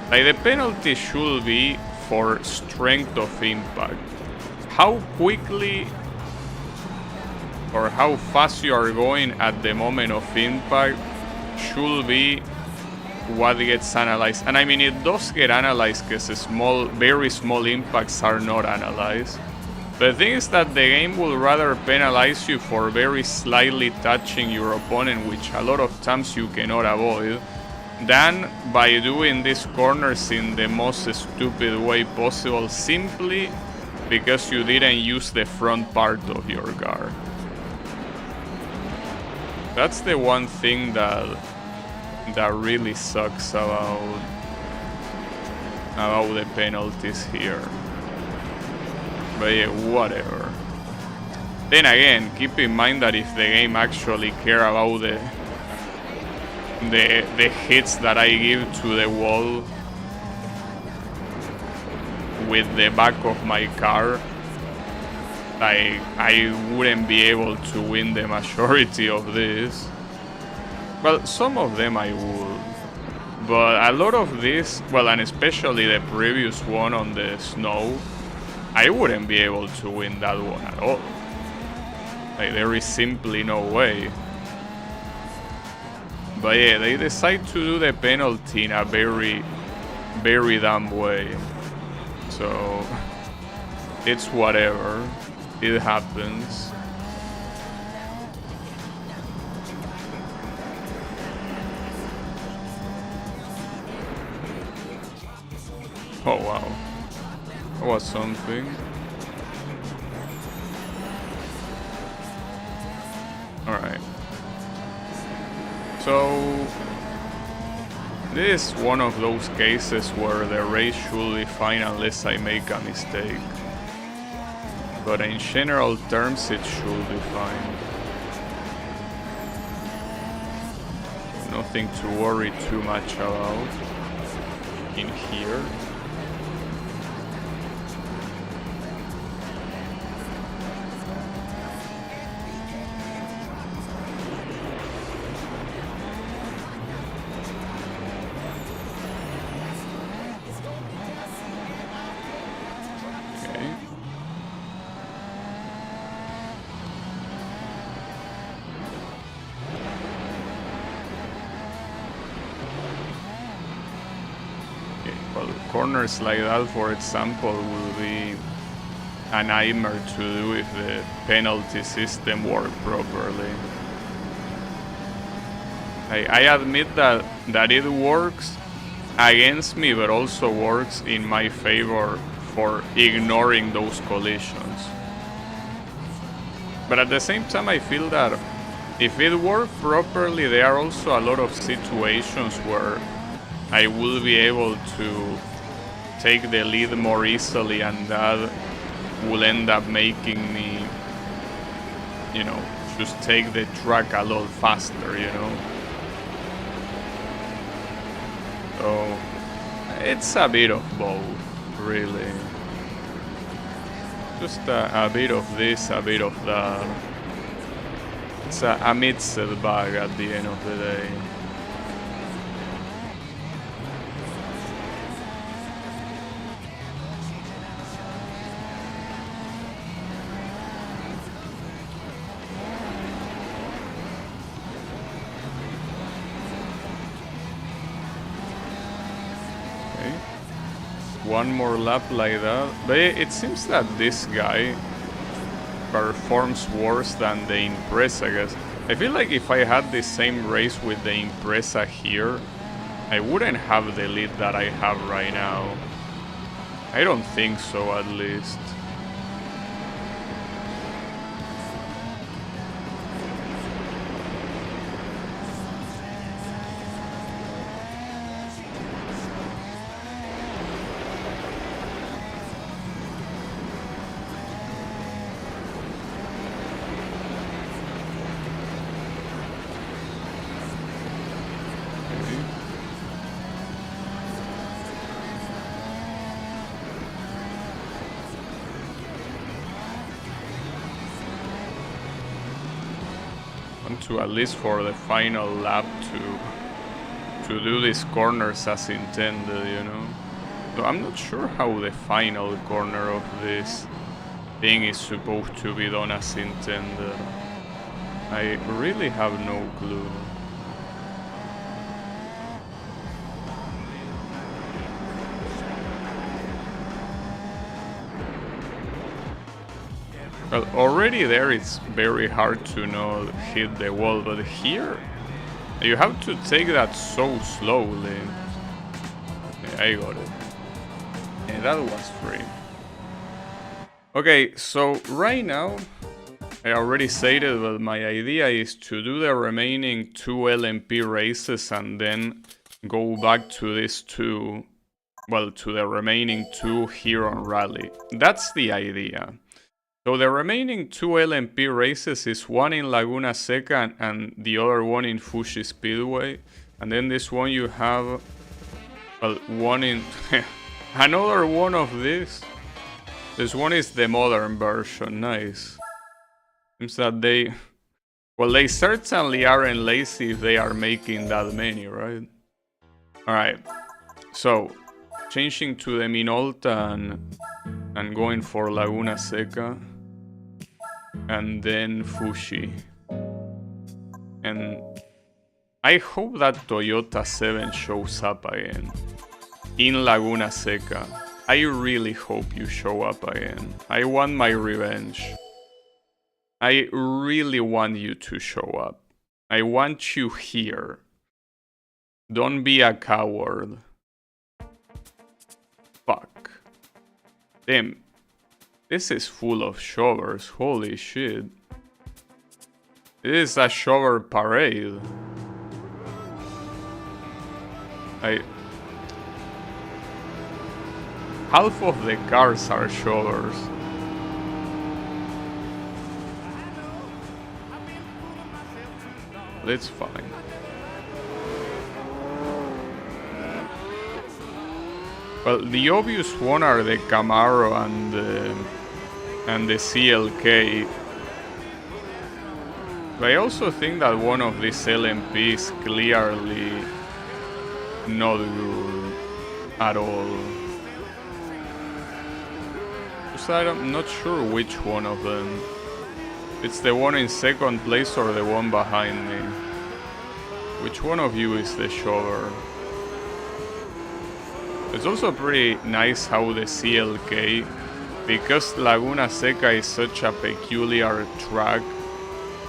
Like, the penalty should be for strength of impact. How quickly or how fast you are going at the moment of impact should be what gets analyzed. And I mean, it does get analyzed because very small impacts are not analyzed. The thing is that the game will rather penalize you for very slightly touching your opponent, which a lot of times you cannot avoid, than by doing these corners in the most stupid way possible, simply because you didn't use the front part of your car. That's the one thing that really sucks about the penalties here. But yeah, whatever. Then again, keep in mind that if the game actually care about the hits that I give to the wall with the back of my car, I wouldn't be able to win the majority of this. Well, some of them I would. But a lot of this, well, and especially the previous one on the snow, I wouldn't be able to win that one at all. Like, there is simply no way. But yeah, they decide to do the penalty in a very, very dumb way. So, it's whatever. It happens. Oh wow. That was something. Alright. So, this is one of those cases where the race should be fine unless I make a mistake. But in general terms, it should be fine. Nothing to worry too much about in here. Corners like that, for example, will be a nightmare to do if the penalty system worked properly. I admit that it works against me, but also works in my favor for ignoring those collisions. But at the same time, I feel that if it worked properly, there are also a lot of situations where I will be able to take the lead more easily, and that will end up making me, you know, just take the track a lot faster, you know. So it's a bit of both, really. Just a bit of this, a bit of that. It's a mixed bag at the end of the day. One more lap like that. But it seems that this guy performs worse than the Impreza, I guess. I feel like if I had the same race with the Impreza here, I wouldn't have the lead that I have right now. I don't think so, at least. want to, at least for the final lap, to do these corners as intended, you know. So I'm not sure how the final corner of this thing is supposed to be done as intended. I really have no clue. Well, already there it's very hard to not hit the wall, but here you have to take that so slowly. Yeah, I got it. Yeah, that was free. Okay, so right now, I already said it, but my idea is to do the remaining 2 LMP races and then go back to these 2, well, to the remaining 2 here on Rally. That's the idea. So the remaining 2 LMP races is one in Laguna Seca and the other one in Fuji Speedway. And then this one you have, well, one in... another one of this. This one is the modern version, nice. Seems that they... well, they certainly aren't lazy if they are making that many, right? Alright, so changing to the Minolta and going for Laguna Seca. And then Fuji. And I hope that Toyota 7 shows up again in Laguna Seca. I really hope you show up again. I want my revenge. I really want you to show up. I want you here. Don't be a coward. Fuck. Damn. This is full of shovers, holy shit. This is a shover parade. Half of the cars are shovers. That's fine. Well, the obvious one are the Camaro and the CLK. But I also think that one of these LMP is clearly not good at all. So I'm not sure which one of them. It's the one in second place or the one behind me. Which one of you is the shover? It's also pretty nice how the CLK, because Laguna Seca is such a peculiar track,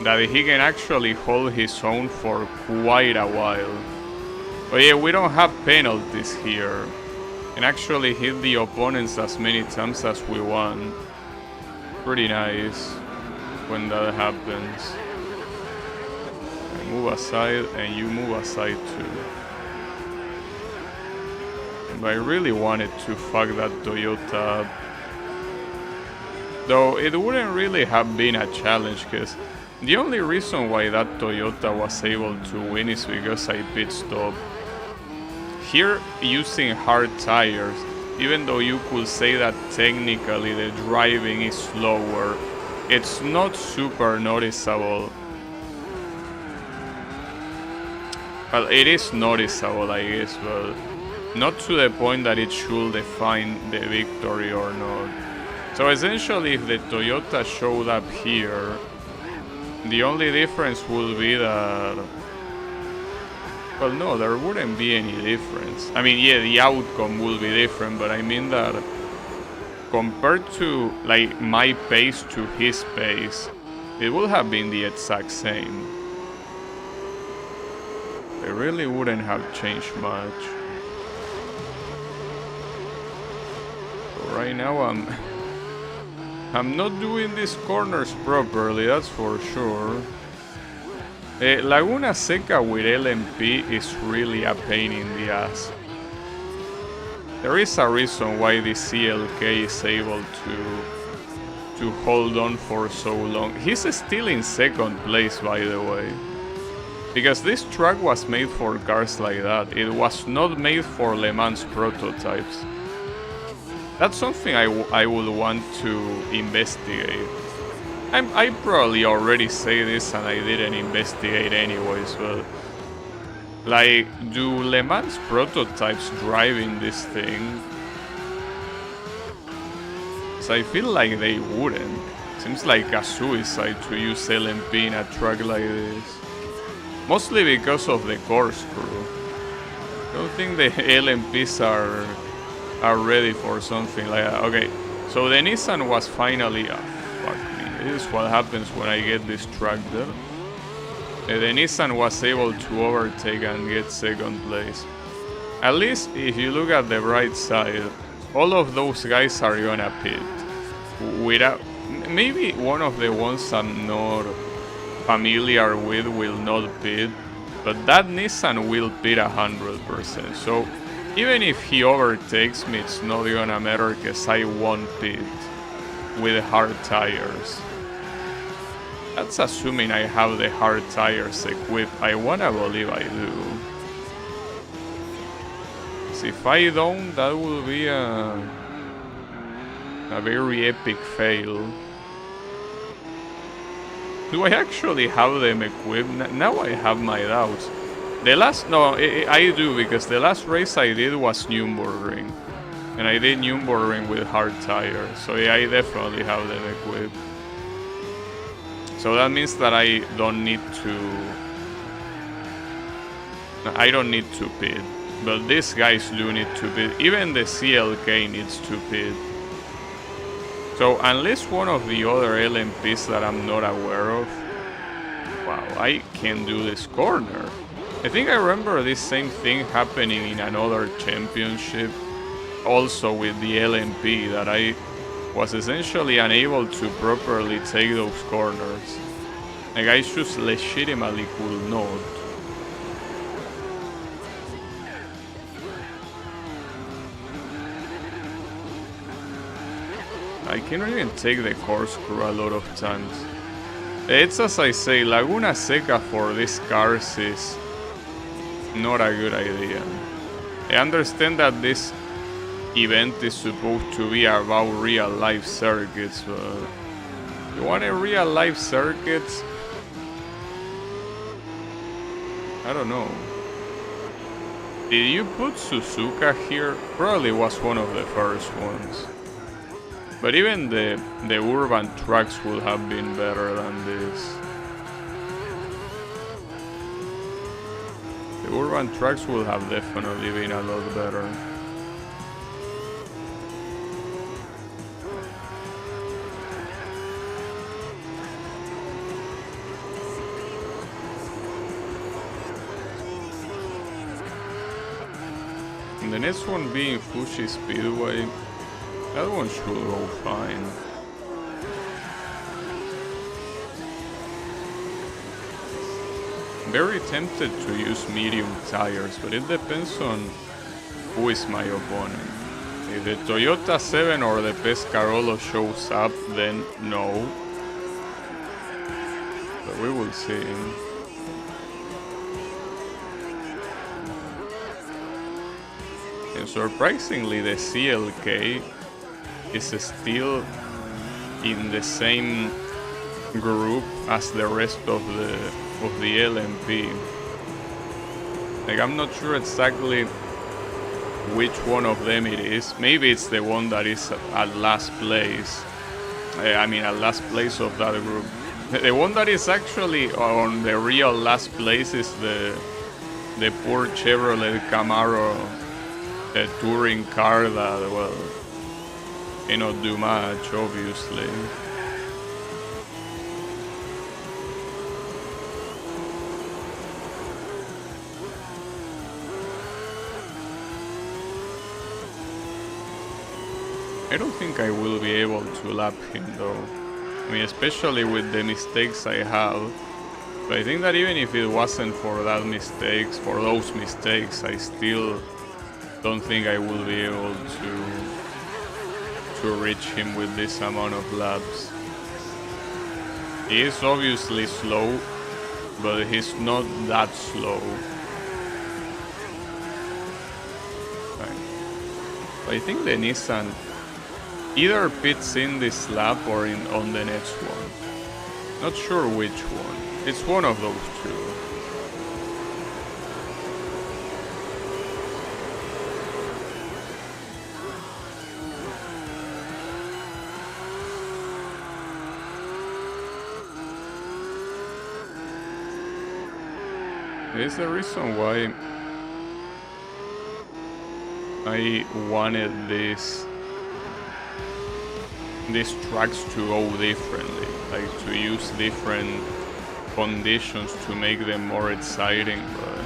that he can actually hold his own for quite a while. But yeah, we don't have penalties here. Can actually hit the opponents as many times as we want. Pretty nice when that happens. I move aside and you move aside too. But I really wanted to fuck that Toyota up. Though it wouldn't really have been a challenge, because the only reason why that Toyota was able to win is because I pit stopped. Here, using hard tires, even though you could say that technically the driving is slower, it's not super noticeable. Well, it is noticeable, I guess, but not to the point that it should define the victory or not. So essentially, if the Toyota showed up here, the only difference would be that... well, no, there wouldn't be any difference. I mean, yeah, the outcome will be different, but I mean that compared to, like, my pace to his pace, it would have been the exact same. It really wouldn't have changed much. So right now I'm not doing these corners properly, that's for sure. Laguna Seca with LMP is really a pain in the ass. There is a reason why the CLK is able to hold on for so long. He's still in second place, by the way. Because this track was made for cars like that. It was not made for Le Mans prototypes. That's something I would want to investigate. I probably already say this and I didn't investigate anyways, but like, do Le Mans prototypes driving this thing? So I feel like they wouldn't. Seems like a suicide to use LMP in a track like this. Mostly because of the corkscrew. I don't think the LMPs are ready for something like that. Okay, so the Nissan was finally... fuck me. This is what happens when I get distracted. The Nissan was able to overtake and get second place. At least if you look at the right side, all of those guys are gonna pit. Without... Maybe one of the ones I'm not familiar with will not pit, but that Nissan will pit 100%. So even if he overtakes me, it's not gonna matter because I won't pit with hard tires. That's assuming I have the hard tires equipped. I wanna believe I do. So if I don't, that will be a very epic fail. Do I actually have them equipped? Now I have my doubts. The last... No, I do, because the last race I did was Nürburgring. And I did Nürburgring with hard tires. So yeah, I definitely have them equipped. So that means that I don't need to pit. But these guys do need to pit. Even the CLK needs to pit. So unless one of the other LMPs that I'm not aware of... Wow, I can do this corner. I think I remember this same thing happening in another championship. Also with the LMP, that I was essentially unable to properly take those corners. Like, I just legitimately could not. I cannot even take the corkscrew a lot of times. It's as I say, Laguna Seca for these cars is not a good idea. I understand that this event is supposed to be about real life circuits, but you want a real life circuits? I don't know. Did you put Suzuka here? Probably was one of the first ones. But even the urban tracks would have been better than this. The urban tracks would have definitely been a lot better. And the next one being Fuji Speedway. That one should go fine. Very tempted to use medium tires, but it depends on who is my opponent. If the Toyota 7 or the Pescarolo shows up, then no. But we will see. And surprisingly, the CLK is still in the same group as the rest of the LMP. Like, I'm not sure exactly which one of them it is. Maybe it's the one that is at last place. I mean, at last place of that group. The one that is actually on the real last place is the poor Chevrolet Camaro touring car that, well, cannot do much, obviously. I don't think I will be able to lap him though. I mean, especially with the mistakes I have. But I think that even if it wasn't for those mistakes, I still don't think I will be able to reach him with this amount of laps. He is obviously slow, but he's not that slow. But I think the Nissan either pits in this lap or on the next one. Not sure which one. It's one of those two. There's the reason why I wanted these tracks to go differently, like to use different conditions to make them more exciting, but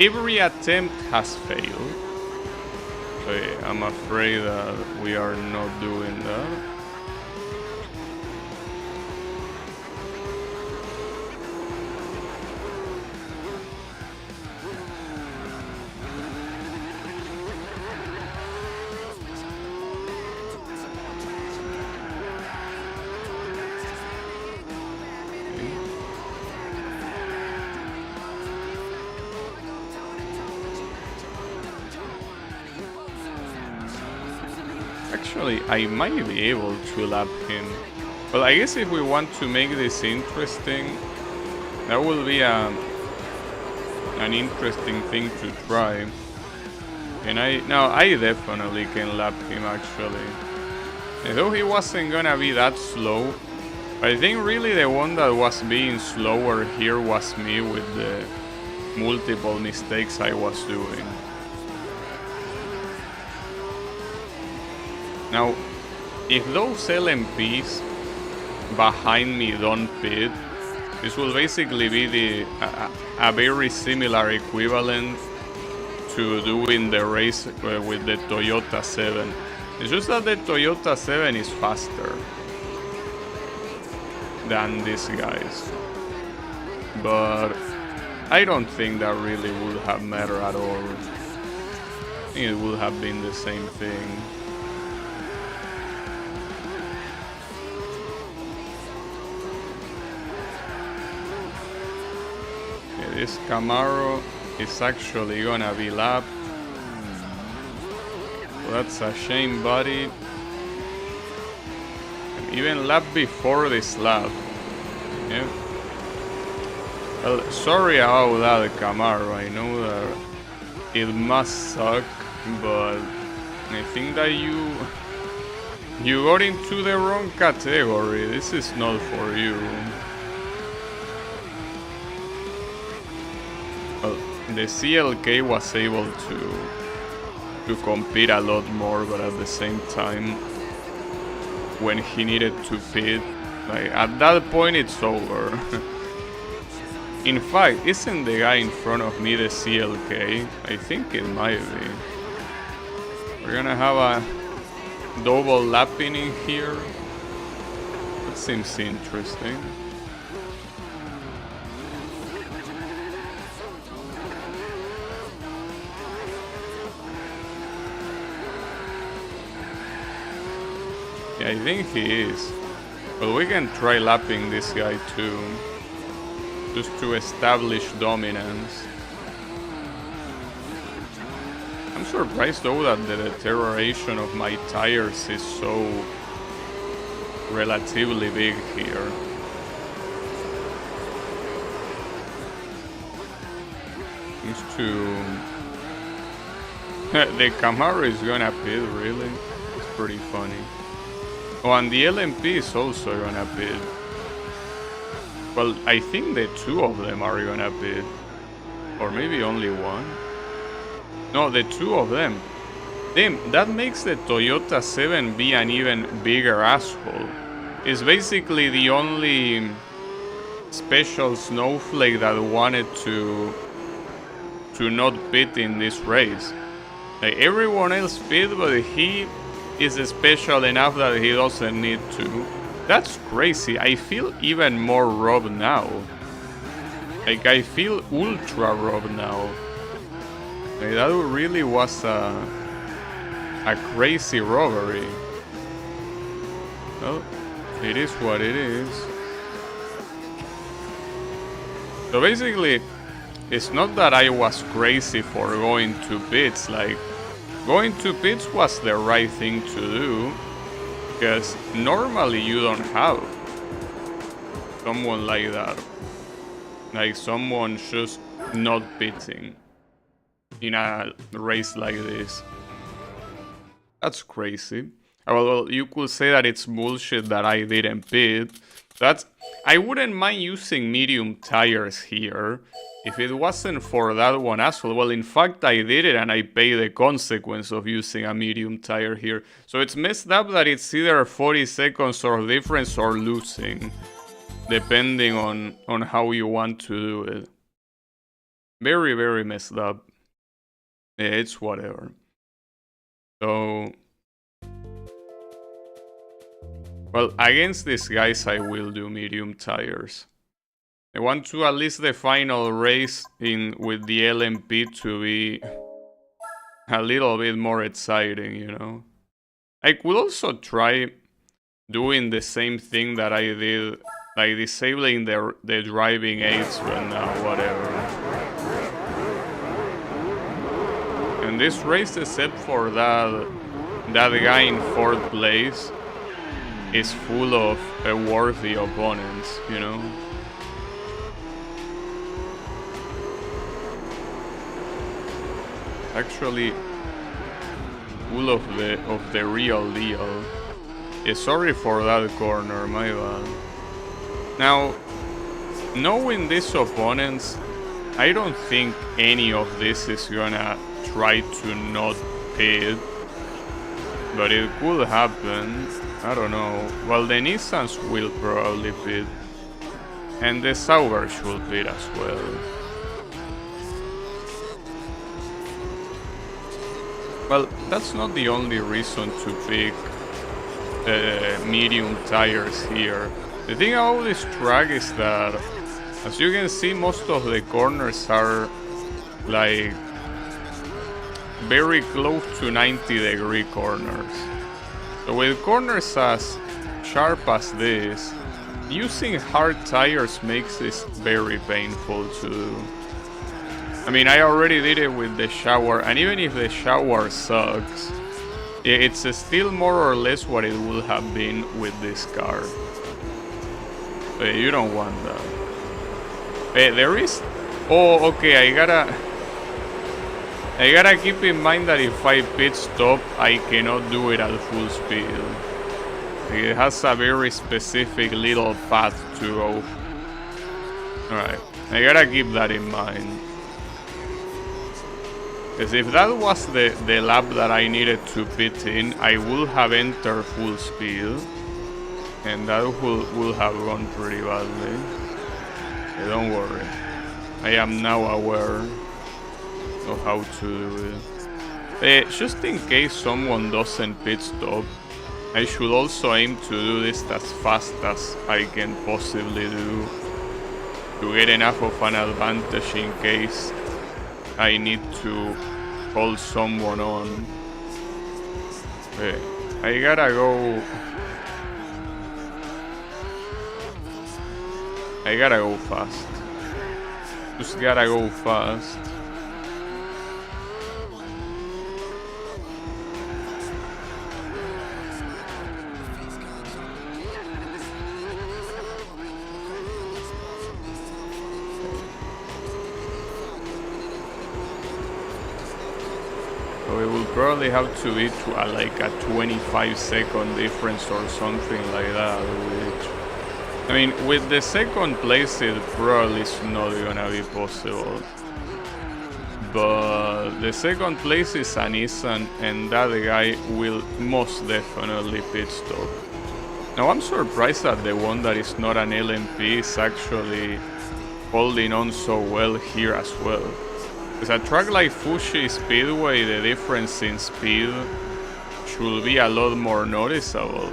every attempt has failed. So yeah, I'm afraid that we are not doing that. Actually, I might be able to lap him. Well, I guess if we want to make this interesting, that will be an interesting thing to try. And I definitely can lap him actually. And though he wasn't gonna be that slow, I think really the one that was being slower here was me with the multiple mistakes I was doing. Now, if those LMPs behind me don't pit, this will basically be a very similar equivalent to doing the race with the Toyota 7. It's just that the Toyota 7 is faster than these guys. But I don't think that really would have mattered at all. I think it would have been the same thing. This Camaro is actually gonna be lapped. So that's a shame, buddy. And even lapped before this lap. Yeah. Well, sorry about that, Camaro. I know that it must suck, but I think that you got into the wrong category. This is not for you. Well, the CLK was able to compete a lot more, but at the same time, when he needed to pit, like at that point it's over. In fact, isn't the guy in front of me the CLK? I think it might be. We're gonna have a double lapping in here. That seems interesting. Yeah, I think he is. But we can try lapping this guy too. Just to establish dominance. I'm surprised though that the deterioration of my tires is so relatively big here. Seems to... the Camaro is gonna pit, really? It's pretty funny. Oh, and the LMP is also gonna pit. Well, I think the two of them are gonna pit. Or maybe only one. No, the two of them. Damn, that makes the Toyota 7 be an even bigger asshole. It's basically the only special snowflake that wanted to not pit in this race. Like, everyone else pit, but he is special enough that he doesn't need to. That's crazy. I feel even more robbed now. Like, I feel ultra robbed now. Like, that really was a crazy robbery. Well, it is what it is. So basically, it's not that I was crazy for going to pits. Like, going to pits was the right thing to do, because normally you don't have Someone like that. Like someone just not pitting in a race like this. That's crazy. Well, you could say that it's bullshit that I didn't pit. I wouldn't mind using medium tires here if it wasn't for that one as well. Well, in fact, I did it and I pay the consequence of using a medium tire here. So it's messed up that it's either 40 seconds or difference or losing, depending on how you want to do it. Very, very messed up. Yeah, it's whatever. So... well, against these guys, I will do medium tires. I want to at least the final race with the LMP to be a little bit more exciting, you know. I could also try doing the same thing that I did, like disabling the driving aids right now, whatever. And this race, except for that guy in 4th place, is full of worthy opponents, you know. Actually, full of the real deal. Yeah, sorry for that corner, my bad. Now, knowing these opponents, I don't think any of this is gonna try to not pit, but it could happen. I don't know. Well, the Nissans will probably pit. And the Sauber should pit as well. Well, that's not the only reason to pick medium tires here. The thing about this track is that, as you can see, most of the corners are like very close to 90-degree corners. So with corners as sharp as this, using hard tires makes this very painful to do. I mean, I already did it with the shower, and even if the shower sucks, it's still more or less what it would have been with this car. So you don't want that. There is... oh, okay, I gotta keep in mind that if I pit stop, I cannot do it at full speed. It has a very specific little path to go. Alright, I gotta keep that in mind. Because if that was the lap that I needed to pit in, I would have entered full speed. And that would have gone pretty badly. So don't worry. I am now aware of how to do it. Just in case someone doesn't pit stop, I should also aim to do this as fast as I can possibly do, to get enough of an advantage in case I need to hold someone on. I gotta go fast. Just gotta go fast. So it will probably have to be like a 25-second difference or something like that, which... I mean, with the second place it probably is not gonna be possible. But the second place is a Nissan, and that guy will most definitely pit stop. Now I'm surprised that the one that is not an LMP is actually holding on so well here as well. Because a track like Fuji Speedway, the difference in speed should be a lot more noticeable.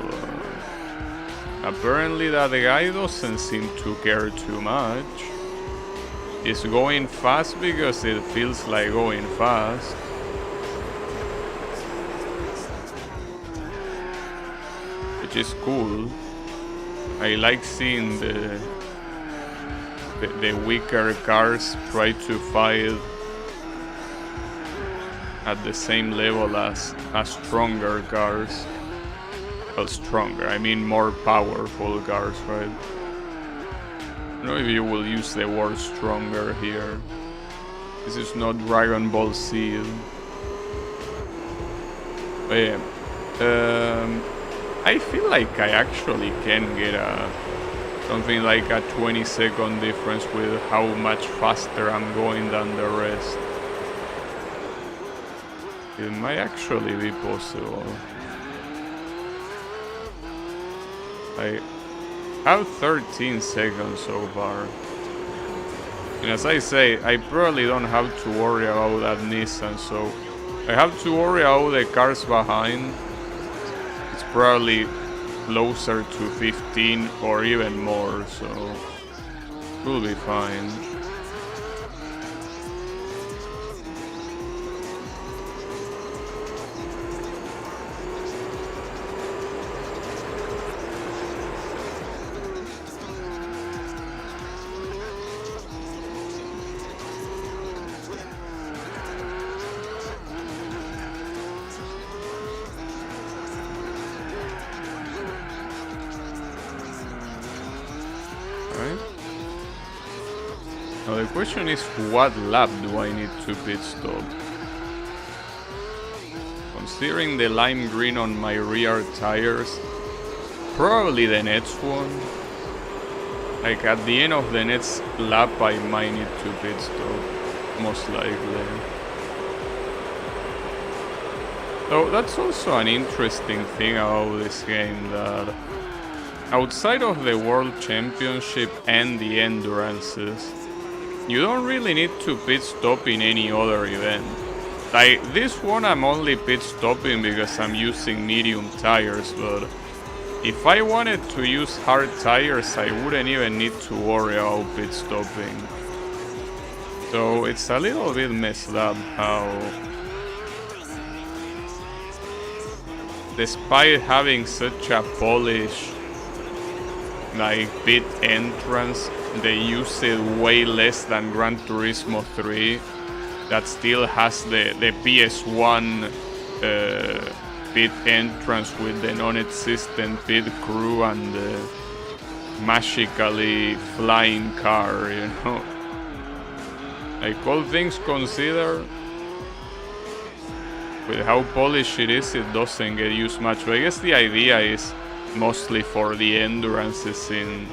Apparently that guy doesn't seem to care too much. He's going fast because it feels like going fast. Which is cool. I like seeing the weaker cars try to fight at the same level as stronger cars. Well, stronger, I mean more powerful cars, right? I don't know if you will use the word stronger here. This is not Dragon Ball Z. But yeah, I feel like I actually can get something like a 20-second difference with how much faster I'm going than the rest. It might actually be possible. I have 13 seconds so far. And as I say, I probably don't have to worry about that Nissan, so I have to worry about the cars behind. It's probably closer to 15 or even more, so we'll be fine. Now the question is, what lap do I need to pit stop? Considering the lime green on my rear tires, probably the next one. Like at the end of the next lap I might need to pit stop, most likely. So that's also an interesting thing about this game, that outside of the World Championship and the Endurances, you don't really need to pit stop in any other event. Like this one I'm only pit stopping because I'm using medium tires, but if I wanted to use hard tires I wouldn't even need to worry about pit stopping. So it's a little bit messed up how, despite having such a polished like pit entrance, they use it way less than Gran Turismo 3, that still has the PS1 pit entrance with the non-existent pit crew and the magically flying car, you know. Like, all things considered, with how polished it is, it doesn't get used much. But I guess the idea is mostly for the endurances, in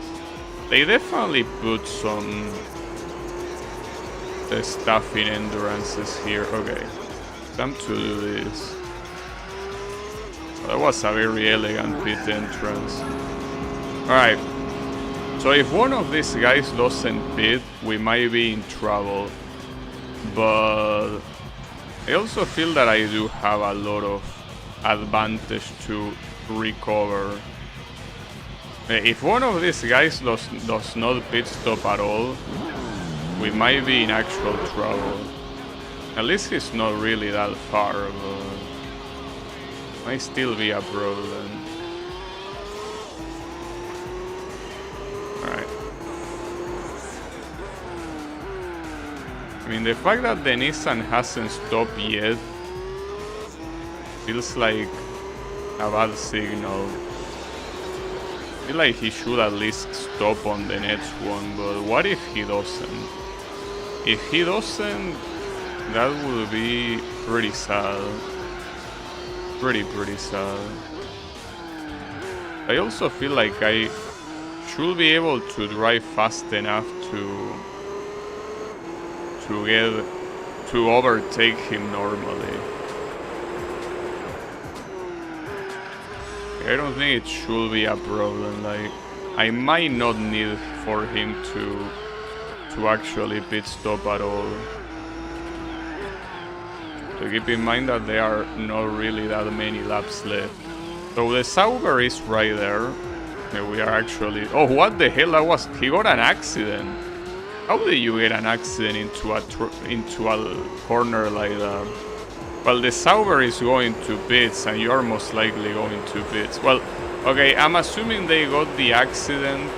they definitely put some stuff in endurances here. Okay, time to do this. That was a very elegant pit entrance. Alright, so if one of these guys doesn't pit, we might be in trouble. But I also feel that I do have a lot of advantage to recover. If one of these guys does not pit stop at all, we might be in actual trouble. At least he's not really that far, but might still be a problem. Alright. I mean, the fact that the Nissan hasn't stopped yet feels like a bad signal. I feel like he should at least stop on the next one, but what if he doesn't? If he doesn't, that would be pretty sad. Pretty sad. I also feel like I should be able to drive fast enough to overtake him normally. I don't think it should be a problem. Like, I might not need for him to actually pit stop at all. So keep in mind that there are not really that many laps left. So the Sauber is right there. Okay, we are actually... Oh, what the hell? That was... He got an accident. How did you get an accident into a corner like that? Well, the Sauber is going to pits, and you're most likely going to pits. Well, okay, I'm assuming they got the accident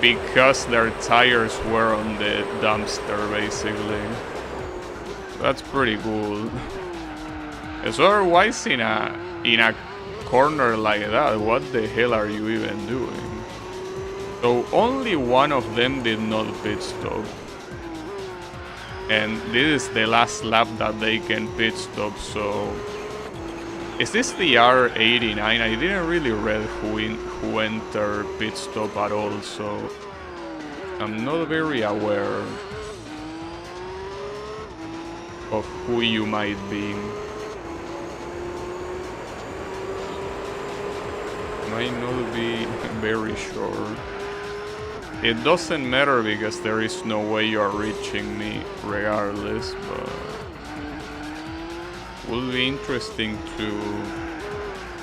because their tires were on the dumpster, basically. That's pretty cool. So otherwise, in a corner like that, what the hell are you even doing? So only one of them did not pit stop. And this is the last lap that they can pit stop, so... Is this the R89? I didn't really read who entered pit stop at all, so... I'm not very aware of who you might be. Might not be very sure. It doesn't matter because there is no way you are reaching me regardless, but will be interesting to...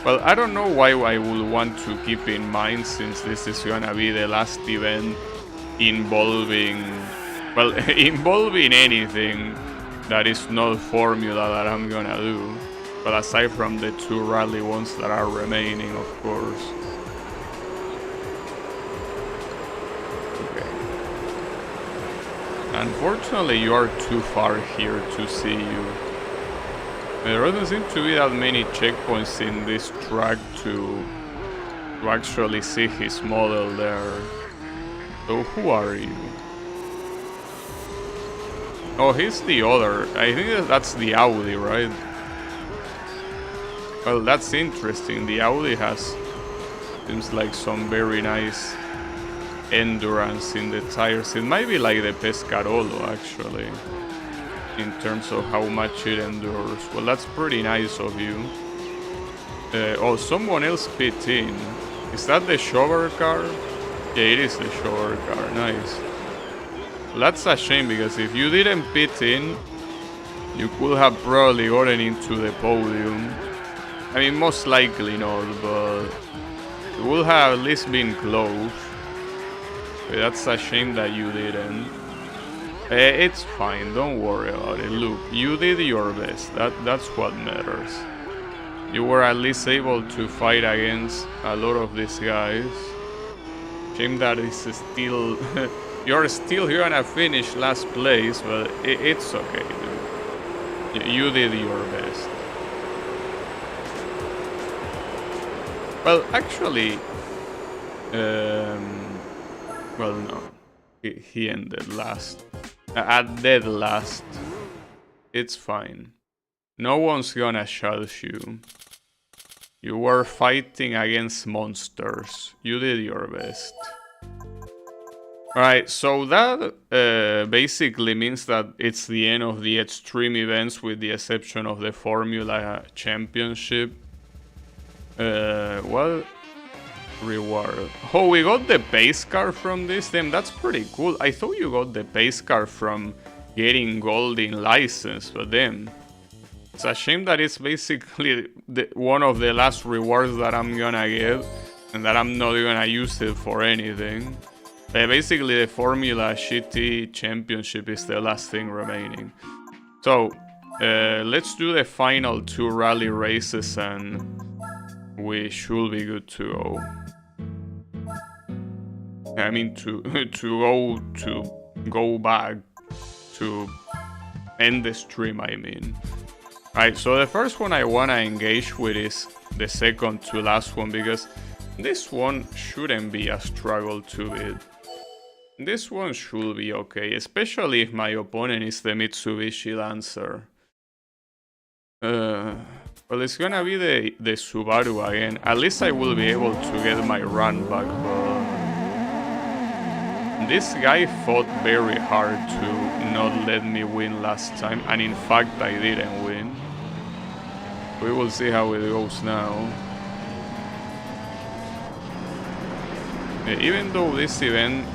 Well, I don't know why I would want to keep in mind, since this is gonna be the last event involving... Well, involving anything that is not Formula that I'm gonna do. But aside from the 2 rally ones that are remaining, of course. Okay. Unfortunately, you are too far here to see you. There doesn't seem to be that many checkpoints in this track to actually see his model there. So who are you? Oh, he's the other. I think that's the Audi, right? Well, that's interesting. The Audi has, seems like, some very nice endurance in the tires. It might be like the Pescarolo, actually, in terms of how much it endures. Well, that's pretty nice of you. Oh, someone else pit in. Is that the shower car? Yeah, it is the shower car. Nice. Well, that's a shame, because if you didn't pit in, you could have probably gotten into the podium. I mean, most likely not, but it would have at least been close. But that's a shame that you didn't. It's fine, don't worry about it. Look, you did your best. That's what matters. You were at least able to fight against a lot of these guys. Shame that it's still... You're still gonna finish last place, but it's okay, dude. You did your best. Well, actually... well, no. He ended last. At dead last. It's fine. No one's gonna judge you. You were fighting against monsters. You did your best. Alright, so that basically means that it's the end of the extreme events, with the exception of the Formula Championship. Well... Reward. Oh, we got the pace car from this? Damn, that's pretty cool. I thought you got the pace car from getting gold in license, but damn. It's a shame that it's basically one of the last rewards that I'm gonna get, and that I'm not gonna use it for anything. Basically, the Formula GT Championship is the last thing remaining. So, let's do the final 2 rally races and we should be good to go. I mean, to go back to end the stream, I mean. Alright, so the first one I wanna engage with is the second to last one, because this one shouldn't be a struggle to beat. This one should be okay, especially if my opponent is the Mitsubishi Lancer. Well, it's gonna be the Subaru again. At least I will be able to get my run back, but... This guy fought very hard to not let me win last time, and in fact I didn't win. We will see how it goes now. Even though this event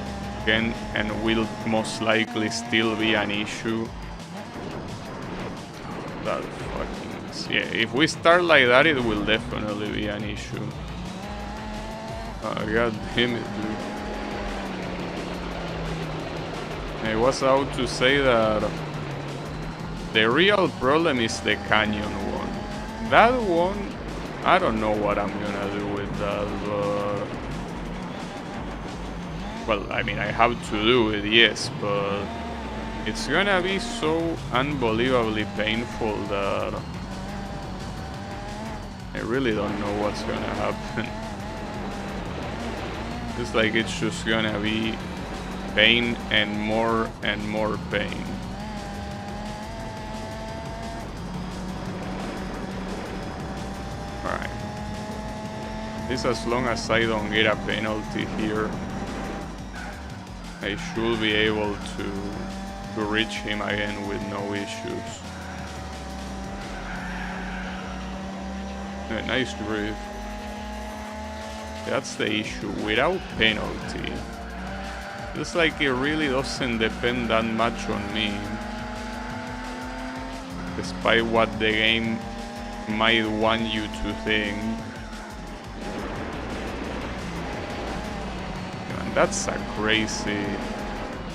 can and will most likely still be an issue. That fucking is... Yeah, if we start like that, it will definitely be an issue. God damn it, dude. I was about to say that the real problem is the canyon one. That one, I don't know what I'm gonna do with that, but... Well, I mean, I have to do it, yes, but... It's gonna be so unbelievably painful that... I really don't know what's gonna happen. It's like it's just gonna be pain and more pain. Alright. At least as long as I don't get a penalty here, I should be able to reach him again with no issues. Yeah, nice drift. That's the issue. Without penalty, it's like it really doesn't depend that much on me, despite what the game might want you to think. And that's a crazy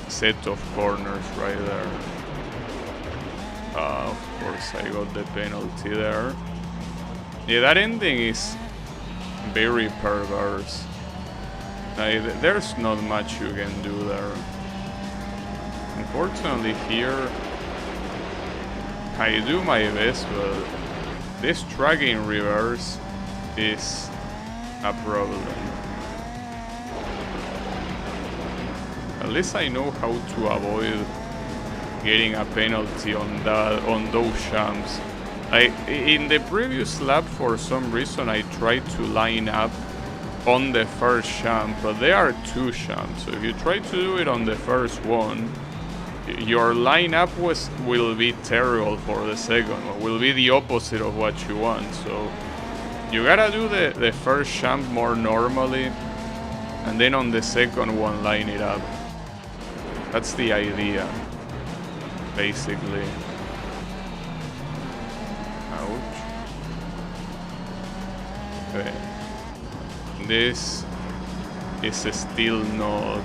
set of corners right there. Of course I got the penalty there. Yeah, that ending is very perverse. There's not much you can do there. Unfortunately here, I do my best, but this track in reverse is a problem. At least I know how to avoid getting a penalty on those jumps. In the previous lap, for some reason, I tried to line up on the first jump, but there are two jumps. So if you try to do it on the first one, your lineup will be terrible for the second one. Will be the opposite of what you want. So you gotta do the first jump more normally, and then on the second one line it up. That's the idea, basically. Ouch. Okay. This is still not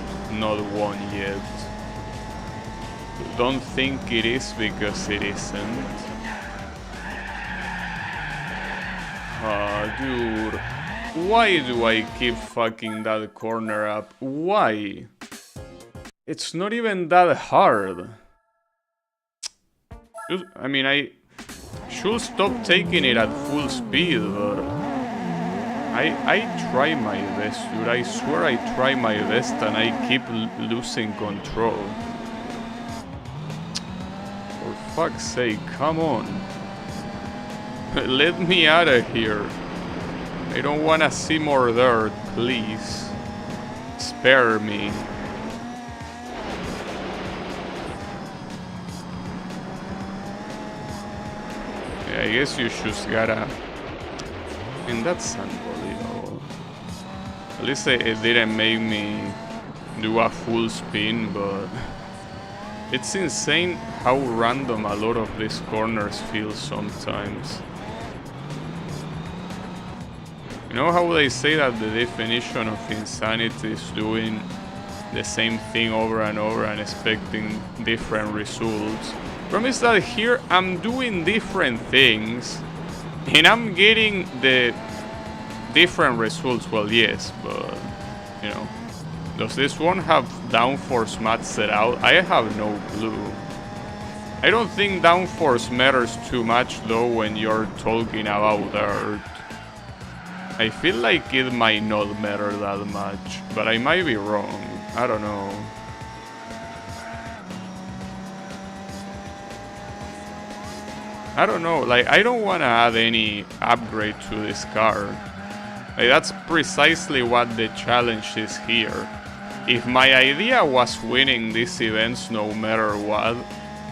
won yet. Don't think it is, because it isn't. Dude. Why do I keep fucking that corner up? Why? It's not even that hard. I mean, I should stop taking it at full speed, but I try my best, dude. I swear I try my best, and I keep losing control. For fuck's sake, come on. Let me out of here. I don't want to see more dirt, please. Spare me. Yeah, I guess you just gotta... I mean, that's unbelievable. At least it didn't make me do a full spin, but... It's insane how random a lot of these corners feel sometimes. You know how they say that the definition of insanity is doing the same thing over and over and expecting different results? Problem is that here I'm doing different things and I'm getting the different results. Well, yes, but you know, does this one have downforce maxed out? I have no clue. I don't think downforce matters too much though when you're talking about dirt. I feel like it might not matter that much, but I might be wrong. I don't know. I don't know, like, I don't want to add any upgrade to this car. Like, that's precisely what the challenge is here. If my idea was winning these events no matter what,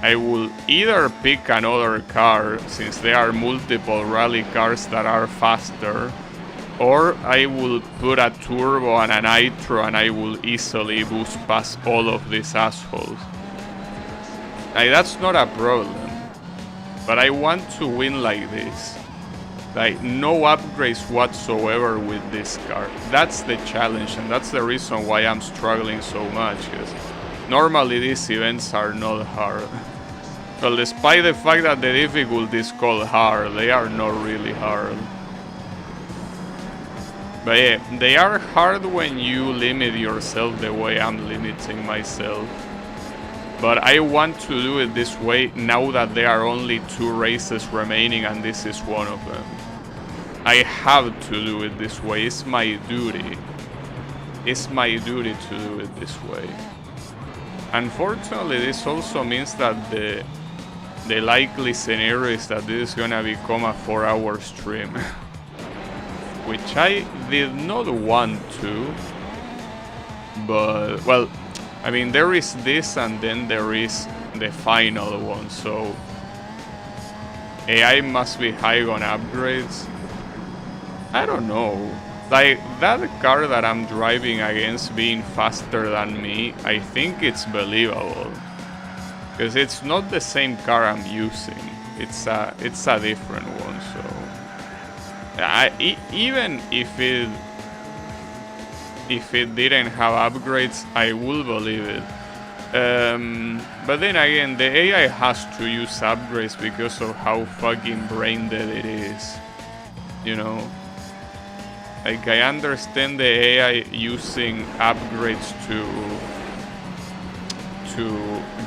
I will either pick another car, since there are multiple rally cars that are faster, or I will put a turbo and a nitro and I will easily boost past all of these assholes. Like, that's not a problem. But I want to win like this. Like, no upgrades whatsoever with this car. That's the challenge, and that's the reason why I'm struggling so much, because normally these events are not hard. Well, despite the fact that the difficulty is called hard, they are not really hard. But yeah, they are hard when you limit yourself the way I'm limiting myself. But I want to do it this way now that there are only 2 races remaining and this is one of them. I have to do it this way, it's my duty. it's my duty to do it this way. Unfortunately, this also means that the likely scenario is that this is gonna become a 4-hour stream. Which I did not want to. But, well, I mean, there is this and then there is the final one, so AI must be high on upgrades. I don't know. Like, that car that I'm driving against being faster than me, I think it's believable. Because it's not the same car I'm using. It's a different one, so... even if it didn't have upgrades, I will believe it. But then again, the AI has to use upgrades because of how fucking brain dead it is. You know? Like, I understand the AI using upgrades to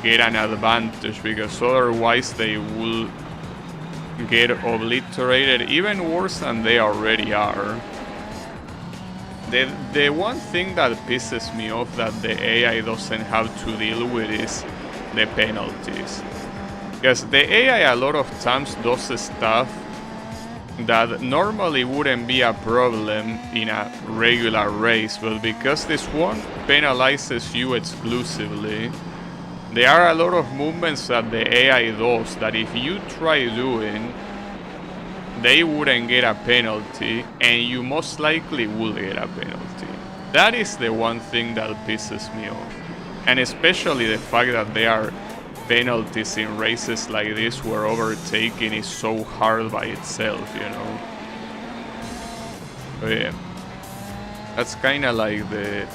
get an advantage, because otherwise they will get obliterated even worse than they already are. The one thing that pisses me off that the AI doesn't have to deal with is the penalties. Because the AI a lot of times does stuff that normally wouldn't be a problem in a regular race, but because this one penalizes you exclusively, there are a lot of movements that the AI does that if you try doing, they wouldn't get a penalty, and you most likely will get a penalty. That is the one thing that pisses me off. And especially the fact that there are penalties in races like this where overtaking is so hard by itself, you know. But yeah, that's kind of like the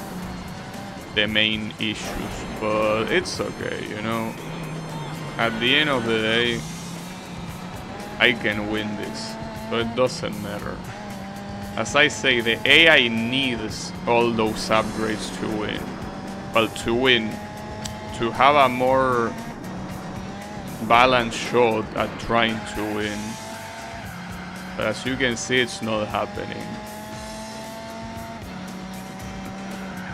main issues, but it's okay, you know. At the end of the day, I can win this, so it doesn't matter. As I say, the AI needs all those upgrades to win. Well, to have a more balanced shot at trying to win. But as you can see, it's not happening.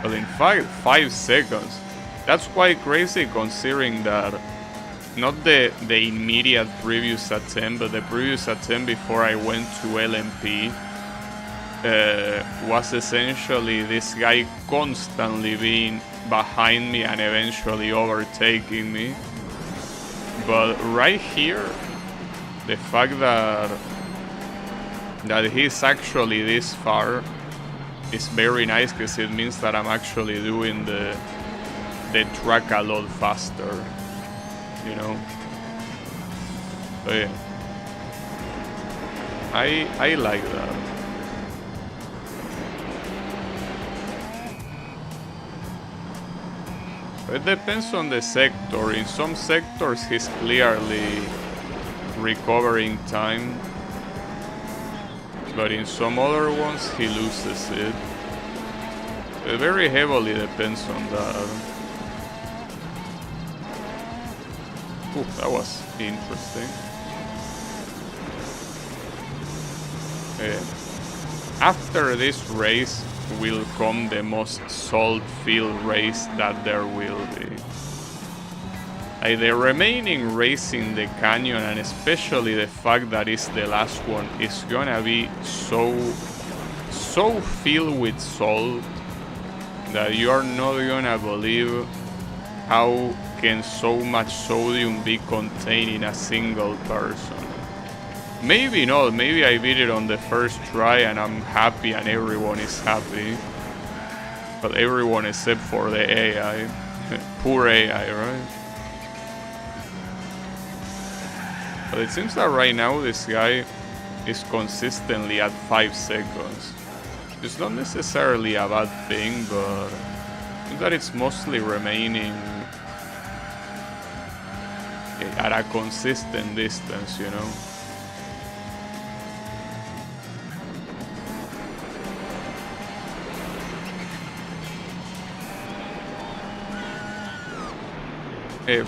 But in 5 seconds, that's quite crazy considering that not the immediate previous attempt, but the previous attempt before I went to LMP was essentially this guy constantly being behind me and eventually overtaking me. But right here, the fact that he's actually this far is very nice, because it means that I'm actually doing the track a lot faster, you know. So yeah, I like that. It depends on the sector. In some sectors he's clearly recovering time, but in some other ones he loses it. It very heavily depends on that. Ooh, that was interesting. After this race will come the most salt-filled race that there will be. Like, the remaining race in the canyon, and especially the fact that it's the last one, is gonna be so filled with salt that you are not gonna believe how can so much sodium be contained in a single person. Maybe not, maybe I beat it on the first try and I'm happy and everyone is happy. But everyone except for the AI. Poor AI, right? But it seems that right now this guy is consistently at 5 seconds. It's not necessarily a bad thing, but I think that it's mostly remaining at a consistent distance, you know?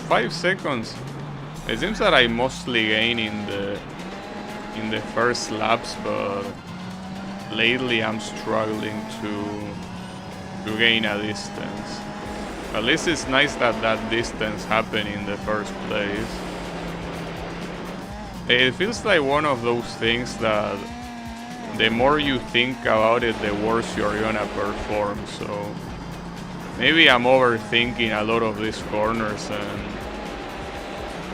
5 seconds. It seems that I mostly gain in the first laps, but lately I'm struggling to to gain a distance. At least it's nice that that distance happened in the first place. It feels like one of those things that the more you think about it, the worse you're gonna perform. So maybe I'm overthinking a lot of these corners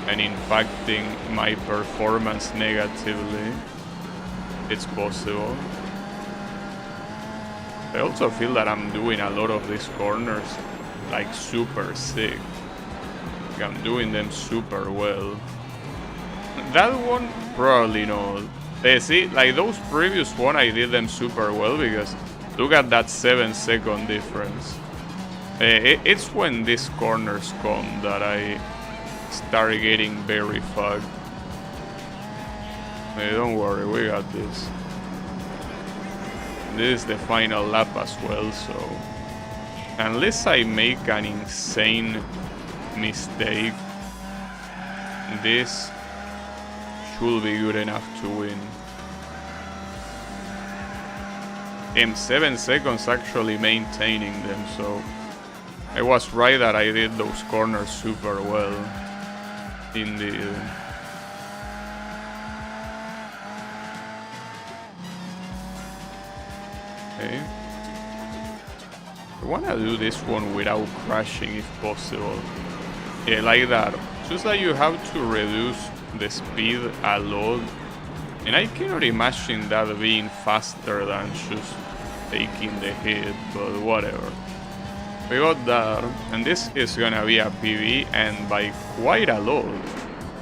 and impacting my performance negatively. It's possible. I also feel that I'm doing a lot of these corners like super sick. Like I'm doing them super well. That one probably not. See, like those previous one I did them super well because look at that 7-second difference. It's when these corners come that I start getting very fucked. Hey, don't worry, we got this. This is the final lap as well, so unless I make an insane mistake, this should be good enough to win. I'm 7 seconds actually maintaining them, so I was right that I did those corners super well. Indeed. Okay. I wanna do this one without crashing if possible. Yeah, like that. Just that you have to reduce the speed a lot. And I cannot imagine that being faster than just taking the hit, but whatever. We got that, and this is gonna be a PB, and by quite a lot.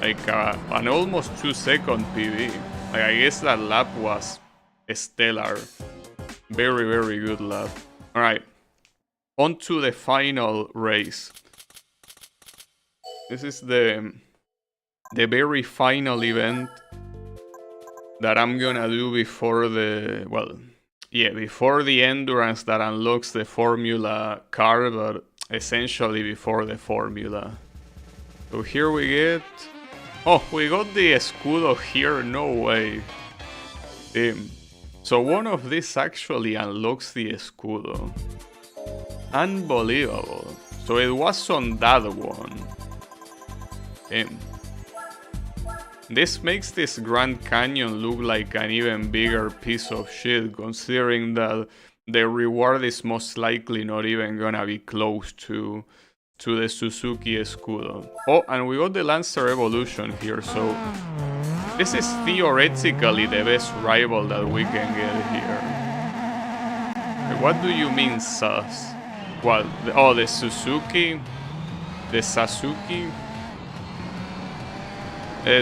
Like an almost 2-second PB. Like I guess that lap was stellar. Very, very good lap. Alright, on to the final race. This is the very final event that I'm gonna do before the, well, yeah, before the endurance that unlocks the Formula car, but essentially before the Formula. So here we get, oh, we got the escudo here, no way. Damn. So one of these actually unlocks the escudo. Unbelievable. So it was on that one. Damn. This makes this Grand Canyon look like an even bigger piece of shit, considering that the reward is most likely not even gonna be close to the Suzuki Escudo. Oh, and we got the Lancer Evolution here, so this is theoretically the best rival that we can get here. What do you mean, sus? What? Oh, the Suzuki? The Sasuke?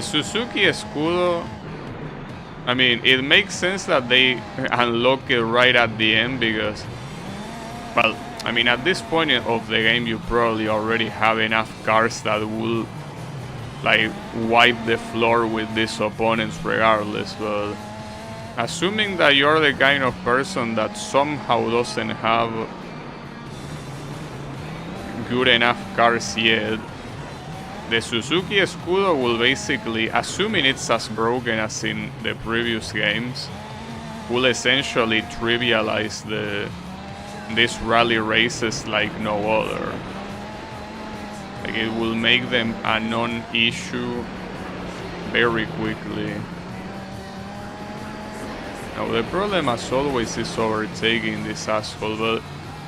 Suzuki Escudo, I mean, it makes sense that they unlock it right at the end because, well, I mean, at this point of the game, you probably already have enough cars that will, like, wipe the floor with these opponents regardless, but assuming that you're the kind of person that somehow doesn't have good enough cars yet, the Suzuki Escudo will basically, assuming it's as broken as in the previous games, will essentially trivialize these rally races like no other. Like it will make them a non-issue very quickly. Now the problem as always is overtaking this asshole, but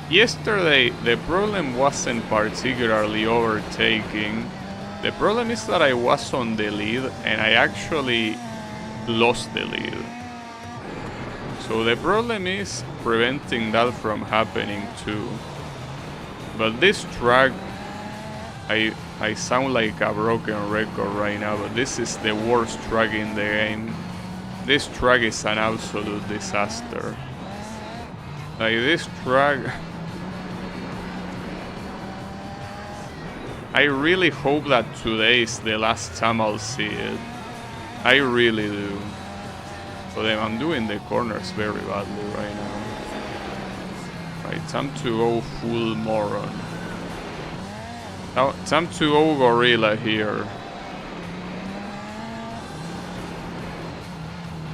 yesterday the problem wasn't particularly overtaking. The problem is that I was on the lead and I actually lost the lead. So the problem is preventing that from happening too. But this track, I sound like a broken record right now, but this is the worst track in the game. This track is an absolute disaster. Like this track, I really hope that today is the last time I'll see it. I really do. But I'm doing the corners very badly right now. Right, time to go full moron. Now, time to go gorilla here.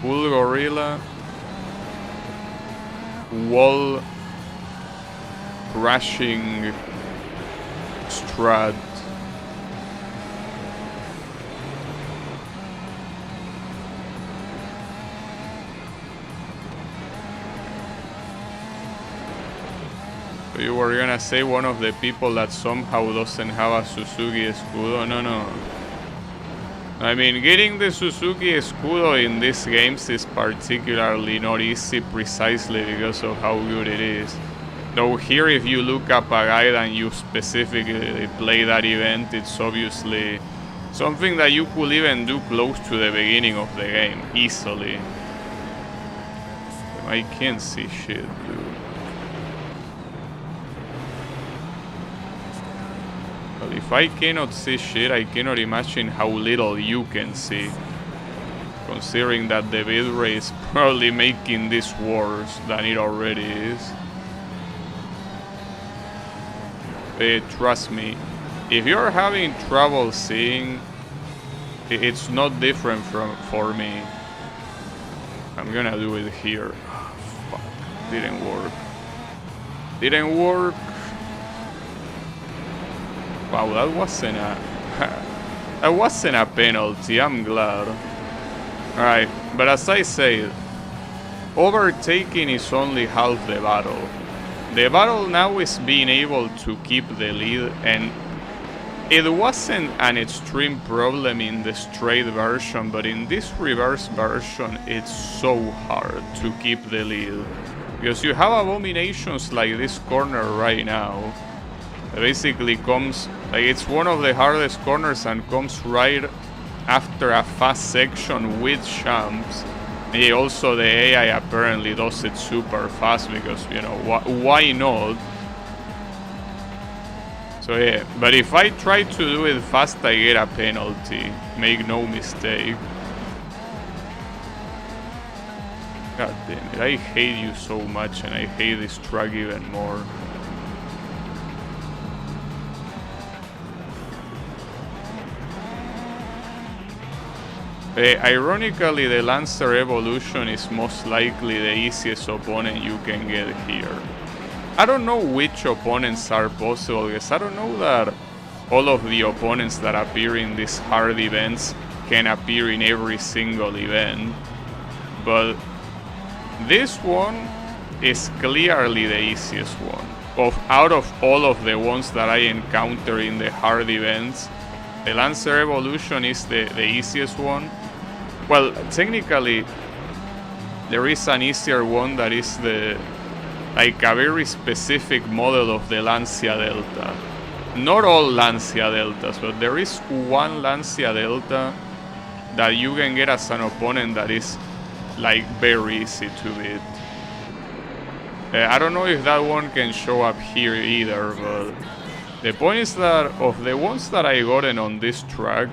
Full gorilla. Wall. crashing strat. So you were gonna say one of the people that somehow doesn't have a Suzuki Escudo? No. I mean, getting the Suzuki Escudo in these games is particularly not easy precisely because of how good it is. Though here, if you look up a guide and you specifically play that event, it's obviously something that you could even do close to the beginning of the game, easily. I can't see shit, dude. Well, if I cannot see shit, I cannot imagine how little you can see. Considering that the bitrate is probably making this worse than it already is. Trust me, if you're having trouble seeing, it's not different for me. I'm gonna do it here. Oh, fuck. Didn't work. Didn't work. Wow, that wasn't a penalty, I'm glad. Alright, but as I said, overtaking is only half the battle. The battle now is being able to keep the lead, and it wasn't an extreme problem in the straight version, but in this reverse version it's so hard to keep the lead. Because you have abominations like this corner right now. It basically comes, like, it's one of the hardest corners and comes right after a fast section with champs. And also the AI apparently does it super fast because, you know, why not? So yeah, but if I try to do it fast, I get a penalty. Make no mistake. God damn it, I hate you so much, and I hate this track even more. Ironically, the Lancer Evolution is most likely the easiest opponent you can get here. I don't know which opponents are possible, because I don't know that all of the opponents that appear in these hard events can appear in every single event. But this one is clearly the easiest one. Out of all of the ones that I encounter in the hard events, the Lancer Evolution is the easiest one. Well, technically, there is an easier one that is like a very specific model of the Lancia Delta. Not all Lancia Deltas, but there is one Lancia Delta that you can get as an opponent that is like very easy to beat. I don't know if that one can show up here either, but the point is that of the ones that I gotten on this track,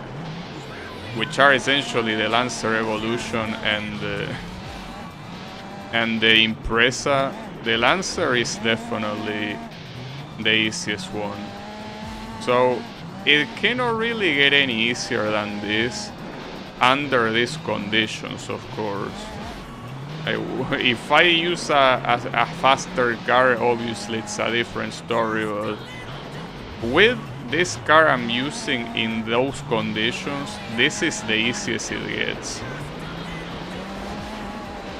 which are essentially the Lancer Evolution and the Impreza, the Lancer is definitely the easiest one. So it cannot really get any easier than this, under these conditions, of course. If I use a faster car, obviously it's a different story, but with this car I'm using in those conditions, this is the easiest it gets.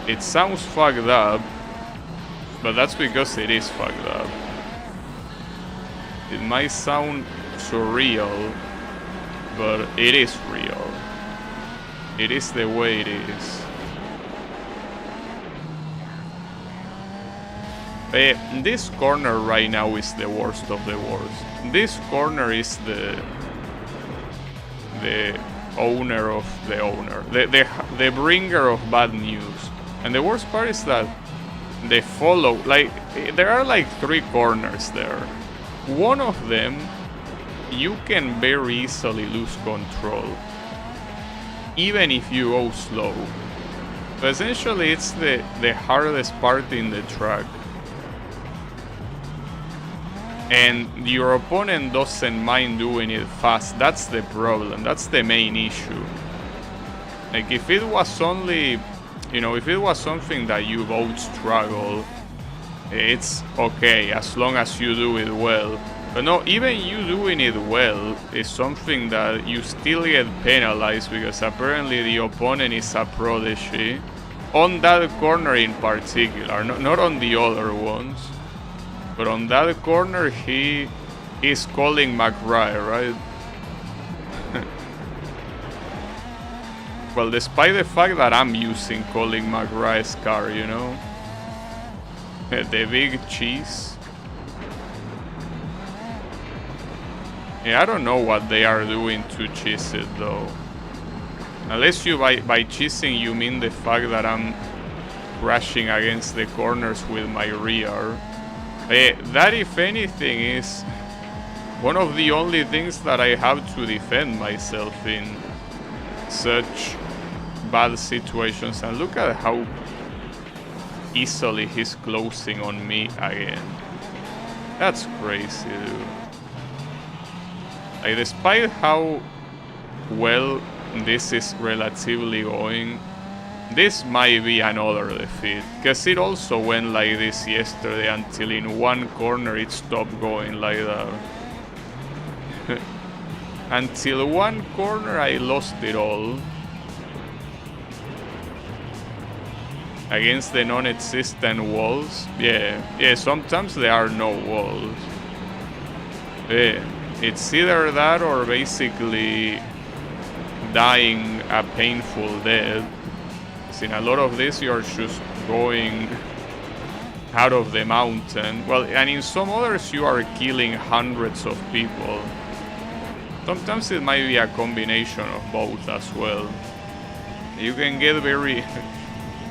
It sounds fucked up, but that's because it is fucked up. It might sound surreal, but it is real. It is the way it is. This corner right now is the worst of the worst. This corner is the owner of the owner, the bringer of bad news. And the worst part is that they follow, like, there are like 3 corners there. One of them, you can very easily lose control, even if you go slow. So essentially it's the hardest part in the track. And your opponent doesn't mind doing it fast. That's the problem. That's the main issue. Like, if it was only, you know, if it was something that you both struggle, it's okay as long as you do it well. But no, even you doing it well is something that you still get penalized because apparently the opponent is a prodigy. On that corner in particular, not on the other ones. But on that corner he is calling McRae, right? Well, despite the fact that I'm using Colin McRae's car, you know? The big cheese. Yeah, I don't know what they are doing to cheese it, though. Unless you, by cheesing, you mean the fact that I'm crashing against the corners with my rear. That, if anything, is one of the only things that I have to defend myself in such bad situations. And look at how easily he's closing on me again. That's crazy, dude. Like, despite how well this is relatively going, this might be another defeat, because it also went like this yesterday until in one corner it stopped going like that. Until one corner I lost it all. Against the non-existent walls. Yeah, sometimes there are no walls. Yeah, it's either that or basically dying a painful death. In a lot of this you're just going out of the mountain. Well, and in some others you are killing hundreds of people. Sometimes it might be a combination of both as well. You can get very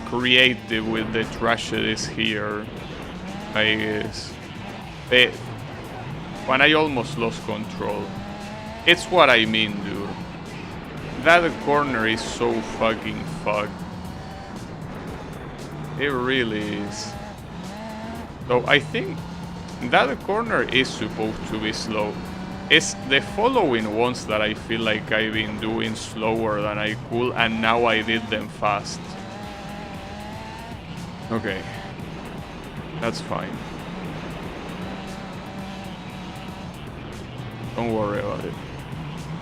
creative with the tragedies here, I guess. When I almost lost control. It's what I mean, dude. That corner is so fucking fucked. It really is. So I think that corner is supposed to be slow. It's the following ones that I feel like I've been doing slower than I could, and now I did them fast. Okay. That's fine. Don't worry about it.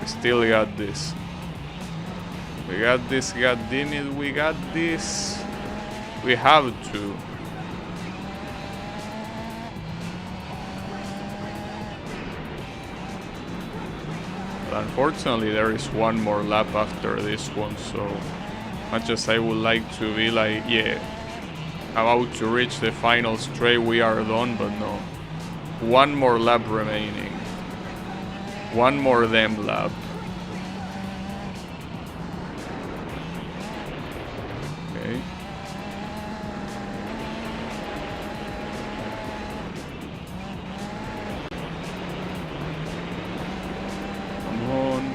We still got this. We got this, goddamn it, we got this. We have to. But unfortunately, there is one more lap after this one, so much as I would like to be like, yeah, about to reach the final straight, we are done, but no. One more lap remaining. One more damn lap. Okay. Come on.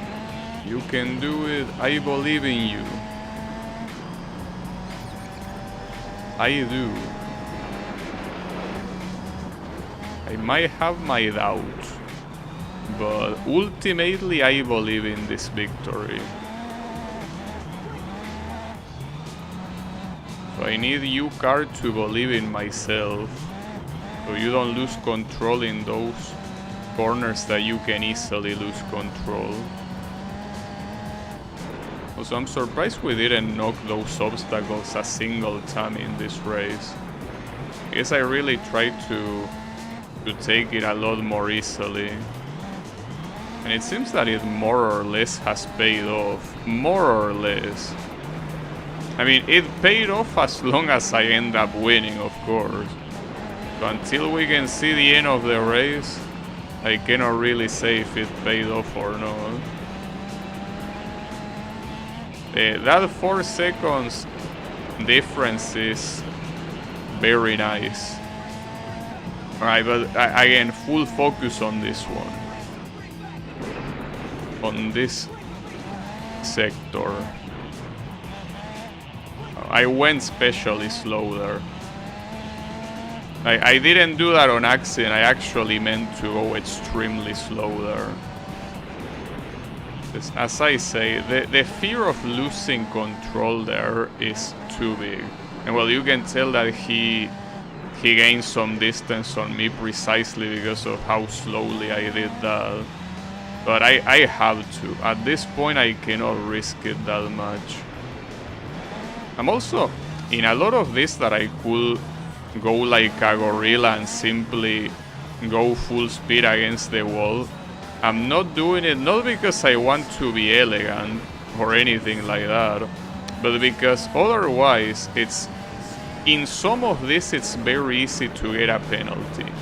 You can do it. I believe in you. I do. I might have my doubts, but ultimately I believe in this victory. So I need you, car, to believe in myself, so you don't lose control in those corners that you can easily lose control. Also, I'm surprised we didn't knock those obstacles a single time in this race. I guess I really tried to take it a lot more easily. And it seems that it more or less has paid off. More or less. I mean, it paid off as long as I end up winning, of course. So until we can see the end of the race, I cannot really say if it paid off or not. That 4 seconds difference is very nice. Alright, but again, full focus on this one. On this sector. I went specially slow there. I didn't do that on accident, I actually meant to go extremely slow there. As I say, the fear of losing control there is too big. And well, you can tell that he he gained some distance on me precisely because of how slowly I did that. But I have to. At this point, I cannot risk it that much. I'm also in a lot of this that I could go like a gorilla and simply go full speed against the wall. I'm not doing it not because I want to be elegant or anything like that, but because otherwise it's in some of this it's very easy to get a penalty.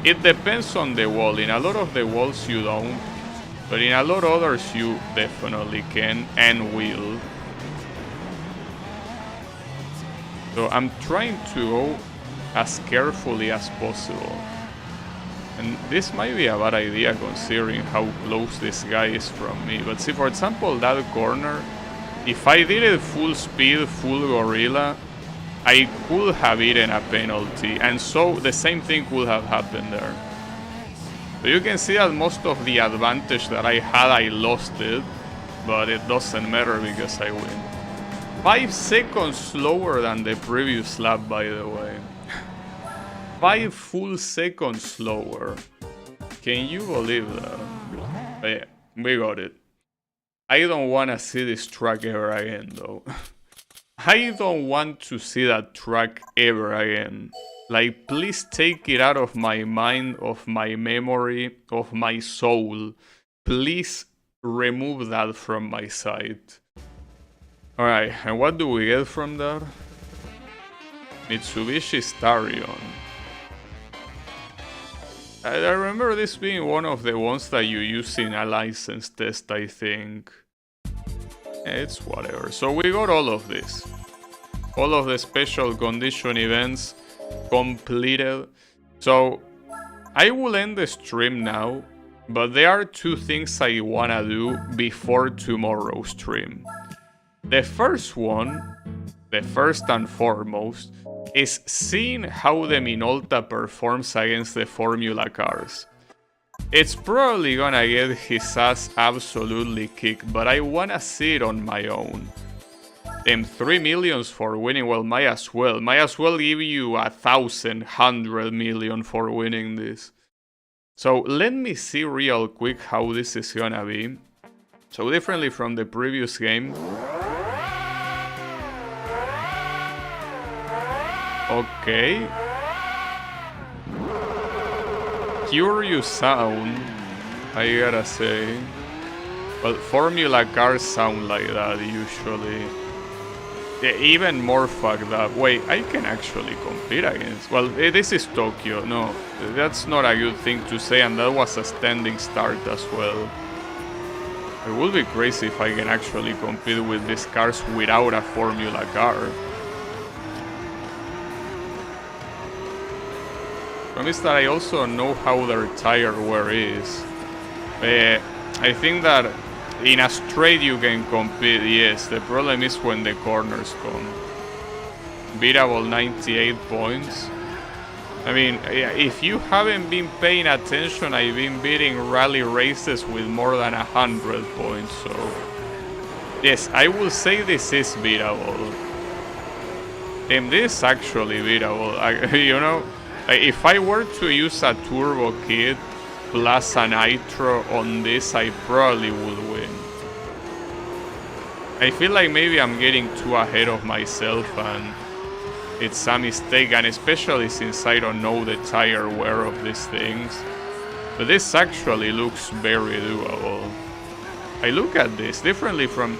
It depends on the wall. In a lot of the walls you don't, but in a lot of others you definitely can and will. So I'm trying to go as carefully as possible. And this might be a bad idea considering how close this guy is from me. But see, for example, that corner, if I did it full speed, full gorilla, I could have eaten a penalty. And so the same thing could have happened there. So you can see that most of the advantage that I had, I lost it. But it doesn't matter because I win. 5 seconds slower than the previous lap, by the way. 5 full seconds slower. Can you believe that? But yeah, we got it. I don't want to see this track ever again, though. I don't want to see that track ever again. Like, please take it out of my mind, of my memory, of my soul. Please remove that from my sight. Alright, and what do we get from that? Mitsubishi Starion. I remember this being one of the ones that you use in a license test, I think. It's whatever. So we got all of this. All of the special condition events completed. So I will end the stream now, but there are 2 things I wanna do before tomorrow's stream. The first one, the first and foremost, is seeing how the Minolta performs against the Formula cars. It's probably gonna get his ass absolutely kicked, but I wanna see it on my own. 3 millions for winning, well, might as well give you 100 million for winning this. So let me see real quick how this is gonna be. So differently from the previous game. Okay. Curious sound, I gotta say. Well, Formula cars sound like that usually. Yeah, even more fucked up. Wait, I can actually compete against... Well, this is Tokyo. No, that's not a good thing to say, and that was a standing start as well. It would be crazy if I can actually compete with these cars without a Formula car. Is that I also know how their tire wear is. I think that in a straight you can compete, yes. The problem is when the corners come. Beatable 98 points. I mean, if you haven't been paying attention, I've been beating rally races with more than 100 points, so... Yes, I will say this is beatable. And this is actually beatable, you know? If I were to use a turbo kit plus a nitro on this, I probably would win. I feel like maybe I'm getting too ahead of myself and it's a mistake, and especially since I don't know the tire wear of these things. But this actually looks very doable. I look at this differently from...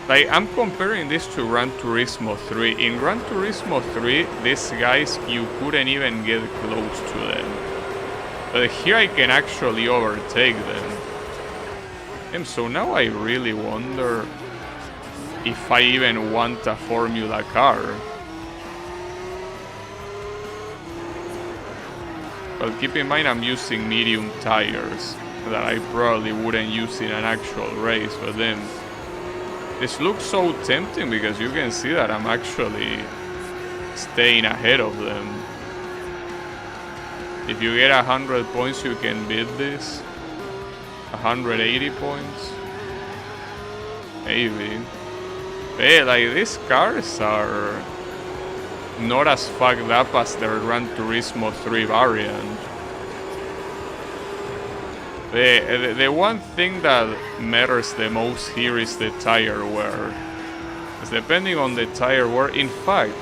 Like, I'm comparing this to Gran Turismo 3. In Gran Turismo 3, these guys, you couldn't even get close to them. But here I can actually overtake them. And so now I really wonder if I even want a Formula car. But keep in mind I'm using medium tires that I probably wouldn't use in an actual race, but then... This looks so tempting because you can see that I'm actually staying ahead of them. If you get 100 points, you can beat this. 180 points. Maybe. Hey, like these cars are... not as fucked up as their Gran Turismo 3 variant. The one thing that matters the most here is the tire wear. Because depending on the tire wear, in fact,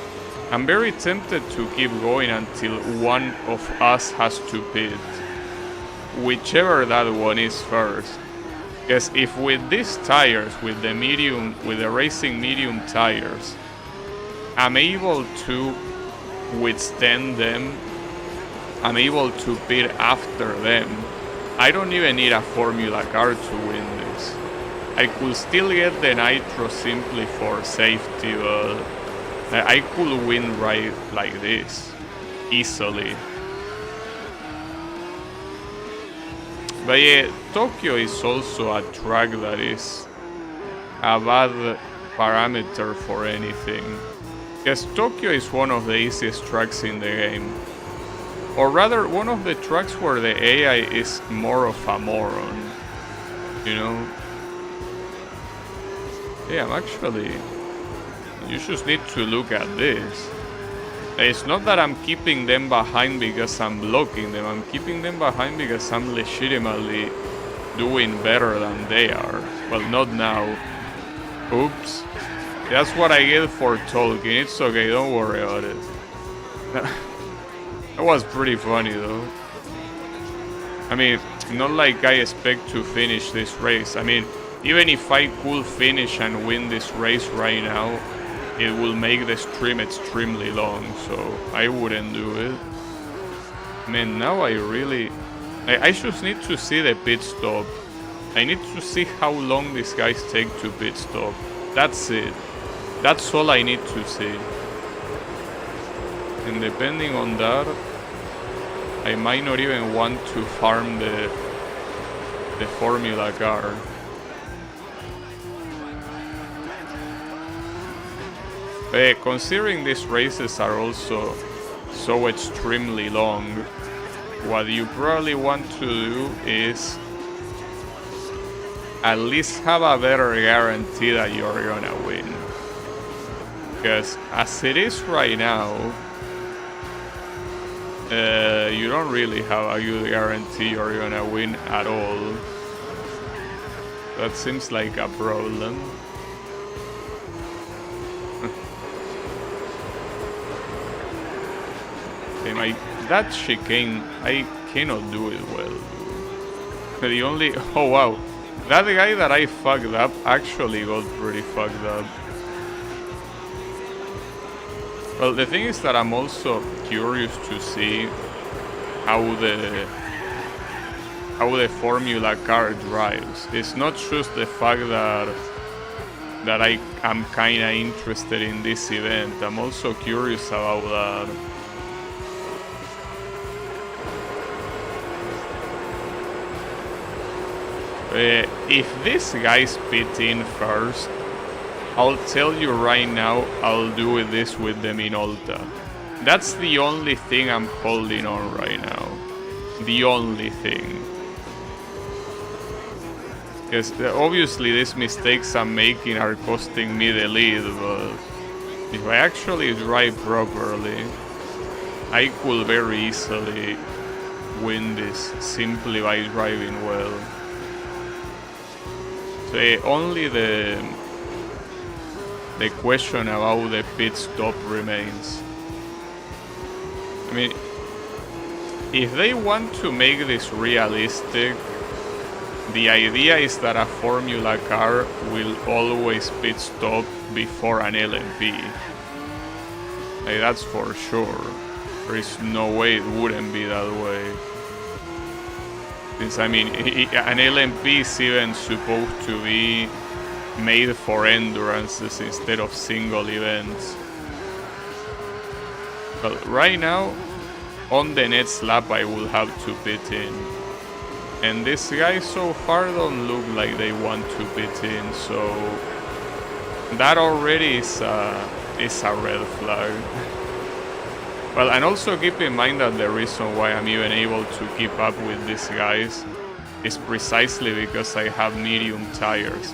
I'm very tempted to keep going until one of us has to pit. Whichever that one is first. Because if with these tires, with the racing medium tires, I'm able to withstand them, I'm able to pit after them, I don't even need a Formula car to win this. I could still get the nitro simply for safety, but I could win right like this, easily. But yeah, Tokyo is also a track that is a bad parameter for anything. Because Tokyo is one of the easiest tracks in the game. Or rather, one of the tracks where the AI is more of a moron. You know? Yeah, you just need to look at this. It's not that I'm keeping them behind because I'm blocking them. I'm keeping them behind because I'm legitimately doing better than they are. Well, not now. Oops. That's what I get for talking. It's okay, don't worry about it. That was pretty funny though. I mean, not like I expect to finish this race. I mean, even if I could finish and win this race right now, it will make the stream extremely long, so I wouldn't do it. Man, now I just need to see the pit stop. I need to see how long these guys take to pit stop. That's it. That's all I need to see. And depending on that, I might not even want to farm the Formula car. Considering these races are also so extremely long, what you probably want to do is at least have a better guarantee that you're gonna win. Because as it is right now, you don't really have a good guarantee you're gonna win at all. That seems like a problem. That chicane, I cannot do it well. Oh wow, that guy that I fucked up actually got pretty fucked up. Well, the thing is that I'm also curious to see how the Formula car drives. It's not just the fact that I am kinda interested in this event. I'm also curious about that. If these guys pit in first, I'll tell you right now, I'll do this with them in Ulta. That's the only thing I'm holding on right now. The only thing. Because obviously these mistakes I'm making are costing me the lead, but if I actually drive properly, I could very easily win this simply by driving well. So only the question about the pit stop remains. I mean, if they want to make this realistic, the idea is that a Formula car will always pit stop before an LMP. Like, that's for sure. There is no way it wouldn't be that way. Since, I mean, an LMP is even supposed to be made for endurances instead of single events. But right now, on the next lap I will have to pit in. And these guys so far don't look like they want to pit in, so that already is a red flag. Well, and also keep in mind that the reason why I'm even able to keep up with these guys is precisely because I have medium tires.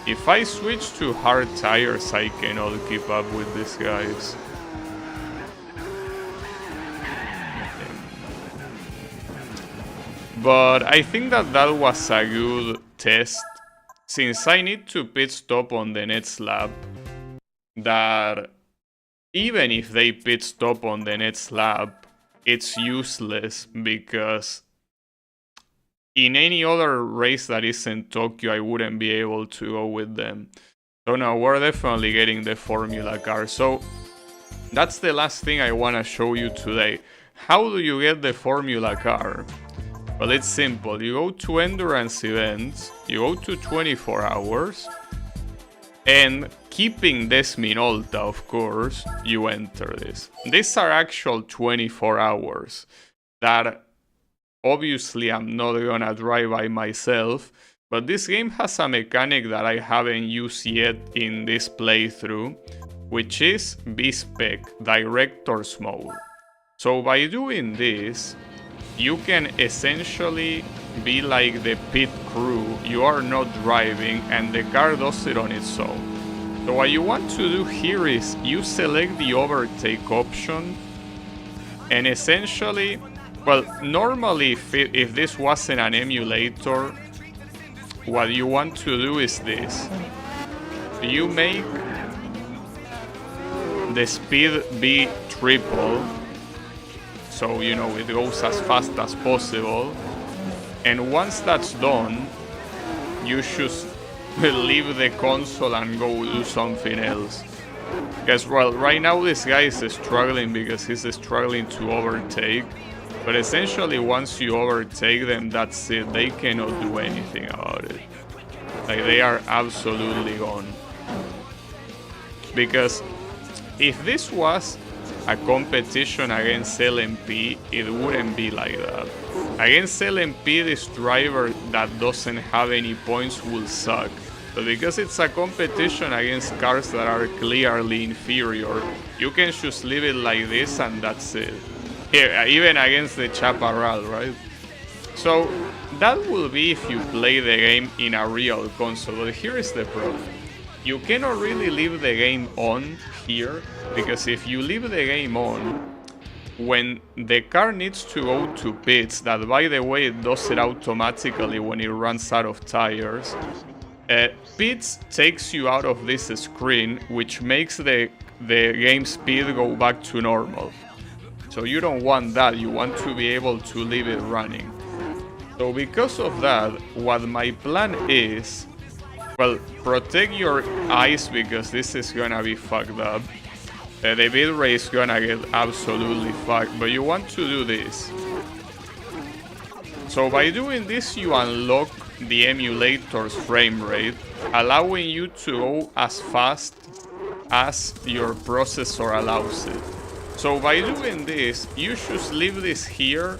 If I switch to hard tires, I cannot keep up with these guys. But I think that that was a good test, since I need to pit stop on the next lap, that even if they pit stop on the next lap, it's useless, because in any other race that isn't Tokyo, I wouldn't be able to go with them. So no, we're definitely getting the Formula car. So that's the last thing I want to show you today. How do you get the Formula car? Well, it's simple. You go to endurance events, you go to 24 hours, and keeping this Minolta, of course, you enter this. These are actual 24 hours that obviously I'm not gonna drive by myself, but this game has a mechanic that I haven't used yet in this playthrough, which is B-Spec, Director's Mode. So by doing this, you can essentially be like the pit crew. You are not driving and the car does it on its own. So what you want to do here is you select the overtake option, and essentially, well, normally if this wasn't an emulator, what you want to do is this. You make the speed be triple, so you know it goes as fast as possible, and once that's done, you should leave the console and go do something else. Because, well, right now this guy is struggling because he's struggling to overtake, but essentially once you overtake them, that's it. They cannot do anything about it. Like, they are absolutely gone. Because if this was a competition against LMP, it wouldn't be like that. Against LMP, this driver that doesn't have any points will suck. But because it's a competition against cars that are clearly inferior, you can just leave it like this and that's it. Here, even against the Chaparral, right? So that will be if you play the game in a real console. But here is the problem. You cannot really leave the game on here, because if you leave the game on, when the car needs to go to pits, that by the way it does it automatically when it runs out of tires, pits takes you out of this screen, which makes the game speed go back to normal. So you don't want that, you want to be able to leave it running. So because of that, what my plan is, well, protect your eyes because this is gonna be fucked up. The bitrate is gonna get absolutely fucked, but you want to do this. So by doing this, you unlock the emulator's frame rate, allowing you to go as fast as your processor allows it. So by doing this, you should leave this here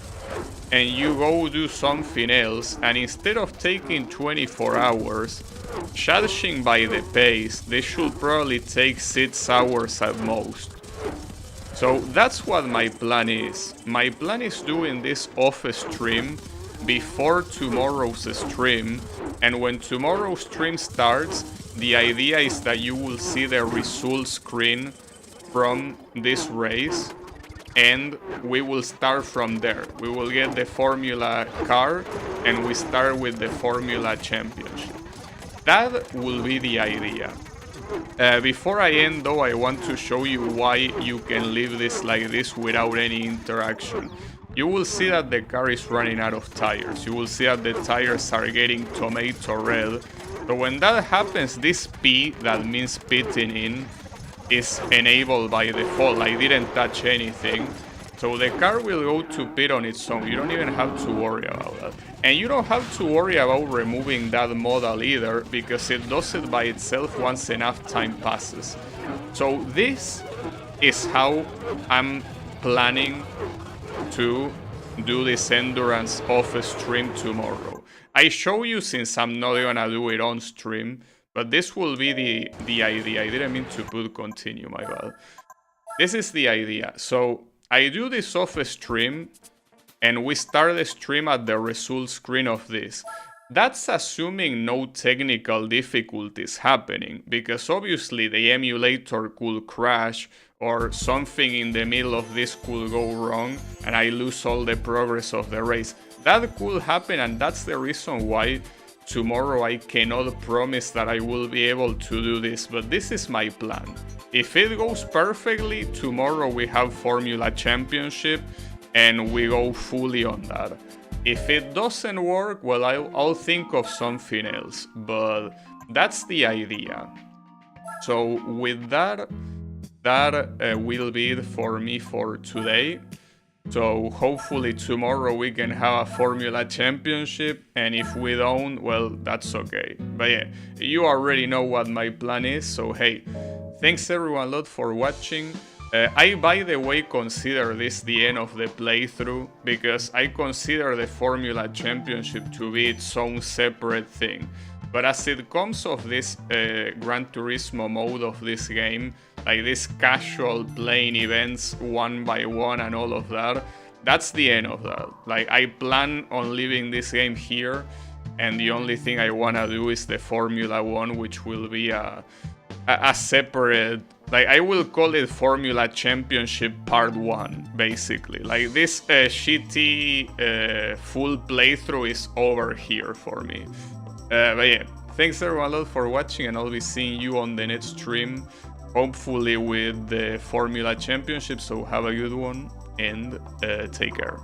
and you go do something else, and instead of taking 24 hours, judging by the pace, this should probably take 6 hours at most. So that's what my plan is. My plan is doing this off stream before tomorrow's stream, and when tomorrow's stream starts, the idea is that you will see the result screen from this race, and we will start from there. We will get the Formula car and we start with the Formula Championship. That will be the idea. Before I end though, I want to show you why you can leave this like this without any interaction. You will see that the car is running out of tires. You will see that the tires are getting tomato red. So when that happens, this P, that means pitting in, is enabled by default. I didn't touch anything. So the car will go to pit on its own. You don't even have to worry about that. And you don't have to worry about removing that modal either, because it does it by itself once enough time passes. So this is how I'm planning to do this endurance off stream tomorrow. I show you since I'm not gonna do it on stream, but this will be the idea. I didn't mean to put continue, my bad. This is the idea. So I do this off stream, and we start the stream at the result screen of this. That's assuming no technical difficulties happening, because obviously the emulator could crash or something in the middle of this could go wrong and I lose all the progress of the race. that could happen, and that's the reason why tomorrow I cannot promise that I will be able to do this, but this is my plan. If it goes perfectly, tomorrow we have Formula Championship and we go fully on that. If it doesn't work, well, I'll think of something else, but that's the idea. So with that will be it for me for today. So hopefully tomorrow we can have a Formula Championship, and if we don't, well, that's okay. But yeah, you already know what my plan is, so hey, thanks everyone a lot for watching. I, by the way, consider this the end of the playthrough, because I consider the Formula Championship to be its own separate thing. But as it comes of this Gran Turismo mode of this game, like this casual playing events one by one and all of that, that's the end of that. Like, I plan on leaving this game here, and the only thing I wanna do is the Formula 1, which will be a separate, like, I will call it Formula Championship Part 1, basically. Like, this shitty full playthrough is over here for me. But yeah, thanks everyone a lot for watching, and I'll be seeing you on the next stream, hopefully with the Formula Championship, so have a good one, and take care.